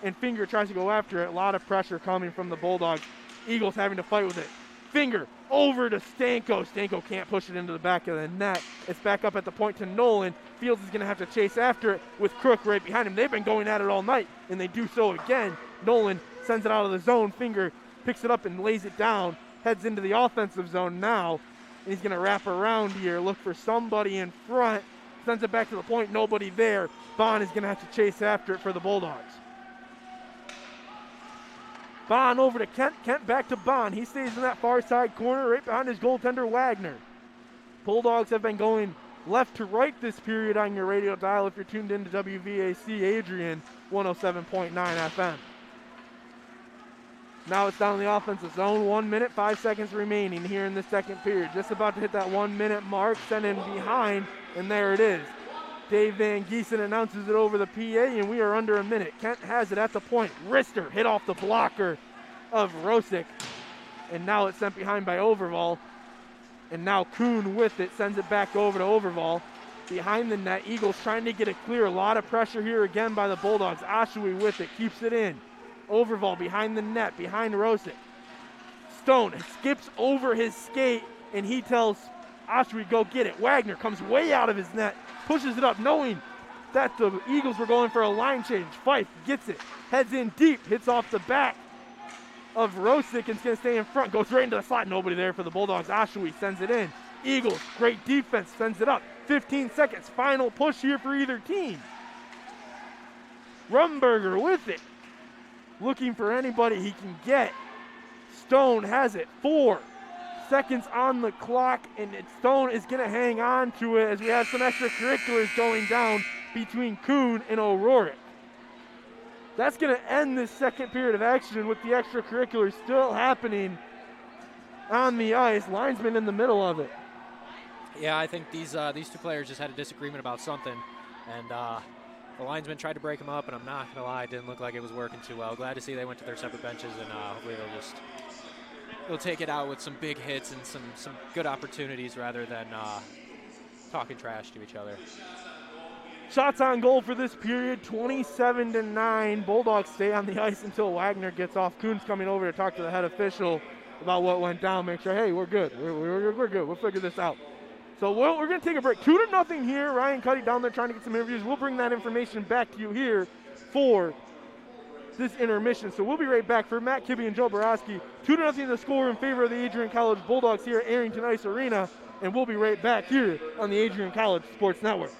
And Finger tries to go after it. A lot of pressure coming from the Bulldogs. Eagles having to fight with it. Finger over to Stanko. Stanko can't push it into the back of the net. It's back up at the point to Nolan. Fields is going to have to chase after it with Crook right behind him. They've been going at it all night, and they do so again. Nolan sends it out of the zone. Finger picks it up and lays it down. Heads into the offensive zone now. And he's going to wrap around here, look for somebody in front. Sends it back to the point. Nobody there. Bond is going to have to chase after it for the Bulldogs. Bond over to Kent. Kent back to Bond. He stays in that far side corner right behind his goaltender, Wagner. Bulldogs have been going left to right this period on your radio dial if you're tuned into WVAC Adrian 107.9 FM. Now it's down in the offensive zone. 1 minute, 5 seconds remaining here in the second period. Just about to hit that 1 minute mark. Sent in behind, and there it is. Dave Van Giesen announces it over the PA, and we are under a minute. Kent has it at the point. Rister hit off the blocker of Rosick, and now it's sent behind by Overval. And now Kuhn with it, sends it back over to Overval. Behind the net, Eagles trying to get it clear. A lot of pressure here again by the Bulldogs. Oshawi with it, keeps it in. Overval behind the net, behind Rosick. Stone skips over his skate, and he tells Oshawi, go get it. Wagner comes way out of his net, pushes it up, knowing that the Eagles were going for a line change. Fife gets it, heads in deep, hits off the back of Rosick, and it's going to stay in front. Goes right into the slot. Nobody there for the Bulldogs. Oshawi sends it in. Eagles, great defense, sends it up. 15 seconds, final push here for either team. Rumberger with it, looking for anybody he can get. Stone has it. 4 seconds on the clock, and Stone is going to hang on to it as we have some extracurriculars going down between Kuhn and O'Rourke. That's going to end this second period of action with the extracurriculars still happening on the ice. Linesman in the middle of it. Yeah, I think these two players just had a disagreement about something, and the linesman tried to break them up, and I'm not going to lie, it didn't look like it was working too well. Glad to see they went to their separate benches, and hopefully they'll take it out with some big hits and some good opportunities rather than talking trash to each other. Shots on goal for this period, 27-9. Bulldogs stay on the ice until Wagner gets off. Kuhn's coming over to talk to the head official about what went down. Make sure, hey, we're good. We're good. We'll figure this out. So we're going to take a break. 2-0 here. Ryan Cuddy down there trying to get some interviews. We'll bring that information back to you here for this intermission. So we'll be right back. For Matt Kibbe and Joe Borowski, 2-0 the score in favor of the Adrian College Bulldogs here at Arrington Ice Arena. And we'll be right back here on the Adrian College Sports Network.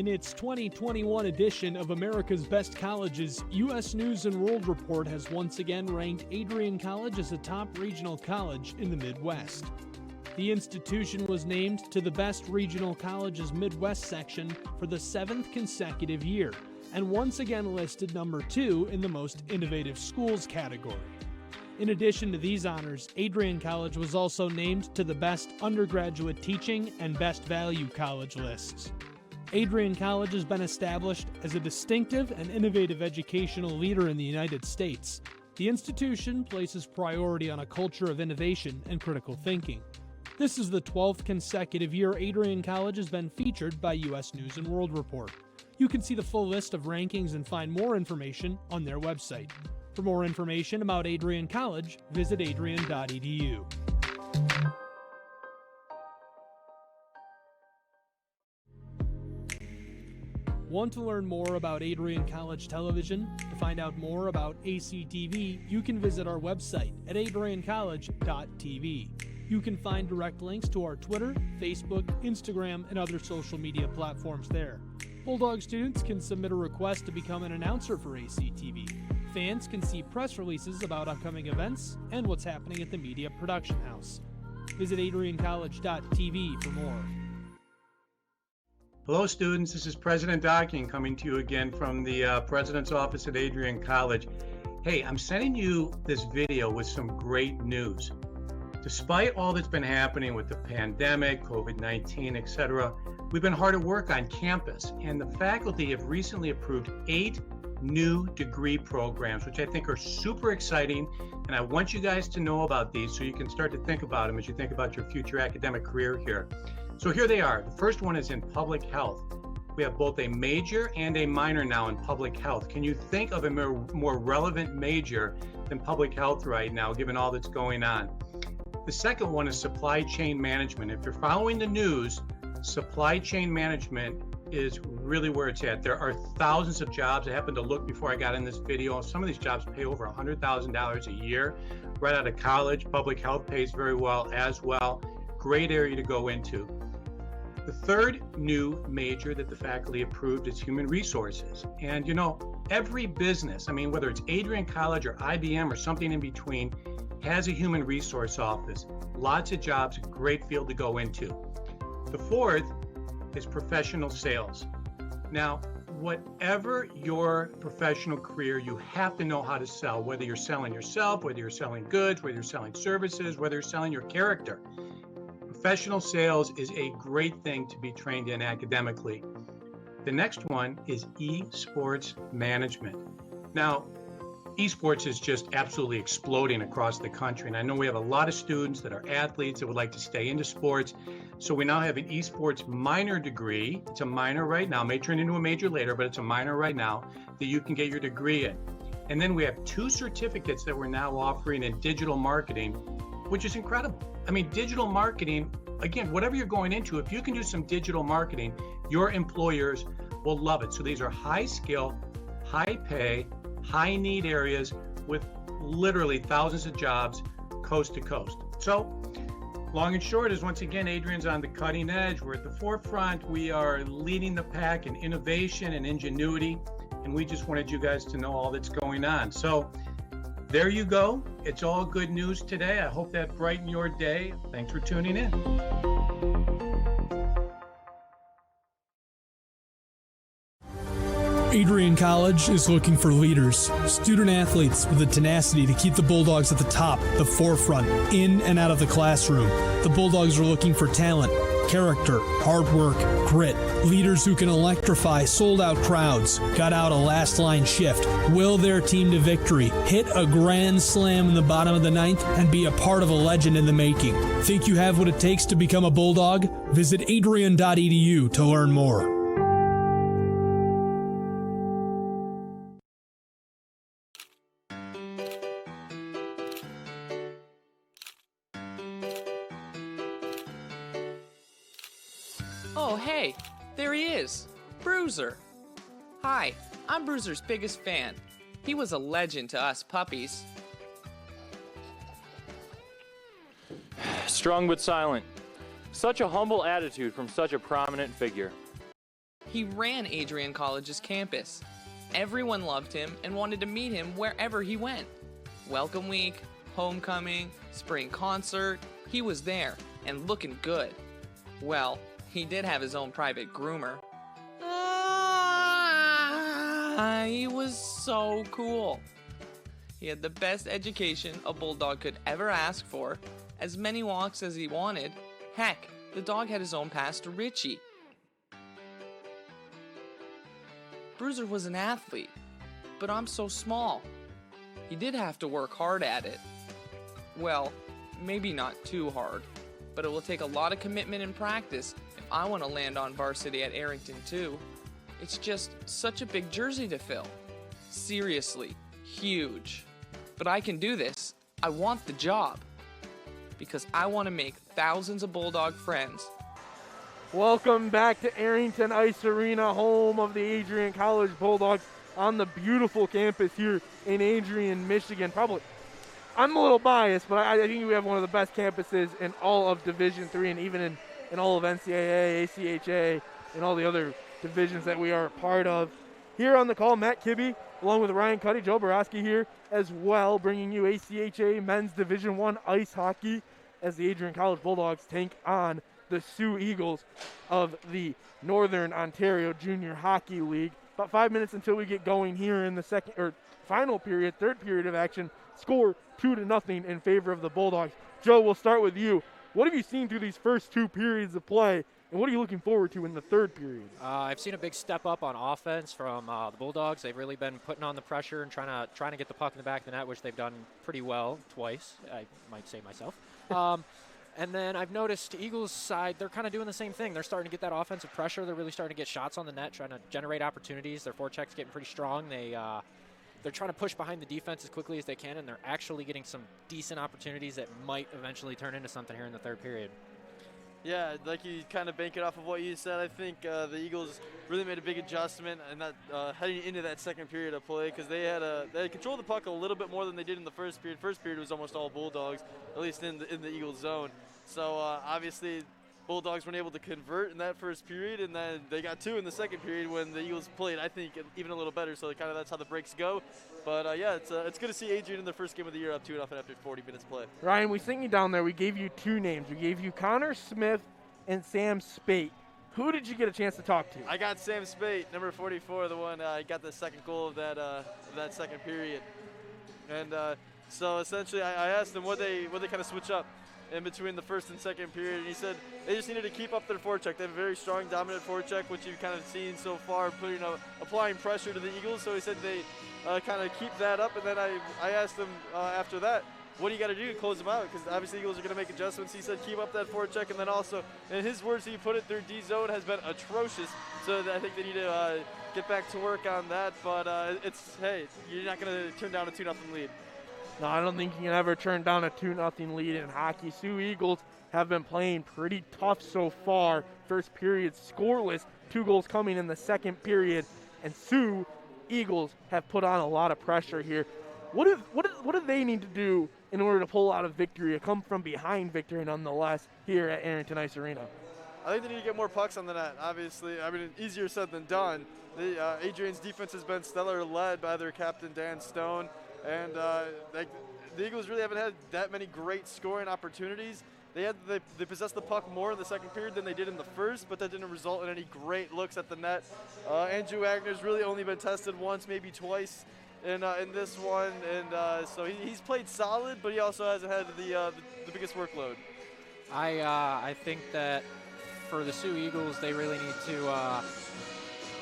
In its 2021 edition of America's Best Colleges, U.S. News and World Report has once again ranked Adrian College as a top regional college in the Midwest. The institution was named to the Best Regional Colleges Midwest section for the 7th consecutive year, and once again listed number 2 in the Most Innovative Schools category. In addition to these honors, Adrian College was also named to the Best Undergraduate Teaching and Best Value College lists. Adrian College has been established as a distinctive and innovative educational leader in the United States. The institution places priority on a culture of innovation and critical thinking. This is the 12th consecutive year Adrian College has been featured by U.S. News and World Report. You can see the full list of rankings and find more information on their website. For more information about Adrian College, visit adrian.edu. Want to learn more about Adrian College Television? To find out more about ACTV, you can visit our website at adriancollege.tv. You can find direct links to our Twitter, Facebook, Instagram, and other social media platforms there. Bulldog students can submit a request to become an announcer for ACTV. Fans can see press releases about upcoming events and what's happening at the media production house. Visit adriancollege.tv for more. Hello, students. This is President Adrian coming to you again from the President's office at Adrian College. Hey, I'm sending you this video with some great news. Despite all that's been happening with the pandemic, COVID-19, etc., we've been hard at work on campus, and the faculty have recently approved 8 new degree programs, which I think are super exciting, and I want you guys to know about these so you can start to think about them as you think about your future academic career here. So here they are. The first one is in public health. We have both a major and a minor now in public health. Can you think of a more relevant major than public health right now, given all that's going on? The second one is supply chain management. If you're following the news, supply chain management is really where it's at. There are thousands of jobs. I happened to look before I got in this video. Some of these jobs pay over $100,000 a year right out of college. Public health pays very well as well. Great area to go into. The third new major that the faculty approved is human resources. And you know, every business, I mean, whether it's Adrian College or IBM or something in between, has a human resource office. Lots of jobs, great field to go into. The fourth is professional sales. Now, whatever your professional career, you have to know how to sell, whether you're selling yourself, whether you're selling goods, whether you're selling services, whether you're selling your character. Professional sales is a great thing to be trained in academically. The next one is esports management. Now, esports is just absolutely exploding across the country. And I know we have a lot of students that are athletes that would like to stay into sports. So we now have an esports minor degree. It's a minor right now, may turn into a major later, but it's a minor right now that you can get your degree in. And then we have 2 certificates that we're now offering in digital marketing, which is incredible. I mean, digital marketing, again, whatever you're going into, if you can do some digital marketing, your employers will love it. So these are high skill, high pay, high need areas with literally thousands of jobs coast to coast. So long and short is, once again, Adrian's on the cutting edge. We're at the forefront. We are leading the pack in innovation and ingenuity. And we just wanted you guys to know all that's going on. So there you go. It's all good news today. I hope that brightened your day. Thanks for tuning in. Adrian College is looking for leaders, student athletes with the tenacity to keep the Bulldogs at the top, the forefront, in and out of the classroom. The Bulldogs are looking for talent, character, hard work, grit, leaders who can electrify sold-out crowds, gut out a last-line shift, will their team to victory, hit a grand slam in the bottom of the 9th, and be a part of a legend in the making. Think you have what it takes to become a Bulldog? Visit adrian.edu to learn more. Oh, hey, there he is, Bruiser. Hi, I'm Bruiser's biggest fan. He was a legend to us puppies. Strong but silent. Such a humble attitude from such a prominent figure. He ran Adrian College's campus. Everyone loved him and wanted to meet him wherever he went. Welcome week, homecoming, spring concert, he was there and looking good. Well, he did have his own private groomer. He was so cool. He had the best education a Bulldog could ever ask for, as many walks as he wanted. Heck, the dog had his own pass to Richie. Bruiser was an athlete, but I'm so small. He did have to work hard at it. Well, maybe not too hard, but it will take a lot of commitment and practice if I want to land on varsity at Arrington too. It's just such a big jersey to fill. Seriously, huge. But I can do this. I want the job. Because I want to make thousands of Bulldog friends. Welcome back to Arrington Ice Arena, home of the Adrian College Bulldogs, on the beautiful campus here in Adrian, Michigan. Probably, I'm a little biased, but I think we have one of the best campuses in all of Division III and even in all of NCAA, ACHA, and all the other divisions that we are a part of. Here on the call, Matt Kibbe, along with Ryan Cuddy, Joe Borowski here as well, bringing you ACHA Men's Division I Ice Hockey as the Adrian College Bulldogs take on the Sioux Eagles of the Northern Ontario Junior Hockey League. About 5 minutes until we get going here in the final period, third period of action. Score 2-0 in favor of the Bulldogs. Joe, we'll start with you. What have you seen through these first two periods of play, and what are you looking forward to in the third period? I've seen a big step up on offense from the Bulldogs. They've really been putting on the pressure and trying to get the puck in the back of the net, which they've done pretty well twice, I might say myself. And then I've noticed Eagles' side, they're kind of doing the same thing. They're starting to get that offensive pressure. They're really starting to get shots on the net, trying to generate opportunities. Their forecheck's getting pretty strong. They're trying to push behind the defense as quickly as they can, and they're actually getting some decent opportunities that might eventually turn into something here in the third period. Yeah, like you kind of bank it off of what you said. I think the Eagles really made a big adjustment and that heading into that second period of play, because they had controlled the puck a little bit more than they did in the first period. First period was almost all Bulldogs, at least in the Eagles zone. So obviously Bulldogs weren't able to convert in that first period, and then they got two in the second period when the Eagles played, I think, even a little better. So kind of that's how the breaks go. But yeah, it's good to see Adrian in the first game of the year up 2-0 after 40 minutes play. Ryan, we sent you down there. We gave you two names. We gave you Connor Smith and Sam Spate. Who did you get a chance to talk to? I got Sam Spate, number 44, the one got the second goal of that second period. And so essentially, I asked him what they kind of switch up in between the first and second period, and he said they just needed to keep up their forecheck. They have a very strong, dominant forecheck, which you've kind of seen so far, applying pressure to the Eagles. So he said they kind of keep that up, and then I asked him after that, what do you got to do to close them out? Because obviously Eagles are going to make adjustments. He said keep up that forecheck, and then also, in his words, he put it, their D zone has been atrocious. So I think they need to get back to work on that. But hey, you're not going to turn down a 2-0 lead. No, I don't think you can ever turn down a 2-0 lead in hockey. Sioux Eagles have been playing pretty tough so far. First period scoreless, 2 goals coming in the second period, and Sioux Eagles have put on a lot of pressure here. What do they need to do in order to pull out a victory, a come from behind victory nonetheless here at Arrington Ice Arena? I think they need to get more pucks on the net, obviously. I mean, easier said than done. Adrian's defense has been stellar, led by their captain, Dan Stone. And the Eagles really haven't had that many great scoring opportunities. They possessed the puck more in the second period than they did in the first, but that didn't result in any great looks at the net. Andrew Wagner's really only been tested once, maybe twice in this one, and so he's played solid, but he also hasn't had the biggest workload. I think that for the Sioux Eagles, they really need to,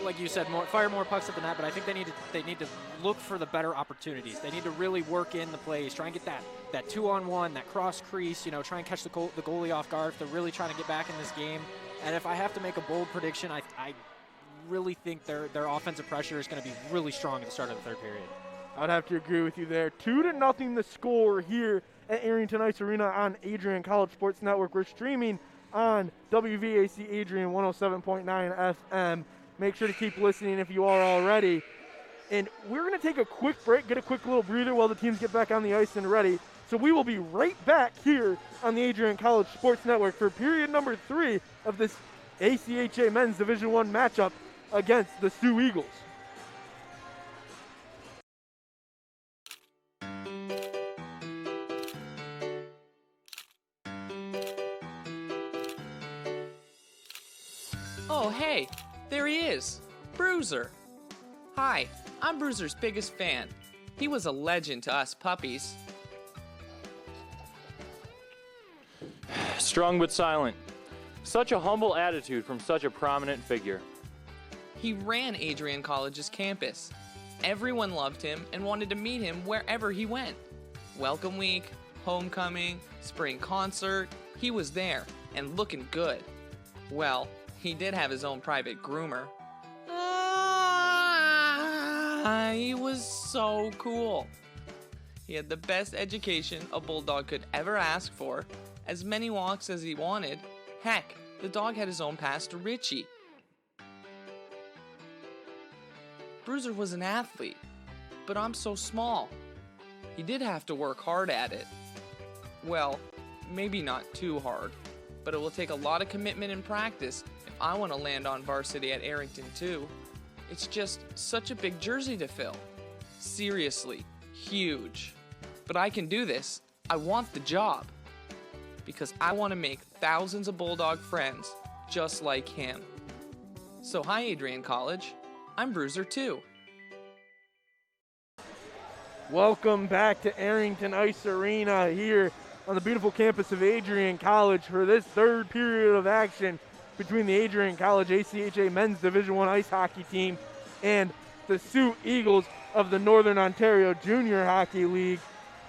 like you said, fire more pucks at the net. But I think they need to look for the better opportunities. They need to really work in the plays, try and get that 2-on-1, that cross crease. Try and catch the goalie off guard if they're really trying to get back in this game. And if I have to make a bold prediction, I really think their offensive pressure is going to be really strong at the start of the third period. I'd have to agree with you there. 2-0 the score here at Arrington Ice Arena on Adrian College Sports Network. We're streaming on WVAC Adrian 107.9 FM. Make sure to keep listening if you are already. And we're going to take a quick break, get a quick little breather while the teams get back on the ice and ready. So we will be right back here on the Adrian College Sports Network for period number 3 of this ACHA Men's Division I matchup against the Sioux Eagles. Oh, hey, there he is, Bruiser. Hi, I'm Bruiser's biggest fan. He was a legend to us puppies. Strong but silent. Such a humble attitude from such a prominent figure. He ran Adrian College's campus. Everyone loved him and wanted to meet him wherever he went. Welcome week, homecoming, spring concert, he was there and looking good. Well, he did have his own private groomer. He was so cool. He had the best education a bulldog could ever ask for, as many walks as he wanted. Heck, the dog had his own pass to Richie. Bruiser was an athlete, but I'm so small. He did have to work hard at it. Well, maybe not too hard, but it will take a lot of commitment and practice if I want to land on varsity at Arrington too. It's just such a big jersey to fill. Seriously, huge. But I can do this. I want the job. Because I want to make thousands of Bulldog friends just like him. So hi, Adrian College. I'm Bruiser too. Welcome back to Arrington Ice Arena here on the beautiful campus of Adrian College for this third period of action between the Adrian College ACHA men's Division I ice hockey team and the Sioux Eagles of the Northern Ontario Junior Hockey League,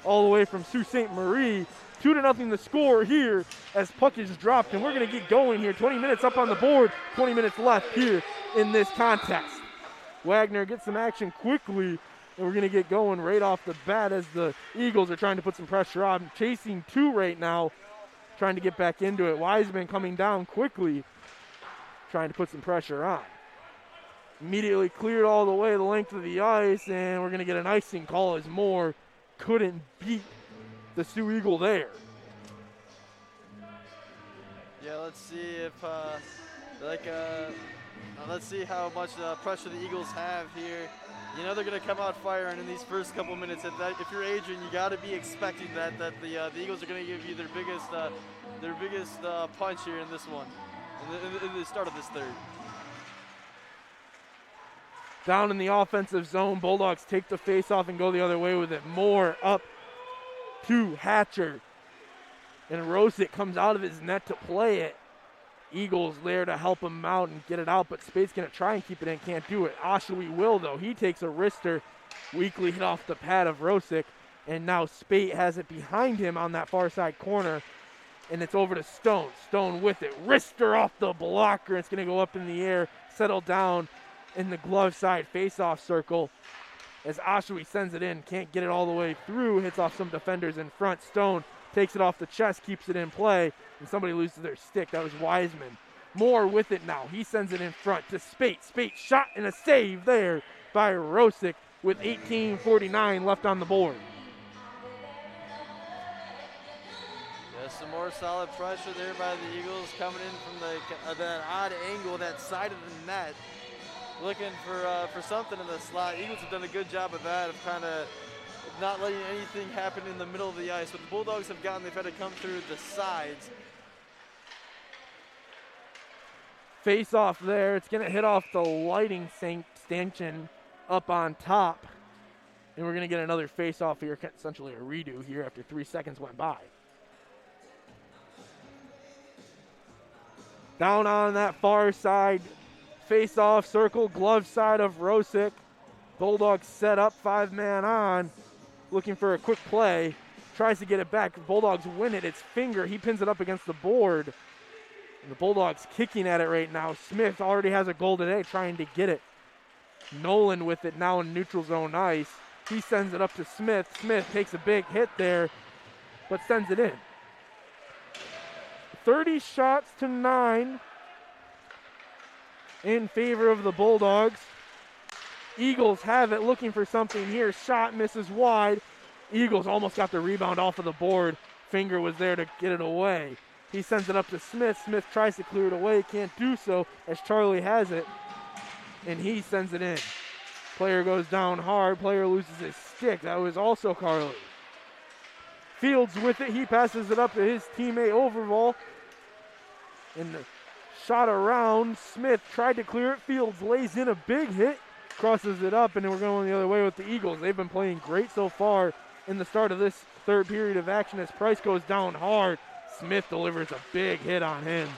all the way from Sault Ste. Marie. 2-0 the score here as puck is dropped, and we're going to get going here. 20 minutes up on the board, 20 minutes left here in this contest. Wagner gets some action quickly, and we're going to get going right off the bat as the Eagles are trying to put some pressure on. Chasing two right now, trying to get back into it. Wiseman coming down quickly, trying to put some pressure on. Immediately cleared all the way the length of the ice, and we're going to get an icing call as Moore couldn't beat the Sioux Eagle there. Yeah, let's see if let's see how much pressure the Eagles have here. You know they're going to come out firing in these first couple minutes. If you're Adrian, you got to be expecting that the Eagles are going to give you their biggest punch here in this one, in the start of this third. Down in the offensive zone, Bulldogs take the face-off and go the other way with it. Moore up to Hatcher, and Rosick comes out of his net to play it. Eagles there to help him out and get it out, but Spate's going to try and keep it in, can't do it. Oshawi will, though. He takes a wrister, weakly hit off the pad of Rosick, and now Spate has it behind him on that far side corner, and it's over to Stone. Stone with it. Wrister off the blocker. It's going to go up in the air, settle down in the glove side face-off circle as Oshawi sends it in, can't get it all the way through, hits off some defenders in front. Stone takes it off the chest, keeps it in play, and somebody loses their stick. That was Wiseman. Moore with it now. He sends it in front to Spate. Spate shot and a save there by Rosick with 18:49 left on the board. Yeah, some more solid pressure there by the Eagles coming in from that odd angle, that side of the net. Looking for something in the slot. Eagles have done a good job of that, of kind of not letting anything happen in the middle of the ice. What the Bulldogs have gotten, they've had to come through the sides. Face off there. It's going to hit off the lighting stanchion up on top. And we're going to get another face off here, essentially a redo here after 3 seconds went by. Down on that far side. Face-off circle, glove side of Rosick. Bulldogs set up, 5-man on, looking for a quick play. Tries to get it back. Bulldogs win it. It's Finger. He pins it up against the board. And the Bulldogs kicking at it right now. Smith already has a goal today, trying to get it. Nolan with it now in neutral zone ice. He sends it up to Smith. Smith takes a big hit there, but sends it in. 30 shots to 9. In favor of the Bulldogs. Eagles have it, looking for something here. Shot misses wide. Eagles almost got the rebound off of the board. Finger was there to get it away. He sends it up to Smith. Smith tries to clear it away, can't do so as Charlie has it. and he sends it in. Player goes down hard. Player loses his stick. That was also Carly. Fields with it. He passes it up to his teammate Overval. And the shot around. Smith tried to clear it. Fields lays in a big hit. Crosses it up, and then we're going the other way with the Eagles. They've been playing great so far in the start of this third period of action as Price goes down hard. Smith delivers a big hit on him.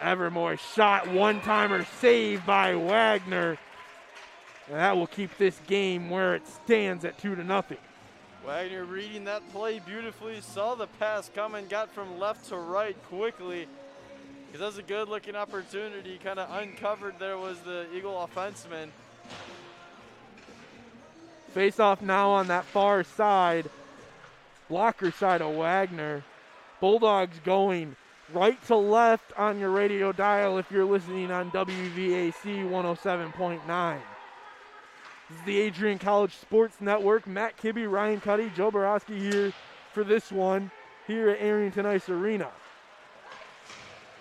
Evermore shot, one-timer saved by Wagner. And that will keep this game where it stands at 2-0. Wagner reading that play beautifully, saw the pass coming, got from left to right quickly. Because that was a good-looking opportunity, kind of uncovered there was the Eagle offenseman. Face off now on that far side, blocker side of Wagner. Bulldogs going right to left on your radio dial if you're listening on WVAC 107.9. This is the Adrian College Sports Network. Matt Kibbe, Ryan Cuddy, Joe Borowski here for this one here at Arrington Ice Arena.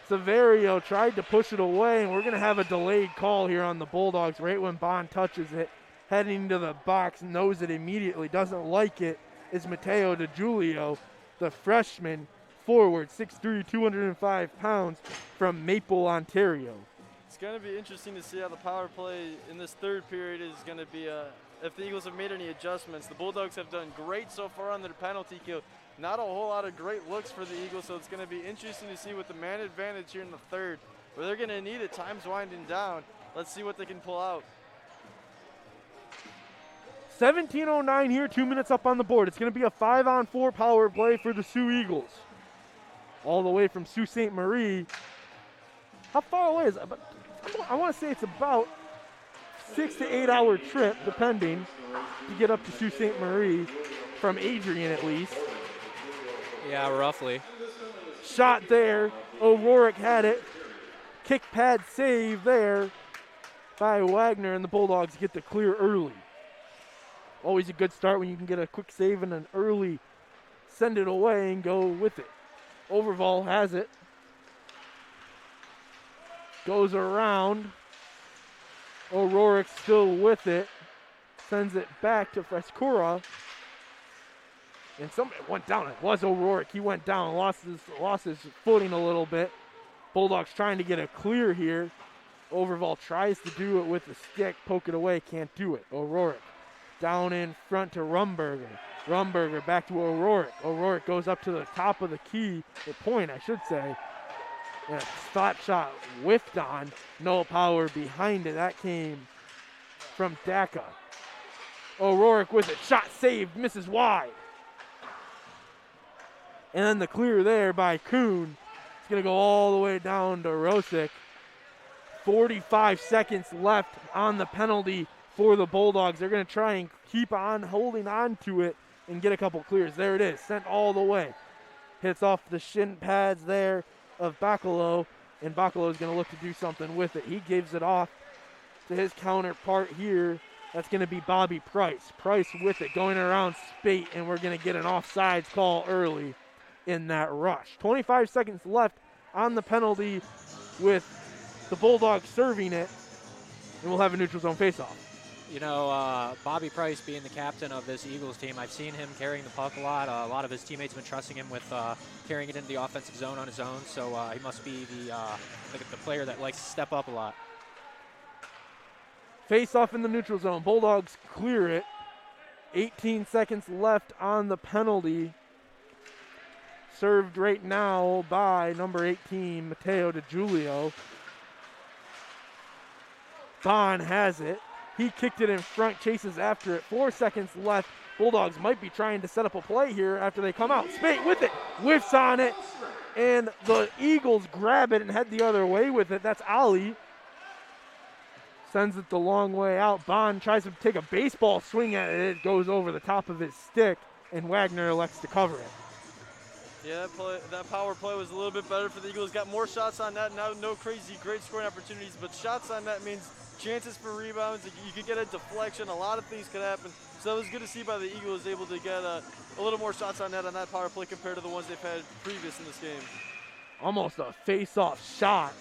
Severio tried to push it away, and we're going to have a delayed call here on the Bulldogs right when Bond touches it. Heading to the box, knows it immediately, doesn't like it, is Mateo DiGiulio, the freshman forward, 6'3", 205 pounds from Maple, Ontario. It's going to be interesting to see how the power play in this third period is going to be, if the Eagles have made any adjustments. The Bulldogs have done great so far on their penalty kill. Not a whole lot of great looks for the Eagles, so it's going to be interesting to see with the man advantage here in the third, where they're going to need it. Time's winding down. Let's see what they can pull out. 17:09 here, 2 minutes up on the board. It's going to be a 5-on-4 power play for the Sioux Eagles. All the way from Sault Ste. Marie. How far away is it? I want to say it's about 6 to 8 hour trip, depending, to get up to Sault Ste. Marie, from Adrian at least. Yeah, roughly. Shot there. O'Rourke had it. Kick pad save there by Wagner, and the Bulldogs get the clear early. Always a good start when you can get a quick save and an early send it away and go with it. Overval has it. Goes around. O'Rourke still with it. Sends it back to Frescura. And somebody went down. It was O'Rourke. He went down, lost his footing a little bit. Bulldogs trying to get a clear here. Overval tries to do it with the stick, poke it away, can't do it. O'Rourke down in front to Rumberger. Rumberger back to O'Rourke. O'Rourke goes up to the top of the key, the point I should say. And a spot shot whiffed on. No power behind it. That came from Daka. O'Rourke with it. Shot saved, misses wide. And then the clear there by Kuhn. It's going to go all the way down to Rosick. 45 seconds left on the penalty for the Bulldogs. They're going to try and keep on holding on to it and get a couple clears. There it is, sent all the way. Hits off the shin pads there of Bacalo, and Bacalo is going to look to do something with it. He gives it off to his counterpart here. That's going to be Bobby Price. Price with it, going around Spate, and we're going to get an offsides call early in that rush. 25 seconds left on the penalty with the Bulldogs serving it, and we'll have a neutral zone faceoff. You know, Bobby Price being the captain of this Eagles team, I've seen him carrying the puck a lot. A lot of his teammates have been trusting him with carrying it into the offensive zone on his own, so he must be the player that likes to step up a lot. Face off in the neutral zone. Bulldogs clear it. 18 seconds left on the penalty. Served right now by number 18, Mateo DiGiulio. Bond has it. He kicked it in front, chases after it. 4 seconds left. Bulldogs might be trying to set up a play here after they come out. Spate with it, whiffs on it, and the Eagles grab it and head the other way with it. That's Ali. Sends it the long way out. Bond tries to take a baseball swing at it. It goes over the top of his stick, and Wagner elects to cover it. Yeah, that power play was a little bit better for the Eagles. Got more shots on net. Now no crazy great scoring opportunities, but shots on net means chances for rebounds. You could get a deflection. A lot of things could happen. So it was good to see by the Eagles able to get a little more shots on net on that power play compared to the ones they've had previous in this game. Almost a face-off shot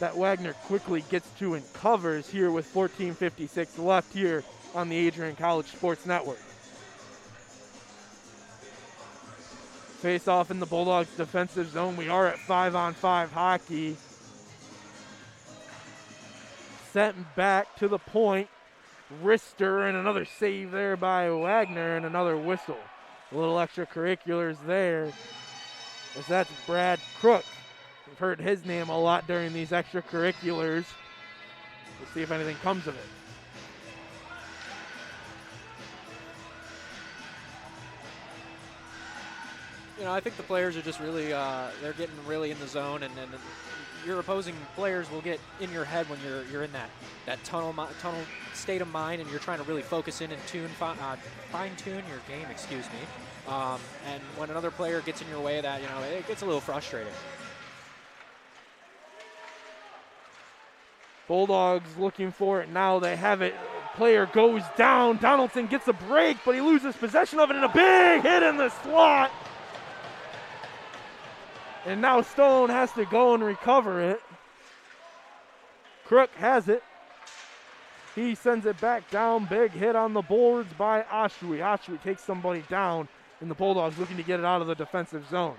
that Wagner quickly gets to and covers here with 14:56 left here on the Adrian College Sports Network. Face off in the Bulldogs defensive zone. We are at 5-on-5 hockey. Sent back to the point. Wrister and another save there by Wagner and another whistle. A little extracurriculars there. As that's Brad Crook. We've heard his name a lot during these extracurriculars. We'll see if anything comes of it. You know, I think the players are just really, they're getting really in the zone, and your opposing players will get in your head when you're in that tunnel state of mind, and you're trying to really focus in and fine-tune your game, excuse me. And when another player gets in your way, that, you know, it gets a little frustrating. Bulldogs looking for it now. They have it. Player goes down. Donaldson gets a break, but he loses possession of it, and a big hit in the slot. And now Stone has to go and recover it. Crook has it. He sends it back down. Big hit on the boards by Oshui. Oshui takes somebody down, and the Bulldogs looking to get it out of the defensive zone.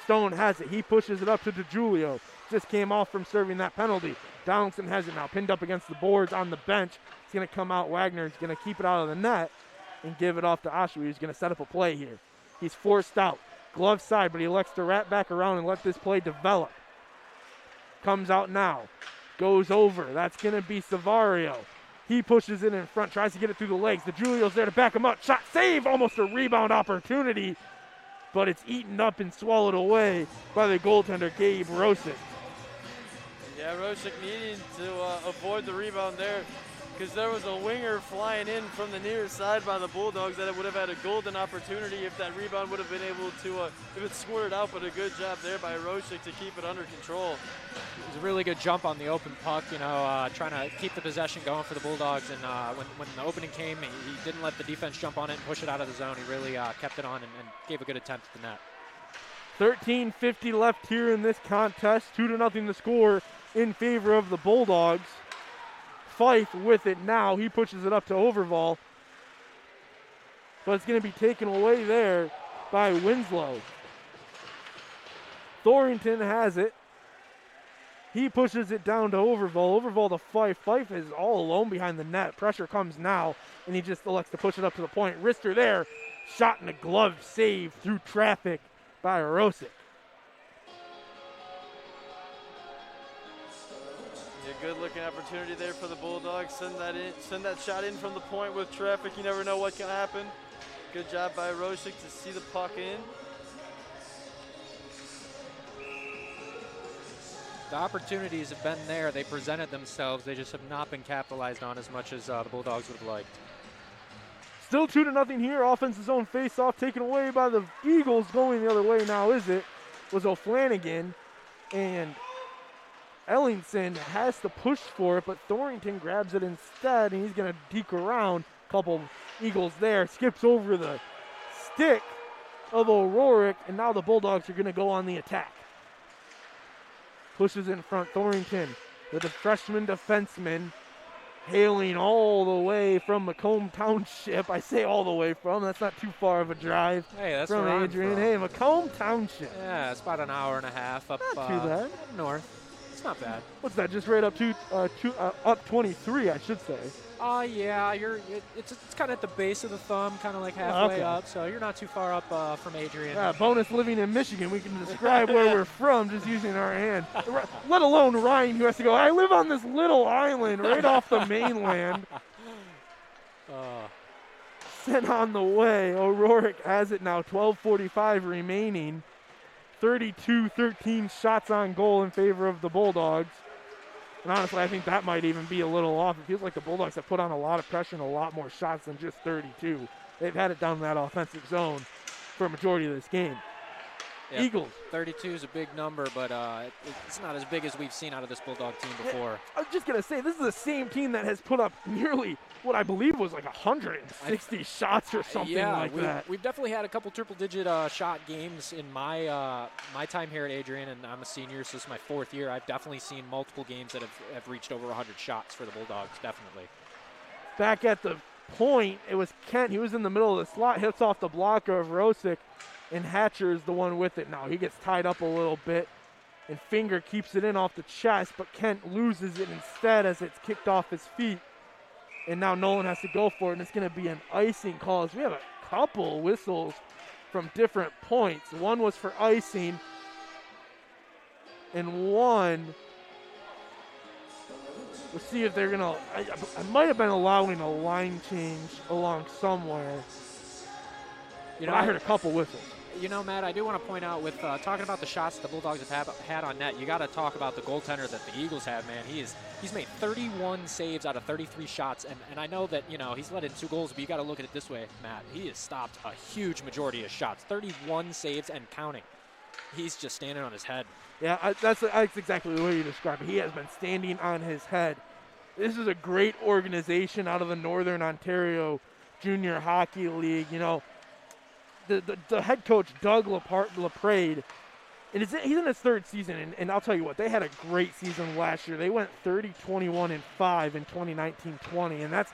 Stone has it. He pushes it up to DiGiulio. Just came off from serving that penalty. Donaldson has it now pinned up against the boards on the bench. It's going to come out. Wagner is going to keep it out of the net and give it off to Oshui, who's going to set up a play here. He's forced out. Glove side, but he elects to wrap back around and let this play develop. Comes out now. Goes over. That's going to be Savario. He pushes it in front, tries to get it through the legs. DiGiulio's there to back him up. Shot save, almost a rebound opportunity, but it's eaten up and swallowed away by the goaltender, Gabe Rosick. Yeah, Rosick needing to avoid the rebound there, because there was a winger flying in from the near side by the Bulldogs that would have had a golden opportunity if that rebound would have been able to, if it squirted out, but a good job there by Rosick to keep it under control. It was a really good jump on the open puck, you know, trying to keep the possession going for the Bulldogs, and when the opening came, he didn't let the defense jump on it and push it out of the zone. He really kept it on and gave a good attempt at the net. 13:50 left here in this contest. 2-0 the score in favor of the Bulldogs. Fife with it now. He pushes it up to Overval. But it's going to be taken away there by Winslow. Thornton has it. He pushes it down to Overval. Overval to Fife. Fife is all alone behind the net. Pressure comes now, and he just elects to push it up to the point. Wrister there. Shot in a glove save through traffic by Rosick. Good looking opportunity there for the Bulldogs. Send that shot in from the point with traffic. You never know what can happen. Good job by Rosick to see the puck in. The opportunities have been there. They presented themselves. They just have not been capitalized on as much as the Bulldogs would have liked. Still 2-0 here. Offensive zone face-off taken away by the Eagles. Going the other way now, was O'Flanagan. And Ellingson has to push for it, but Thornton grabs it instead, and he's going to deke around. Couple Eagles there. Skips over the stick of O'Rourke, and now the Bulldogs are going to go on the attack. Pushes in front. Thornton with the freshman defenseman hailing all the way from Macomb Township. I say all the way from. That's not too far of a drive. Hey, that's from where Adrian. I'm from. Hey, Macomb Township. Yeah, it's about an hour and a half up, Not too bad. North. It's not bad. What's that? Just right up to up 23, I should say. Yeah, it's kind of at the base of the thumb, kind of like halfway okay. up. So you're not too far up from Adrian. Yeah, bonus living in Michigan. We can describe where we're from just using our hand. Let alone Ryan, who has to go, I live on this little island right off the mainland. Sent on the way. O'Rourke has it now. 12:45 remaining. 32-13 shots on goal in favor of the Bulldogs. And honestly, I think that might even be a little off. It feels like the Bulldogs have put on a lot of pressure and a lot more shots than just 32. They've had it down in that offensive zone for a majority of this game. Yeah, Eagles. 32 is a big number, but it's not as big as we've seen out of this Bulldog team before. I was just going to say, this is the same team that has put up nearly what I believe was like 160 shots or something like that. We've definitely had a couple triple-digit shot games in my my time here at Adrian, and I'm a senior, so this is my 4th year. I've definitely seen multiple games that have reached over 100 shots for the Bulldogs, definitely. Back at the point, it was Kent. He was in the middle of the slot, hits off the blocker of Rosick, and Hatcher is the one with it now. He gets tied up a little bit, and Finger keeps it in off the chest, but Kent loses it instead as it's kicked off his feet. And now Nolan has to go for it, and it's going to be an icing call as we have a couple whistles from different points. One was for icing, and one, we'll see if they're going to, I might have been allowing a line change along somewhere. You know, I heard a couple whistles. You know, Matt, I do want to point out with talking about the shots the Bulldogs have had on net, you got to talk about the goaltender that the Eagles have, man. He's made 31 saves out of 33 shots, and I know that, you know, he's let in 2 goals, but you got to look at it this way, Matt. He has stopped a huge majority of shots, 31 saves and counting. He's just standing on his head. Yeah, that's exactly the way you describe it. He has been standing on his head. This is a great organization out of the Northern Ontario Junior Hockey League, you know. The head coach, Doug LaPrade, and he's in his 3rd season, and I'll tell you what, they had a great season last year. They went 30-21-5 in 2019-20, and that's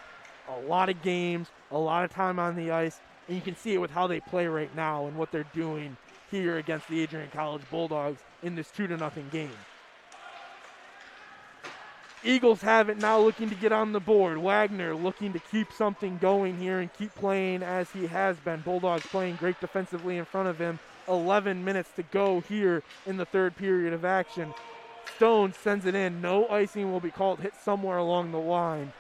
a lot of games, a lot of time on the ice, and you can see it with how they play right now and what they're doing here against the Adrian College Bulldogs in this 2-0 game. Eagles have it now, looking to get on the board. Wagner looking to keep something going here and keep playing as he has been. Bulldogs playing great defensively in front of him. 11 minutes to go here in the 3rd period of action. Stone sends it in. No icing will be called. Hit somewhere along the line.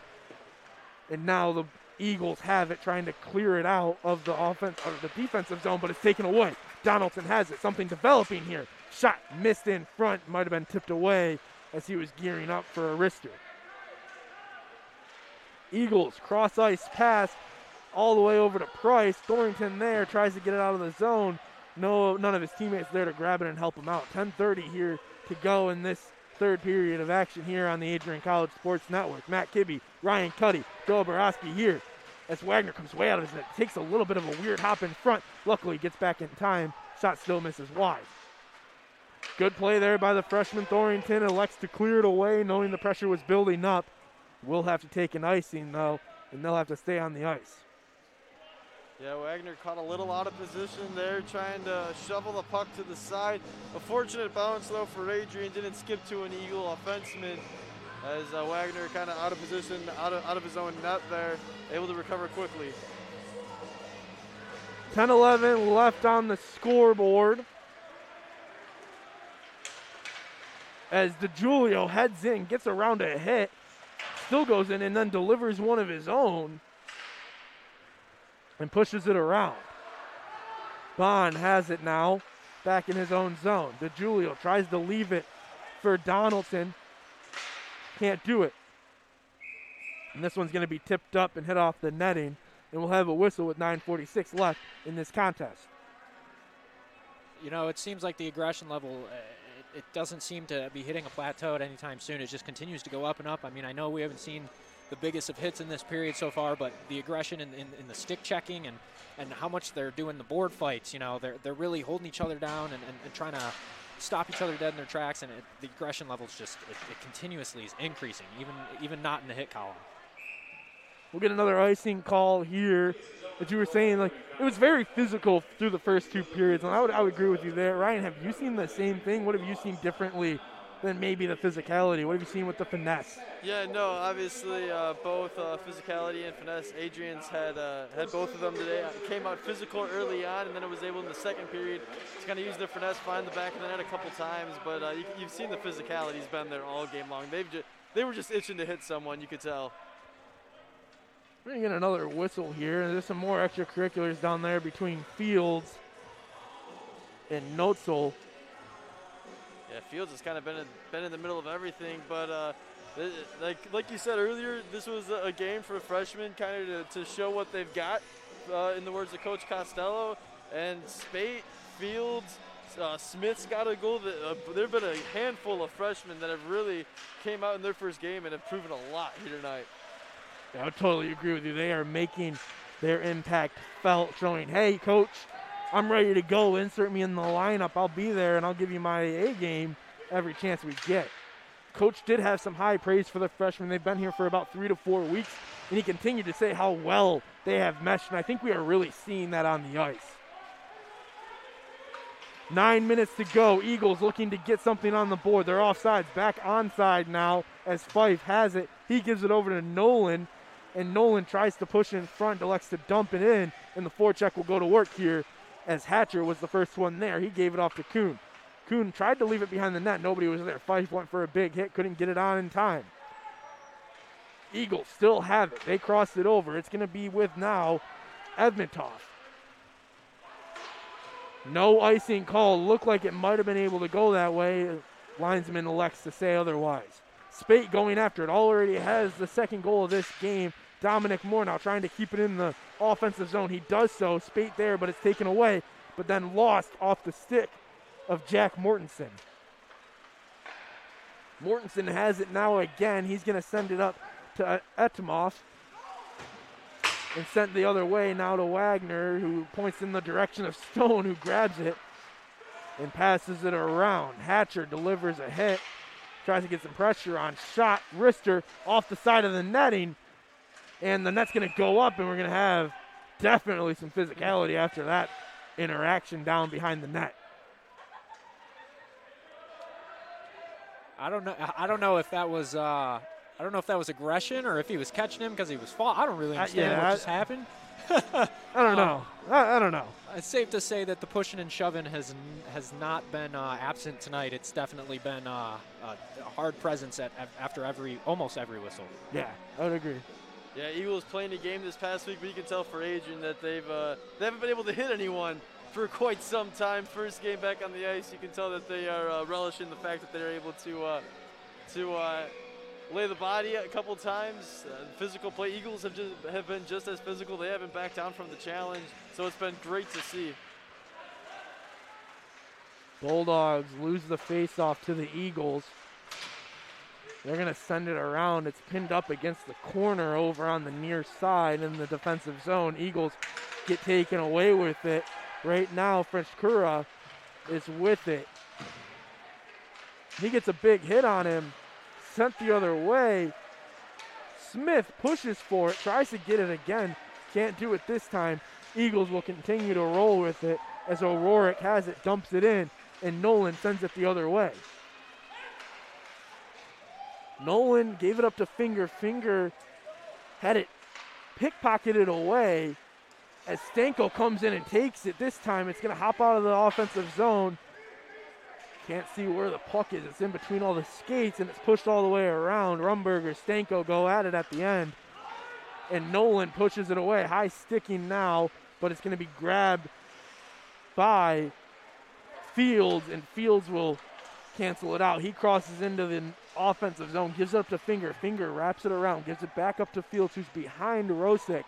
And now the Eagles have it, trying to clear it out of the defensive zone, but it's taken away. Donaldson has it. Something developing here. Shot missed in front. Might have been tipped away as he was gearing up for a wrister. Eagles cross ice pass all the way over to Price. Thornton there tries to get it out of the zone. No, none of his teammates there to grab it and help him out. 10:30 here to go in this 3rd period of action here on the Adrian College Sports Network. Matt Kibbe, Ryan Cuddy, Joe Borowski here as Wagner comes way out of his net. Takes a little bit of a weird hop in front. Luckily gets back in time. Shot still misses wide. Good play there by the freshman Thornton. Elects to clear it away, knowing the pressure was building up. Will have to take an icing, though, and they'll have to stay on the ice. Yeah, Wagner caught a little out of position there, trying to shovel the puck to the side. A fortunate bounce, though, for Adrian. Didn't skip to an Eagle offenseman as Wagner kind of out of position, out of his own net there, able to recover quickly. 10-11 left on the scoreboard. As DeJulio heads in, gets around a hit, still goes in and then delivers one of his own and pushes it around. Bond has it now, back in his own zone. DeJulio tries to leave it for Donaldson. Can't do it. And this one's going to be tipped up and hit off the netting, and we'll have a whistle with 9:46 left in this contest. You know, it seems like the aggression level, it doesn't seem to be hitting a plateau at any time soon. It just continues to go up and up. I mean, I know we haven't seen the biggest of hits in this period so far, but the aggression in the stick checking and how much they're doing the board fights, you know, they're really holding each other down and trying to stop each other dead in their tracks, and the aggression level is just, it continuously is increasing, even not in the hit column. We'll get another icing call here. As you were saying, like, it was very physical through the first 2 periods, and I would agree with you there. Ryan, have you seen the same thing? What have you seen differently than maybe the physicality? What have you seen with the finesse? Yeah, no, obviously both physicality and finesse. Adrian's had both of them today. Came out physical early on, and then it was able in the 2nd period to kind of use their finesse, find the back of the net a couple times. But you've seen the physicality's been there all game long. They were just itching to hit someone, you could tell. We're going to get another whistle here. There's some more extracurriculars down there between Fields and Notzel. Yeah, Fields has kind of been in the middle of everything, but like you said earlier, this was a game for freshmen kind of to show what they've got, in the words of Coach Costello. And Spate, Fields, Smith's got a goal. There have been a handful of freshmen that have really came out in their first game and have proven a lot here tonight. Yeah, I would totally agree with you. They are making their impact felt, showing, hey, coach, I'm ready to go. Insert me in the lineup. I'll be there, and I'll give you my A game every chance we get. Coach did have some high praise for the freshmen. They've been here for about 3 to 4 weeks, and he continued to say how well they have meshed, and I think we are really seeing that on the ice. 9 minutes to go. Eagles looking to get something on the board. They're offsides. Back onside now as Fife has it. He gives it over to Nolan, and Nolan tries to push in front, elects to dump it in, and the forecheck will go to work here as Hatcher was the first one there. He gave it off to Kuhn. Kuhn tried to leave it behind the net. Nobody was there. Fife went for a big hit, couldn't get it on in time. Eagles still have it. They crossed it over. It's going to be with now Edmonton. No icing call. Looked like it might have been able to go that way. Linesman elects to say otherwise. Spate going after it. Already has the second goal of this game. Dominic Moore now trying to keep it in the offensive zone. He does so. Spate there, but it's taken away. But then lost off the stick of Jack Mortensen. Mortensen has it now again. He's going to send it up to Etimoff. And sent the other way now to Wagner, who points in the direction of Stone, who grabs it and passes it around. Hatcher delivers a hit, tries to get some pressure on. Shot, wrister, off the side of the netting. And the net's going to go up, and we're going to have definitely some physicality after that interaction down behind the net. I don't know if that was aggression or if he was catching him because he was falling. I don't really understand what just happened. I don't know. I don't know. It's safe to say that the pushing and shoving has not been absent tonight. It's definitely been a hard presence after almost every whistle. Yeah, I would agree. Yeah, Eagles playing a game this past week, but you can tell for Adrian that they haven't been able to hit anyone for quite some time. First game back on the ice, you can tell that they are relishing the fact that they're able to lay the body a couple times. Physical play. Eagles have been just as physical. They haven't backed down from the challenge, so it's been great to see. Bulldogs lose the face-off to the Eagles. They're going to send it around. It's pinned up against the corner over on the near side in the defensive zone. Eagles get taken away with it. Right now, French Cura is with it. He gets a big hit on him. Sent the other way. Smith pushes for it, tries to get it again. Can't do it this time. Eagles will continue to roll with it as O'Rourke has it, dumps it in, and Nolan sends it the other way. Nolan gave it up to Finger. Finger had it pickpocketed away as Stanko comes in and takes it. This time it's going to hop out of the offensive zone. Can't see where the puck is. It's in between all the skates, and it's pushed all the way around. Rumberger, Stanko go at it at the end. And Nolan pushes it away. High sticking now, but it's going to be grabbed by Fields, and Fields will cancel it out. He crosses into the offensive zone, gives it up to Finger. Finger wraps it around, gives it back up to Fields, who's behind Rosick.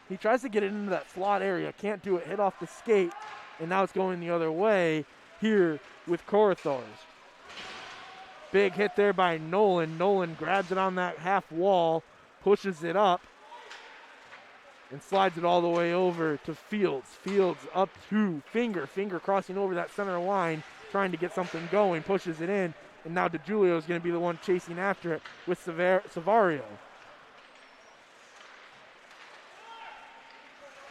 He tries to get it into that slot area. Can't do it. Hit off the skate, and now it's going the other way here with Corathors. Big hit there by Nolan. Nolan grabs it on that half wall, pushes it up, and slides it all the way over to Fields. Fields up to Finger. Finger crossing over that center line, trying to get something going, pushes it in, and now DeGiulio is going to be the one chasing after it with Savario.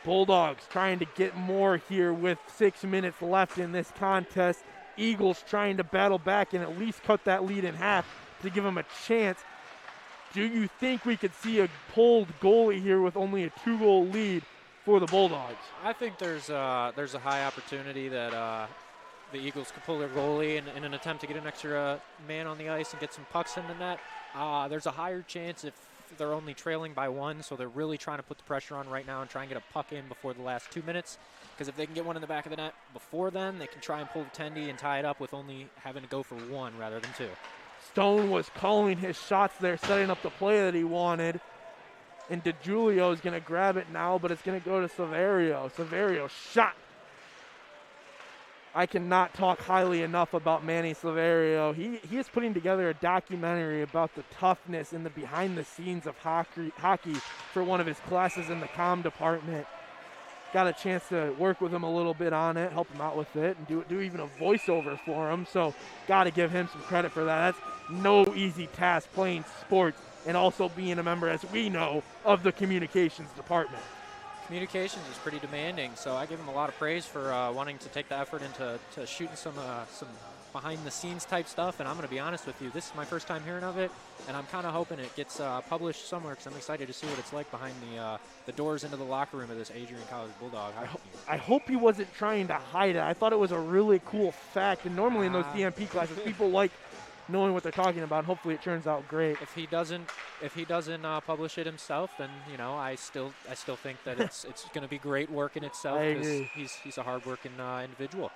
Bulldogs trying to get more here with 6 minutes left in this contest. Eagles trying to battle back and at least cut that lead in half to give them a chance. Do you think we could see a pulled goalie here with only a 2-goal lead for the Bulldogs? I think there's a high opportunity that the Eagles could pull their goalie in an attempt to get an extra man on the ice and get some pucks in the net. There's a higher chance if they're only trailing by 1, so they're really trying to put the pressure on right now and try and get a puck in before the last 2 minutes. Because if they can get one in the back of the net before then, they can try and pull the tendy and tie it up with only having to go for 1 rather than 2. Stone was calling his shots there, setting up the play that he wanted. And DeGiulio is going to grab it now, but it's going to go to Savario. Savario shot. I cannot talk highly enough about Manny Silverio. He is putting together a documentary about the toughness and the behind the scenes of hockey for one of his classes in the comm department. Got a chance to work with him a little bit on it, help him out with it, and do even a voiceover for him. So got to give him some credit for that. That's no easy task, playing sports and also being a member, as we know, of the communications department. Communications is pretty demanding, so I give him a lot of praise for wanting to take the effort into shooting some behind-the-scenes type stuff. And I'm going to be honest with you, this is my first time hearing of it, and I'm kind of hoping it gets published somewhere because I'm excited to see what it's like behind the doors into the locker room of this Adrian College Bulldog. I hope he wasn't trying to hide it. I thought it was a really cool fact, and normally in those DMP classes, people like knowing what they're talking about. Hopefully it turns out great. If he doesn't publish it himself, then I still think that it's going to be great work in itself. I agree. He's a hard-working individual.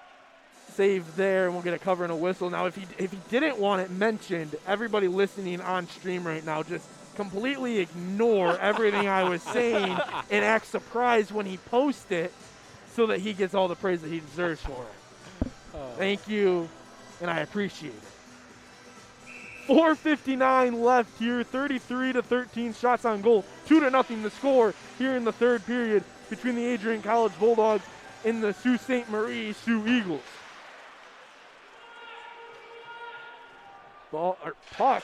Save there, and we'll get a cover and a whistle. Now, if he didn't want it mentioned, everybody listening on stream right now, just completely ignore everything I was saying and act surprised when he posts it, so that he gets all the praise that he deserves for it. Thank you, and I appreciate it. 4:59 left here, 33-13 shots on goal, 2-0 the score here in the third period between the Adrian College Bulldogs and the Sault Ste. Marie Sioux Eagles. Puck,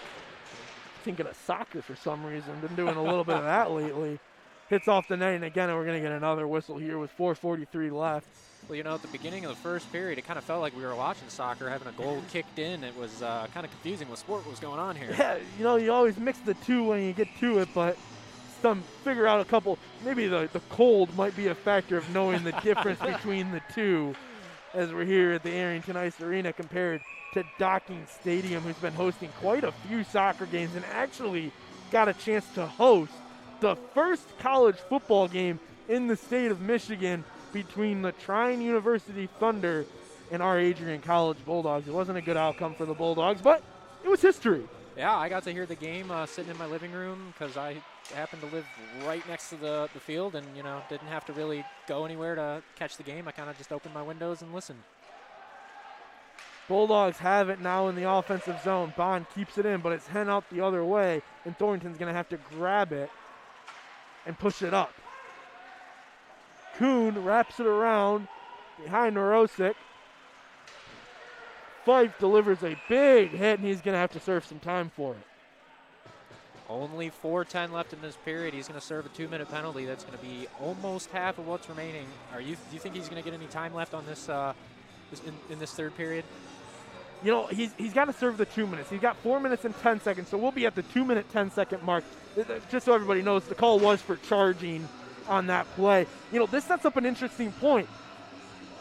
thinking of soccer for some reason, been doing a little bit of that lately. Hits off the net, and again, we're going to get another whistle here with 4:43 left. Well, at the beginning of the first period, it kind of felt like we were watching soccer, having a goal kicked in. It was kind of confusing what sport was going on here. Yeah, you always mix the two when you get to it, but figure out a couple. Maybe the cold might be a factor of knowing the difference between the two, as we're here at the Arrington Ice Arena compared to Docking Stadium, who's been hosting quite a few soccer games and actually got a chance to host the first college football game in the state of Michigan between the Trine University Thunder and our Adrian College Bulldogs. It wasn't a good outcome for the Bulldogs, but it was history. Yeah, I got to hear the game sitting in my living room because I happened to live right next to the field and, didn't have to really go anywhere to catch the game. I kind of just opened my windows and listened. Bulldogs have it now in the offensive zone. Bond keeps it in, but it's heading out the other way, and Thornton's going to have to grab it and push it up. Kuhn wraps it around behind Norosic. Fife delivers a big hit, and he's going to have to serve some time for it. Only 4:10 left in this period. He's going to serve a 2-minute penalty. That's going to be almost half of what's remaining. Do you think he's going to get any time left on this in this third period? He's got to serve the 2 minutes. He's got 4 minutes and 10 seconds, so we'll be at the 2-minute, 10-second mark. Just so everybody knows, the call was for charging on that play. This sets up an interesting point.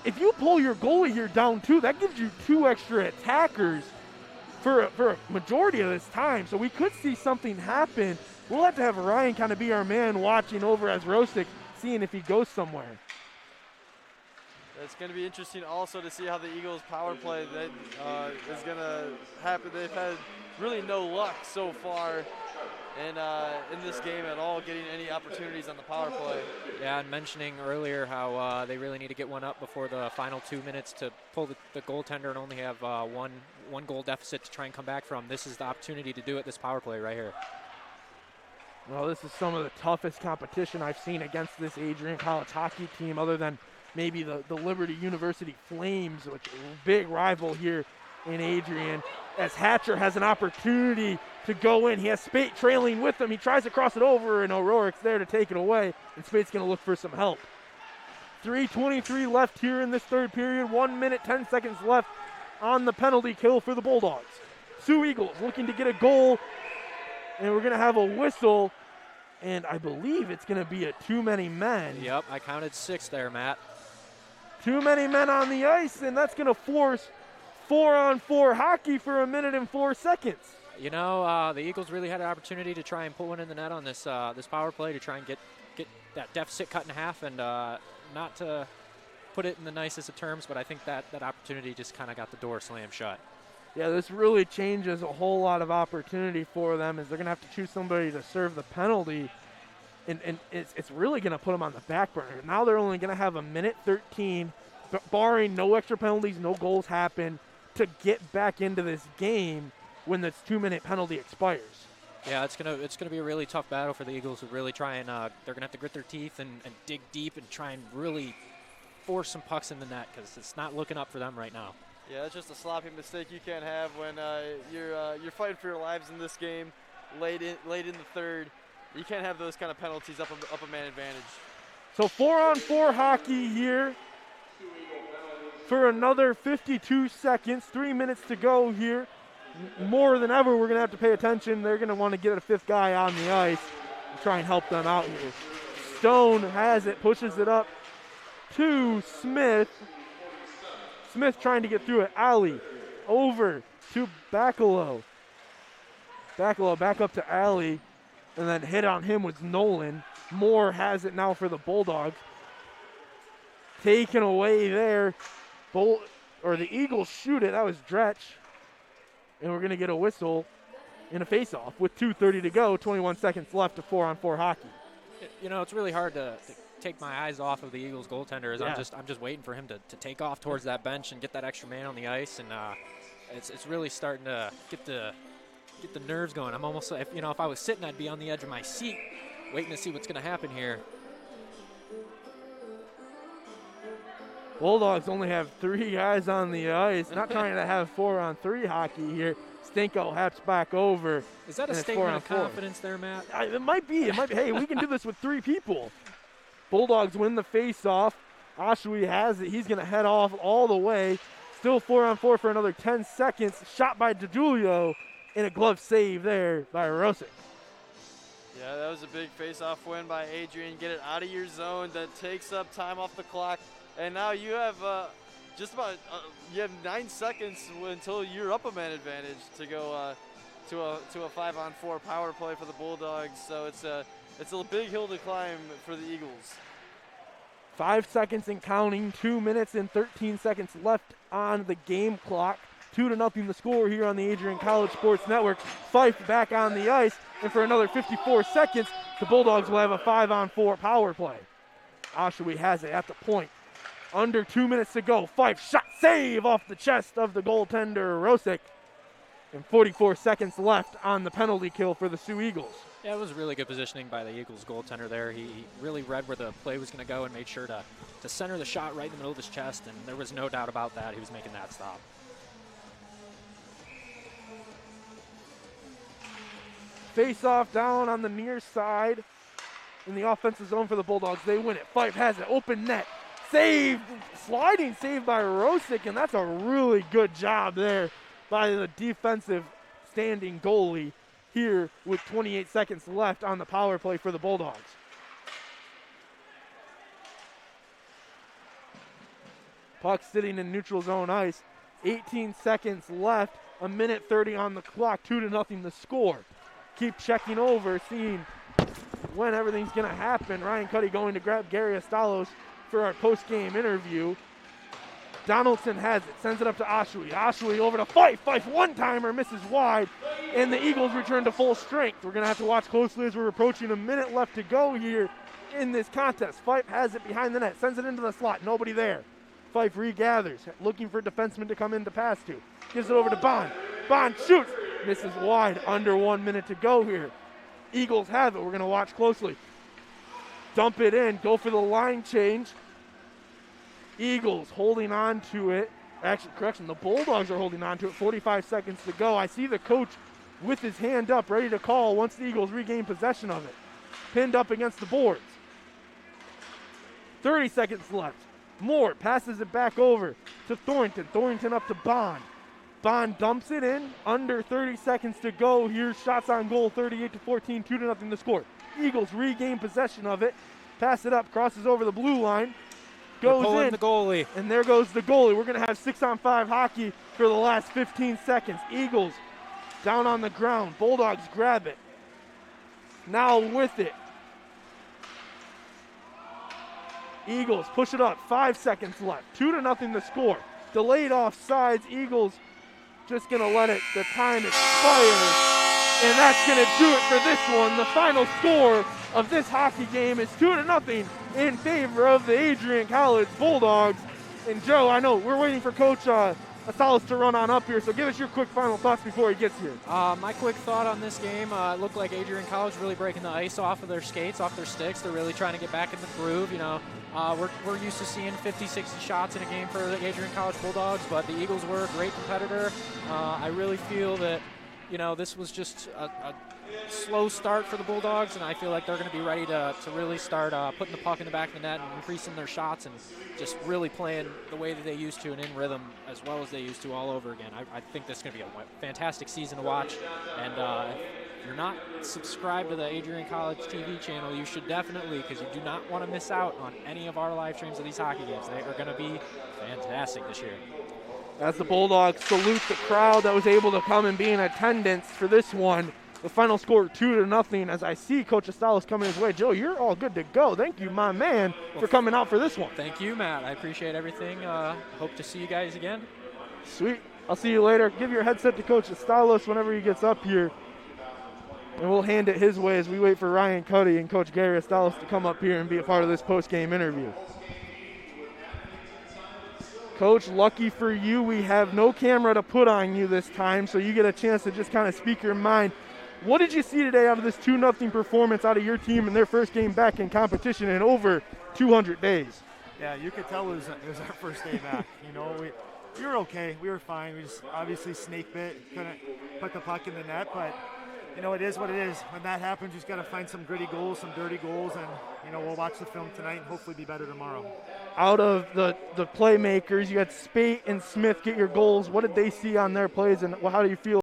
If you pull your goalie here down 2, that gives you 2 extra attackers for a majority of this time. So we could see something happen. We'll have to have Ryan kind of be our man watching over as Rosick, seeing if he goes somewhere. It's going to be interesting also to see how the Eagles' power play that is going to happen. They've had really no luck so far in this game at all, getting any opportunities on the power play. Yeah, and mentioning earlier how they really need to get one up before the final 2 minutes to pull the goaltender and only have one goal deficit to try and come back from. This is the opportunity to do it, this power play right here. Well, this is some of the toughest competition I've seen against this Adrian College hockey team, other than maybe the Liberty University Flames, which is a big rival here in Adrian. As Hatcher has an opportunity to go in. He has Spate trailing with him. He tries to cross it over, and O'Rourke's there to take it away, and Spate's going to look for some help. 3:23 left here in this third period. 1 minute, 10 seconds left on the penalty kill for the Bulldogs. Sioux Eagles looking to get a goal, and we're going to have a whistle, and I believe it's going to be a too many men. Yep, I counted 6 there, Matt. Too many men on the ice, and that's going to force 4-on-4 hockey for 1 minute and 4 seconds. The Eagles really had an opportunity to try and put one in the net on this this power play to try and get that deficit cut in half, and not to put it in the nicest of terms, but I think that opportunity just kind of got the door slammed shut. Yeah, this really changes a whole lot of opportunity for them, as they're going to have to choose somebody to serve the penalty, and it's really going to put them on the back burner. Now they're only going to have 1 minute 13 barring no extra penalties, no goals happen, to get back into this game when this 2-minute penalty expires. Yeah, it's gonna be a really tough battle for the Eagles to really try and they're gonna have to grit their teeth and dig deep and try and really force some pucks in the net because it's not looking up for them right now. Yeah, it's just a sloppy mistake you can't have when you're fighting for your lives in this game, late in the third. You can't have those kind of penalties up a man advantage. So 4-on-4 hockey here for another 52 seconds, 3 minutes to go here. More than ever, we're going to have to pay attention. They're going to want to get a fifth guy on the ice and try and help them out here. Stone has it, pushes it up to Smith. Smith trying to get through it. Alley over to Bacalo. Bacalo back up to Alley, and then hit on him with Nolan. Moore has it now for the Bulldogs. Taken away there. The Eagles shoot it. That was Dretch. And we're going to get a whistle in a face-off with 2:30 to go, 21 seconds left to 4-on-4 hockey. You know, it's really hard to take my eyes off of the Eagles goaltender. Yeah. I'm just waiting for him to take off towards that bench and get that extra man on the ice, and it's really starting to get the nerves going. I'm almost, if I was sitting, I'd be on the edge of my seat waiting to see what's going to happen here. Bulldogs only have 3 guys on the ice. Not trying to have 4-on-3 hockey here. Stinko haps back over. Is that a statement of confidence there, Matt? It might be. Hey, we can do this with 3 people. Bulldogs win the face-off. Oshawi has it. He's going to head off all the way. Still 4-on-4 for another 10 seconds. Shot by DiGiulio, and a glove save there by Rosick. Yeah, that was a big face-off win by Adrian. Get it out of your zone. That takes up time off the clock. And now you have you have 9 seconds until you're up a man advantage to go to a 5-on-4 power play for the Bulldogs. So it's a big hill to climb for the Eagles. 5 seconds and counting. 2 minutes and 13 seconds left on the game clock. 2-0 the score here on the Adrian College Sports Network. Fife back on the ice, and for another 54 seconds, the Bulldogs will have a 5-on-4 power play. Oshawi has it at the point. Under 2 minutes to go. Fife shot save off the chest of the goaltender, Rosick. And 44 seconds left on the penalty kill for the Sioux Eagles. Yeah, it was really good positioning by the Eagles goaltender there. He really read where the play was going to go and made sure to center the shot right in the middle of his chest, and there was no doubt about that. He was making that stop. Face-off down on the near side in the offensive zone for the Bulldogs. They win it. Fife has it. Open net. Save, sliding save by Rosick, and that's a really good job there by the defensive standing goalie here with 28 seconds left on the power play for the Bulldogs. Puck sitting in neutral zone ice. 18 seconds left, 1:30 on the clock, 2-0 the score. Keep checking over, seeing when everything's going to happen. Ryan Cuddy going to grab Gary Astalos for our post-game interview. Donaldson has it, sends it up to Oshawi. Oshawi over to Fife. Fife one-timer, misses wide, and the Eagles return to full strength. We're going to have to watch closely as we're approaching a minute left to go here in this contest. Fife has it behind the net, sends it into the slot, nobody there. Fife regathers, looking for defensemen to come in to pass to. Gives it over to Bond. Bond shoots, misses wide, under 1 minute to go here. Eagles have it, we're going to watch closely. Dump it in, go for the line change. Eagles holding on to it. Actually, correction, the Bulldogs are holding on to it. 45 seconds to go. I see the coach with his hand up, ready to call once the Eagles regain possession of it. Pinned up against the boards. 30 seconds left. Moore passes it back over to Thornton. Thornton up to Bond. Bond dumps it in. Under 30 seconds to go. Here's shots on goal, 38-14, 2-0 the score. Eagles regain possession of it. Pass it up, crosses over the blue line. Goes in. The goalie. And there goes the goalie. We're going to have 6-on-5 hockey for the last 15 seconds. Eagles down on the ground. Bulldogs grab it. Now with it. Eagles push it up. 5 seconds left. 2-0 the score. Delayed offsides. Eagles just going to let the time expire. And that's going to do it for this one. The final score of this hockey game is 2-0 in favor of the Adrian College Bulldogs. And Joe, I know we're waiting for Coach Salas to run on up here, so give us your quick final thoughts before he gets here. My quick thought on this game, it looked like Adrian College really breaking the ice off of their skates, off their sticks. They're really trying to get back in the groove. You know, we're used to seeing 50, 60 shots in a game for the Adrian College Bulldogs, but the Eagles were a great competitor. I really feel that, you know, this was just a slow start for the Bulldogs, and I feel like they're going to be ready to really start putting the puck in the back of the net and increasing their shots and just really playing the way that they used to and in rhythm as well as they used to all over again. I think this is going to be a fantastic season to watch, and if you're not subscribed to the Adrian College TV channel, you should definitely, because you do not want to miss out on any of our live streams of these hockey games. They are going to be fantastic this year. As the Bulldogs salute the crowd that was able to come and be in attendance for this one. The final score 2-0 as I see Coach Estalos coming his way. Joe, you're all good to go. Thank you, my man, for coming out for this one. Thank you, Matt. I appreciate everything. Hope to see you guys again. Sweet. I'll see you later. Give your headset to Coach Estalos whenever he gets up here. And we'll hand it his way as we wait for Ryan Cuddy and Coach Gary Estalos to come up here and be a part of this post-game interview. Coach, lucky for you, we have no camera to put on you this time, so you get a chance to just kind of speak your mind. What did you see today out of this 2-0 performance out of your team in their first game back in competition in over 200 days? Yeah, you could tell it was our first day back. You know, we were okay. We were fine. We just obviously snake bit, couldn't put the puck in the net, but you know, it is what it is. When that happens, you just got to find some gritty goals, some dirty goals, and you know, we'll watch the film tonight and hopefully be better tomorrow. Out of the playmakers, you got Spate and Smith get your goals. What did they see on their plays, and how do you feel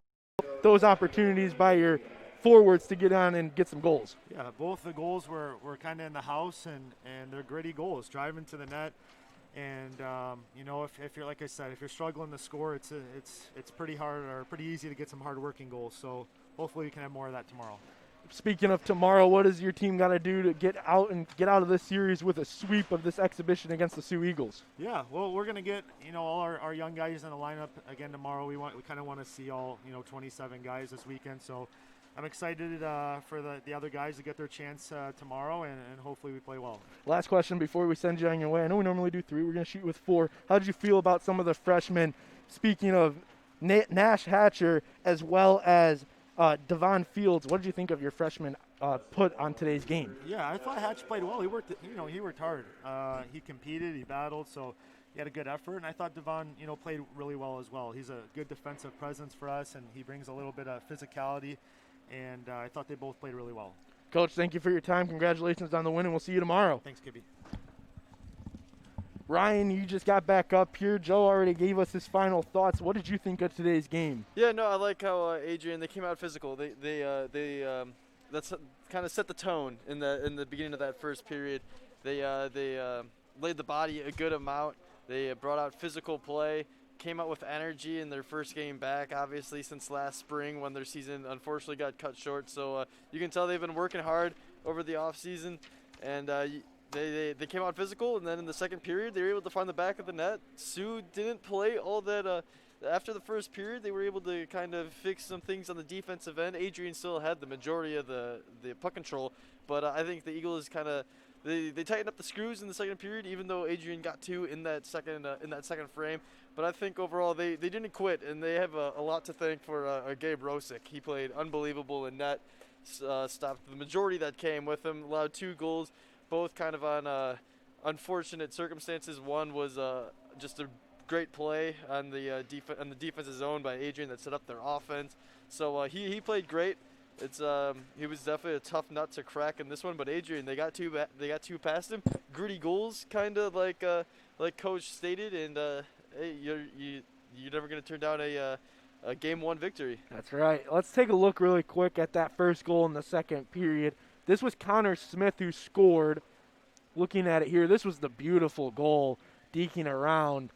those opportunities by your forwards to get on and get some goals? Yeah, both the goals were kind of in the house, and they're gritty goals, driving to the net. And you know, if you're, like I said, if you're struggling to score, it's pretty hard or pretty easy to get some hard-working goals. So hopefully we can have more of that tomorrow. Speaking of tomorrow, what does your team got to do to get out of this series with a sweep of this exhibition against the Sioux Eagles? Yeah, well, we're going to get, you know, all our young guys in the lineup again tomorrow. We kind of want to see all, you know, 27 guys this weekend. So I'm excited for the other guys to get their chance tomorrow, and hopefully we play well. Last question before we send you on your way. I know we normally do 3. We're going to shoot with 4. How did you feel about some of the freshmen, speaking of Nash Hatcher as well as Devon Fields? What did you think of your freshman put on today's game? Yeah, I thought Hatch played well. He worked hard. He competed, he battled, so he had a good effort. And I thought Devon, you know, played really well as well. He's a good defensive presence for us, and he brings a little bit of physicality. And I thought they both played really well. Coach, thank you for your time. Congratulations on the win, and we'll see you tomorrow. Thanks, Kibby. Ryan, you just got back up here. Joe already gave us his final thoughts. What did you think of today's game? Yeah, no, I like how Adrian, they came out physical. They that's kind of set the tone in the beginning of that first period. They laid the body a good amount. They brought out physical play, came out with energy in their first game back, obviously since last spring when their season unfortunately got cut short. So you can tell they've been working hard over the off season, and they came out physical, and then in the second period they were able to find the back of the net. Sioux didn't play all that. After the first period, they were able to kind of fix some things on the defensive end. Adrian still had the majority of the puck control, but I think the Eagles kind of they tightened up the screws in the second period, even though Adrian got 2 in that second frame. But I think overall they didn't quit, and they have a lot to thank for Gabe Rosick. He played unbelievable in net, stopped the majority that came with him, allowed 2 goals, both kind of on unfortunate circumstances. One was just a great play on the defensive zone by Adrian that set up their offense. So he played great. He was definitely a tough nut to crack in this one, but Adrian, they got two past him, gritty goals, kind of like Coach stated, and hey, you're never going to turn down a game 1 victory. That's right. Let's take a look really quick at that first goal in the second period. This was Connor Smith who scored. Looking at it here, this was the beautiful goal, deking around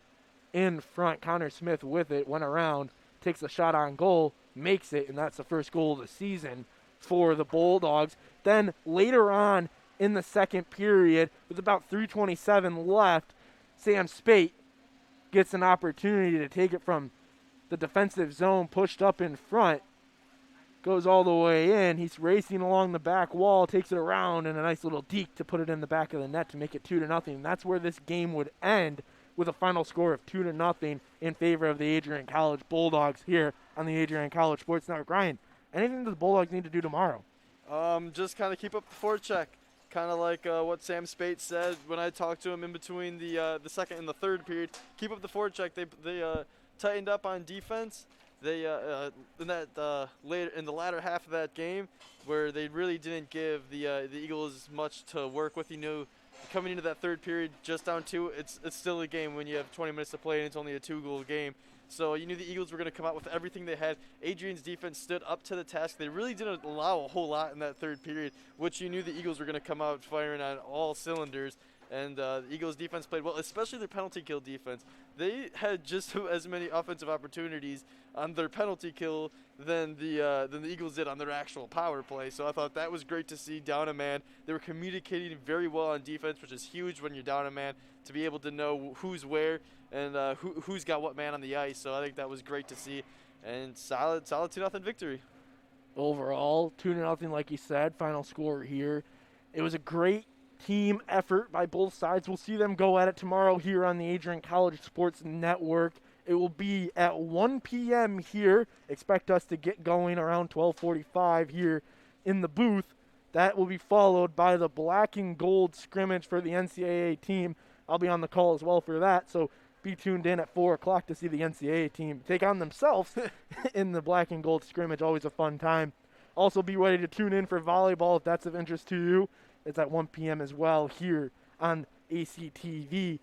in front. Connor Smith with it, went around, takes a shot on goal, makes it, and that's the first goal of the season for the Bulldogs. Then later on in the second period, with about 3:27 left, Sam Spate gets an opportunity to take it from the defensive zone, pushed up in front, goes all the way in. He's racing along the back wall, takes it around, and a nice little deke to put it in the back of the net to make it 2-0. And that's where this game would end. with a final score of 2-0 in favor of the Adrian College Bulldogs here on the Adrian College Sports Network. Ryan, anything that the Bulldogs need to do tomorrow? Just kind of keep up the forecheck. Kind of like what Sam Spate said when I talked to him in between the second and the third period. Keep up the forecheck. They tightened up on defense. They in the latter half of that game, where they really didn't give the Eagles much to work with. You know, coming into that third period, just down 2, it's still a game when you have 20 minutes to play and it's only a 2-goal game. So you knew the Eagles were going to come out with everything they had. Adrian's defense stood up to the task. They really didn't allow a whole lot in that third period, which you knew the Eagles were going to come out firing on all cylinders. And the Eagles' defense played well, especially their penalty kill defense. They had just as many offensive opportunities on their penalty kill than the Eagles did on their actual power play. So I thought that was great to see down a man. They were communicating very well on defense, which is huge when you're down a man, to be able to know who's where and who's got what man on the ice. So I think that was great to see. And solid 2-0 victory. Overall, 2-0, like you said, final score here. It was a great team effort by both sides. We'll see them go at it tomorrow here on the Adrian College Sports Network. It will be at 1 p.m. here. Expect us to get going around 12:45 here in the booth. That will be followed by the black and gold scrimmage for the NCAA team. I'll be on the call as well for that, so be tuned in at 4 o'clock to see the NCAA team take on themselves in the black and gold scrimmage. Always a fun time. Also be ready to tune in for volleyball if that's of interest to you. It's at 1 p.m. as well here on ACTV.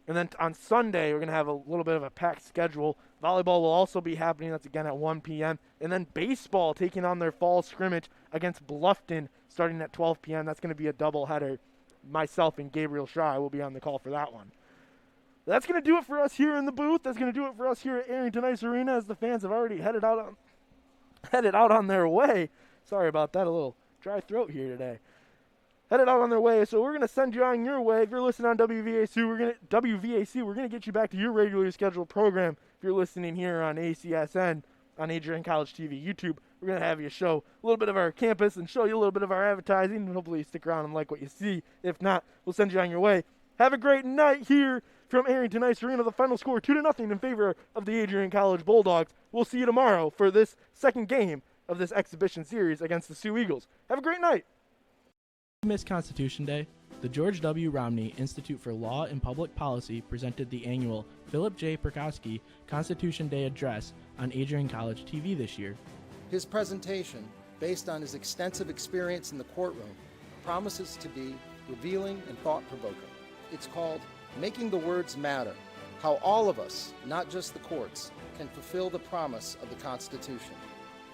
And then on Sunday, we're going to have a little bit of a packed schedule. Volleyball will also be happening. That's again at 1 p.m. And then baseball taking on their fall scrimmage against Bluffton starting at 12 p.m. That's going to be a doubleheader. Myself and Gabriel Shaw will be on the call for that one. That's going to do it for us here in the booth. That's going to do it for us here at Arrington Ice Arena, as the fans have already headed out on their way. Sorry about that, a little dry throat here today. Headed out on their way, so we're going to send you on your way. If you're listening on WVAC, we're going to get you back to your regularly scheduled program. If you're listening here on ACSN, on Adrian College TV, YouTube, we're going to have you show a little bit of our campus and show you a little bit of our advertising, and hopefully you stick around and like what you see. If not, we'll send you on your way. Have a great night here from Arrington Ice Arena. The final score 2-0 in favor of the Adrian College Bulldogs. We'll see you tomorrow for this second game of this exhibition series against the Sioux Eagles. Have a great night. Miss Constitution Day, the George W. Romney Institute for Law and Public Policy presented the annual Philip J. Perkowski Constitution Day Address on Adrian College TV this year. His presentation, based on his extensive experience in the courtroom, promises to be revealing and thought-provoking. It's called Making the Words Matter, How All of Us, not just the courts, can fulfill the promise of the Constitution.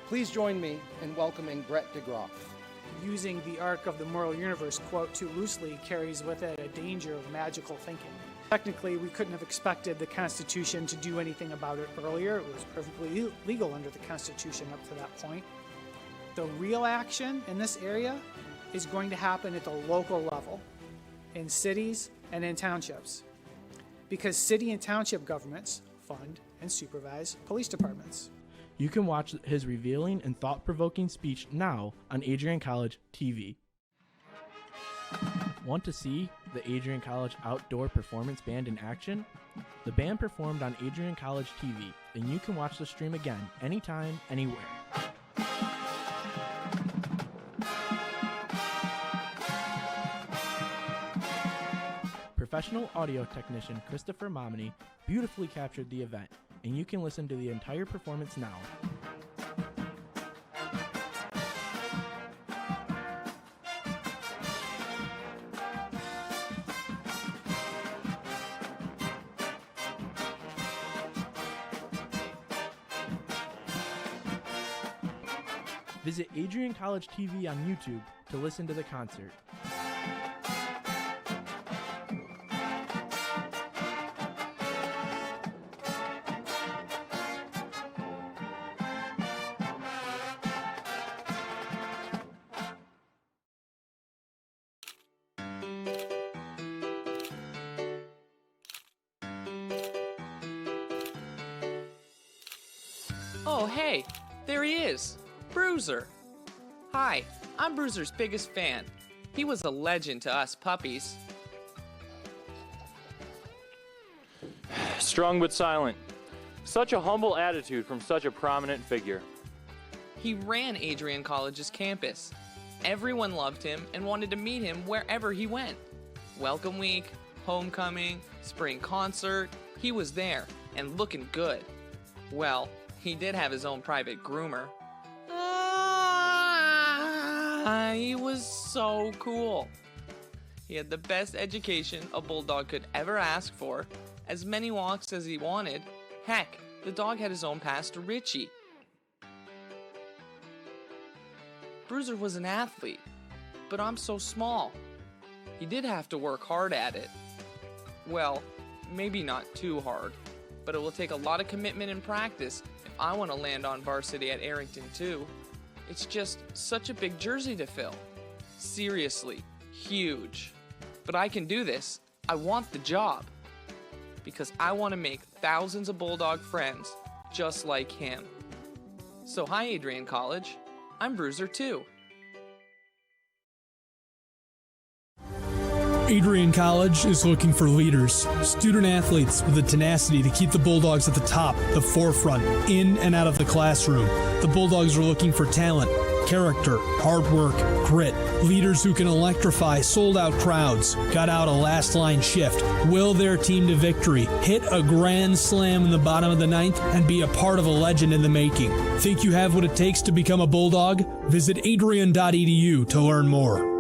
Please join me in welcoming Brett DeGroff. Using the arc of the moral universe, quote, too loosely carries with it a danger of magical thinking. Technically, we couldn't have expected the Constitution to do anything about it earlier. It was perfectly legal under the Constitution up to that point. The real action in this area is going to happen at the local level, in cities and in townships, because city and township governments fund and supervise police departments. You can watch his revealing and thought-provoking speech now on Adrian College TV. Want to see the Adrian College Outdoor Performance Band in action? The band performed on Adrian College TV, and you can watch the stream again anytime, anywhere. Professional audio technician Christopher Momini beautifully captured the event, and you can listen to the entire performance now. Visit Adrian College TV on YouTube to listen to the concert. Oh, hey, there he is, Bruiser. Hi, I'm Bruiser's biggest fan. He was a legend to us puppies. Strong but silent. Such a humble attitude from such a prominent figure. He ran Adrian College's campus. Everyone loved him and wanted to meet him wherever he went. Welcome week, homecoming, spring concert, he was there and looking good. Well, he did have his own private groomer. He was so cool. He had the best education a bulldog could ever ask for, as many walks as he wanted. Heck, the dog had his own pass to Richie. Bruiser was an athlete, but I'm so small. He did have to work hard at it. Well, maybe not too hard, but it will take a lot of commitment and practice if I want to land on varsity at Arrington too. It's just such a big jersey to fill. Seriously, huge. But I can do this. I want the job. Because I want to make thousands of Bulldog friends just like him. So hi, Adrian College. I'm Bruiser too. Adrian College is looking for leaders, student athletes with the tenacity to keep the Bulldogs at the top, the forefront, in and out of the classroom. The Bulldogs are looking for talent, character, hard work, grit, leaders who can electrify sold-out crowds, gut out a last-line shift, will their team to victory, hit a grand slam in the bottom of the ninth, and be a part of a legend in the making. Think you have what it takes to become a Bulldog? Visit adrian.edu to learn more.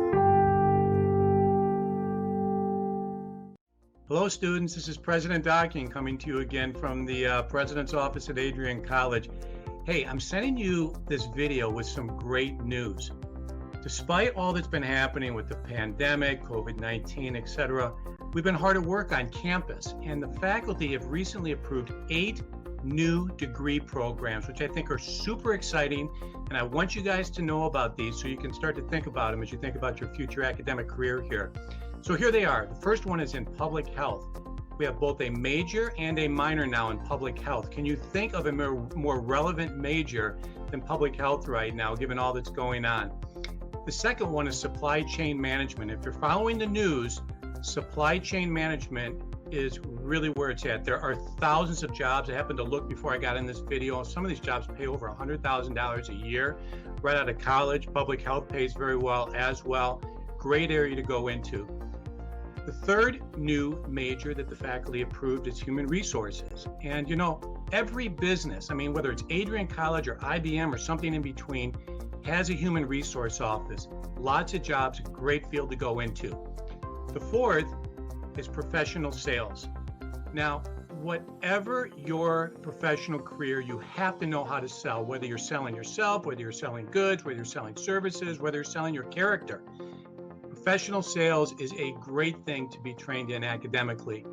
Hello, students. This is President Adrian coming to you again from the President's office at Adrian College. Hey, I'm sending you this video with some great news. Despite all that's been happening with the pandemic, COVID-19, etc., we've been hard at work on campus, and the faculty have recently approved 8 new degree programs, which I think are super exciting, and I want you guys to know about these so you can start to think about them as you think about your future academic career here. So here they are. The first one is in public health. We have both a major and a minor now in public health. Can you think of a more relevant major than public health right now, given all that's going on? The second one is supply chain management. If you're following the news, supply chain management is really where it's at. There are thousands of jobs. I happened to look before I got in this video. Some of these jobs pay over $100,000 a year right out of college. Public health pays very well as well. Great area to go into. The third new major that the faculty approved is human resources. And you know, every business, I mean, whether it's Adrian College or IBM or something in between, has a human resource office. Lots of jobs, great field to go into. The fourth is professional sales. Now, whatever your professional career, you have to know how to sell, whether you're selling yourself, whether you're selling goods, whether you're selling services, whether you're selling your character. Professional sales is a great thing to be trained in academically.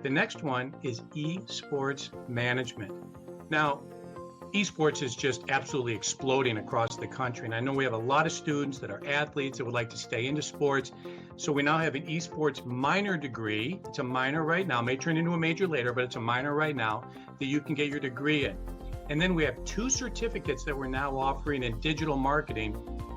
The next one is esports management. Now, esports is just absolutely exploding across the country. And I know we have a lot of students that are athletes that would like to stay into sports. So we now have an esports minor degree. It's a minor right now, may turn into a major later, but it's a minor right now that you can get your degree in. And then we have 2 certificates that we're now offering in digital marketing,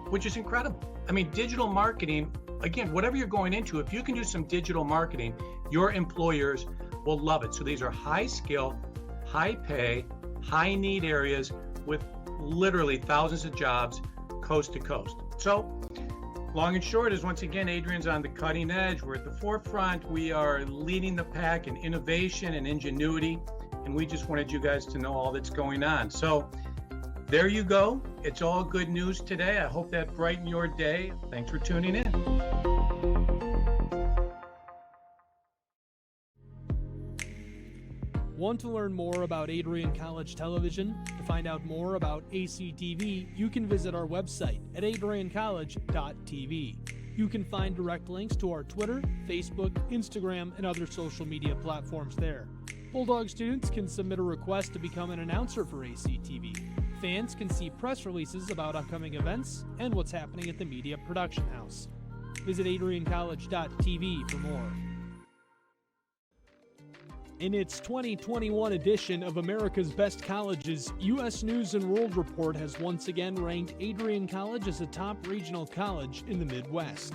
which is incredible. I mean, digital marketing, again, whatever you're going into, if you can do some digital marketing, your employers will love it. So these are high skill, high pay, high need areas with literally thousands of jobs coast to coast. So long and short is, once again, Adrian's on the cutting edge. We're at the forefront. We are leading the pack in innovation and ingenuity. And we just wanted you guys to know all that's going on. So there you go. It's all good news today. I hope that brightened your day. Thanks for tuning in. Want to learn more about Adrian College Television? To find out more about ACTV, you can visit our website at adriancollege.tv. You can find direct links to our Twitter, Facebook, Instagram, and other social media platforms there. Bulldog students can submit a request to become an announcer for ACTV. Fans can see press releases about upcoming events and what's happening at the media production house. Visit adriancollege.tv for more. In its 2021 edition of America's Best Colleges, U.S. News and World Report has once again ranked Adrian College as a top regional college in the Midwest.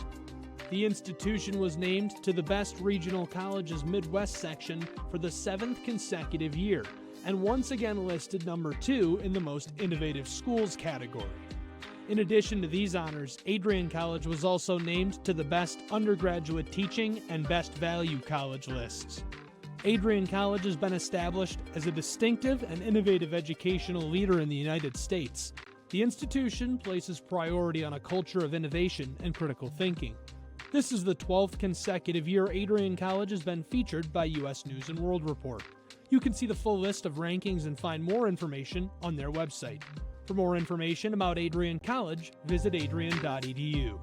The institution was named to the Best Regional Colleges Midwest section for the 7th consecutive year, and once again listed number 2 in the Most Innovative Schools category. In addition to these honors, Adrian College was also named to the Best Undergraduate Teaching and Best Value College lists. Adrian College has been established as a distinctive and innovative educational leader in the United States. The institution places priority on a culture of innovation and critical thinking. This is the 12th consecutive year Adrian College has been featured by U.S. News & World Report. You can see the full list of rankings and find more information on their website. For more information about Adrian College, visit adrian.edu.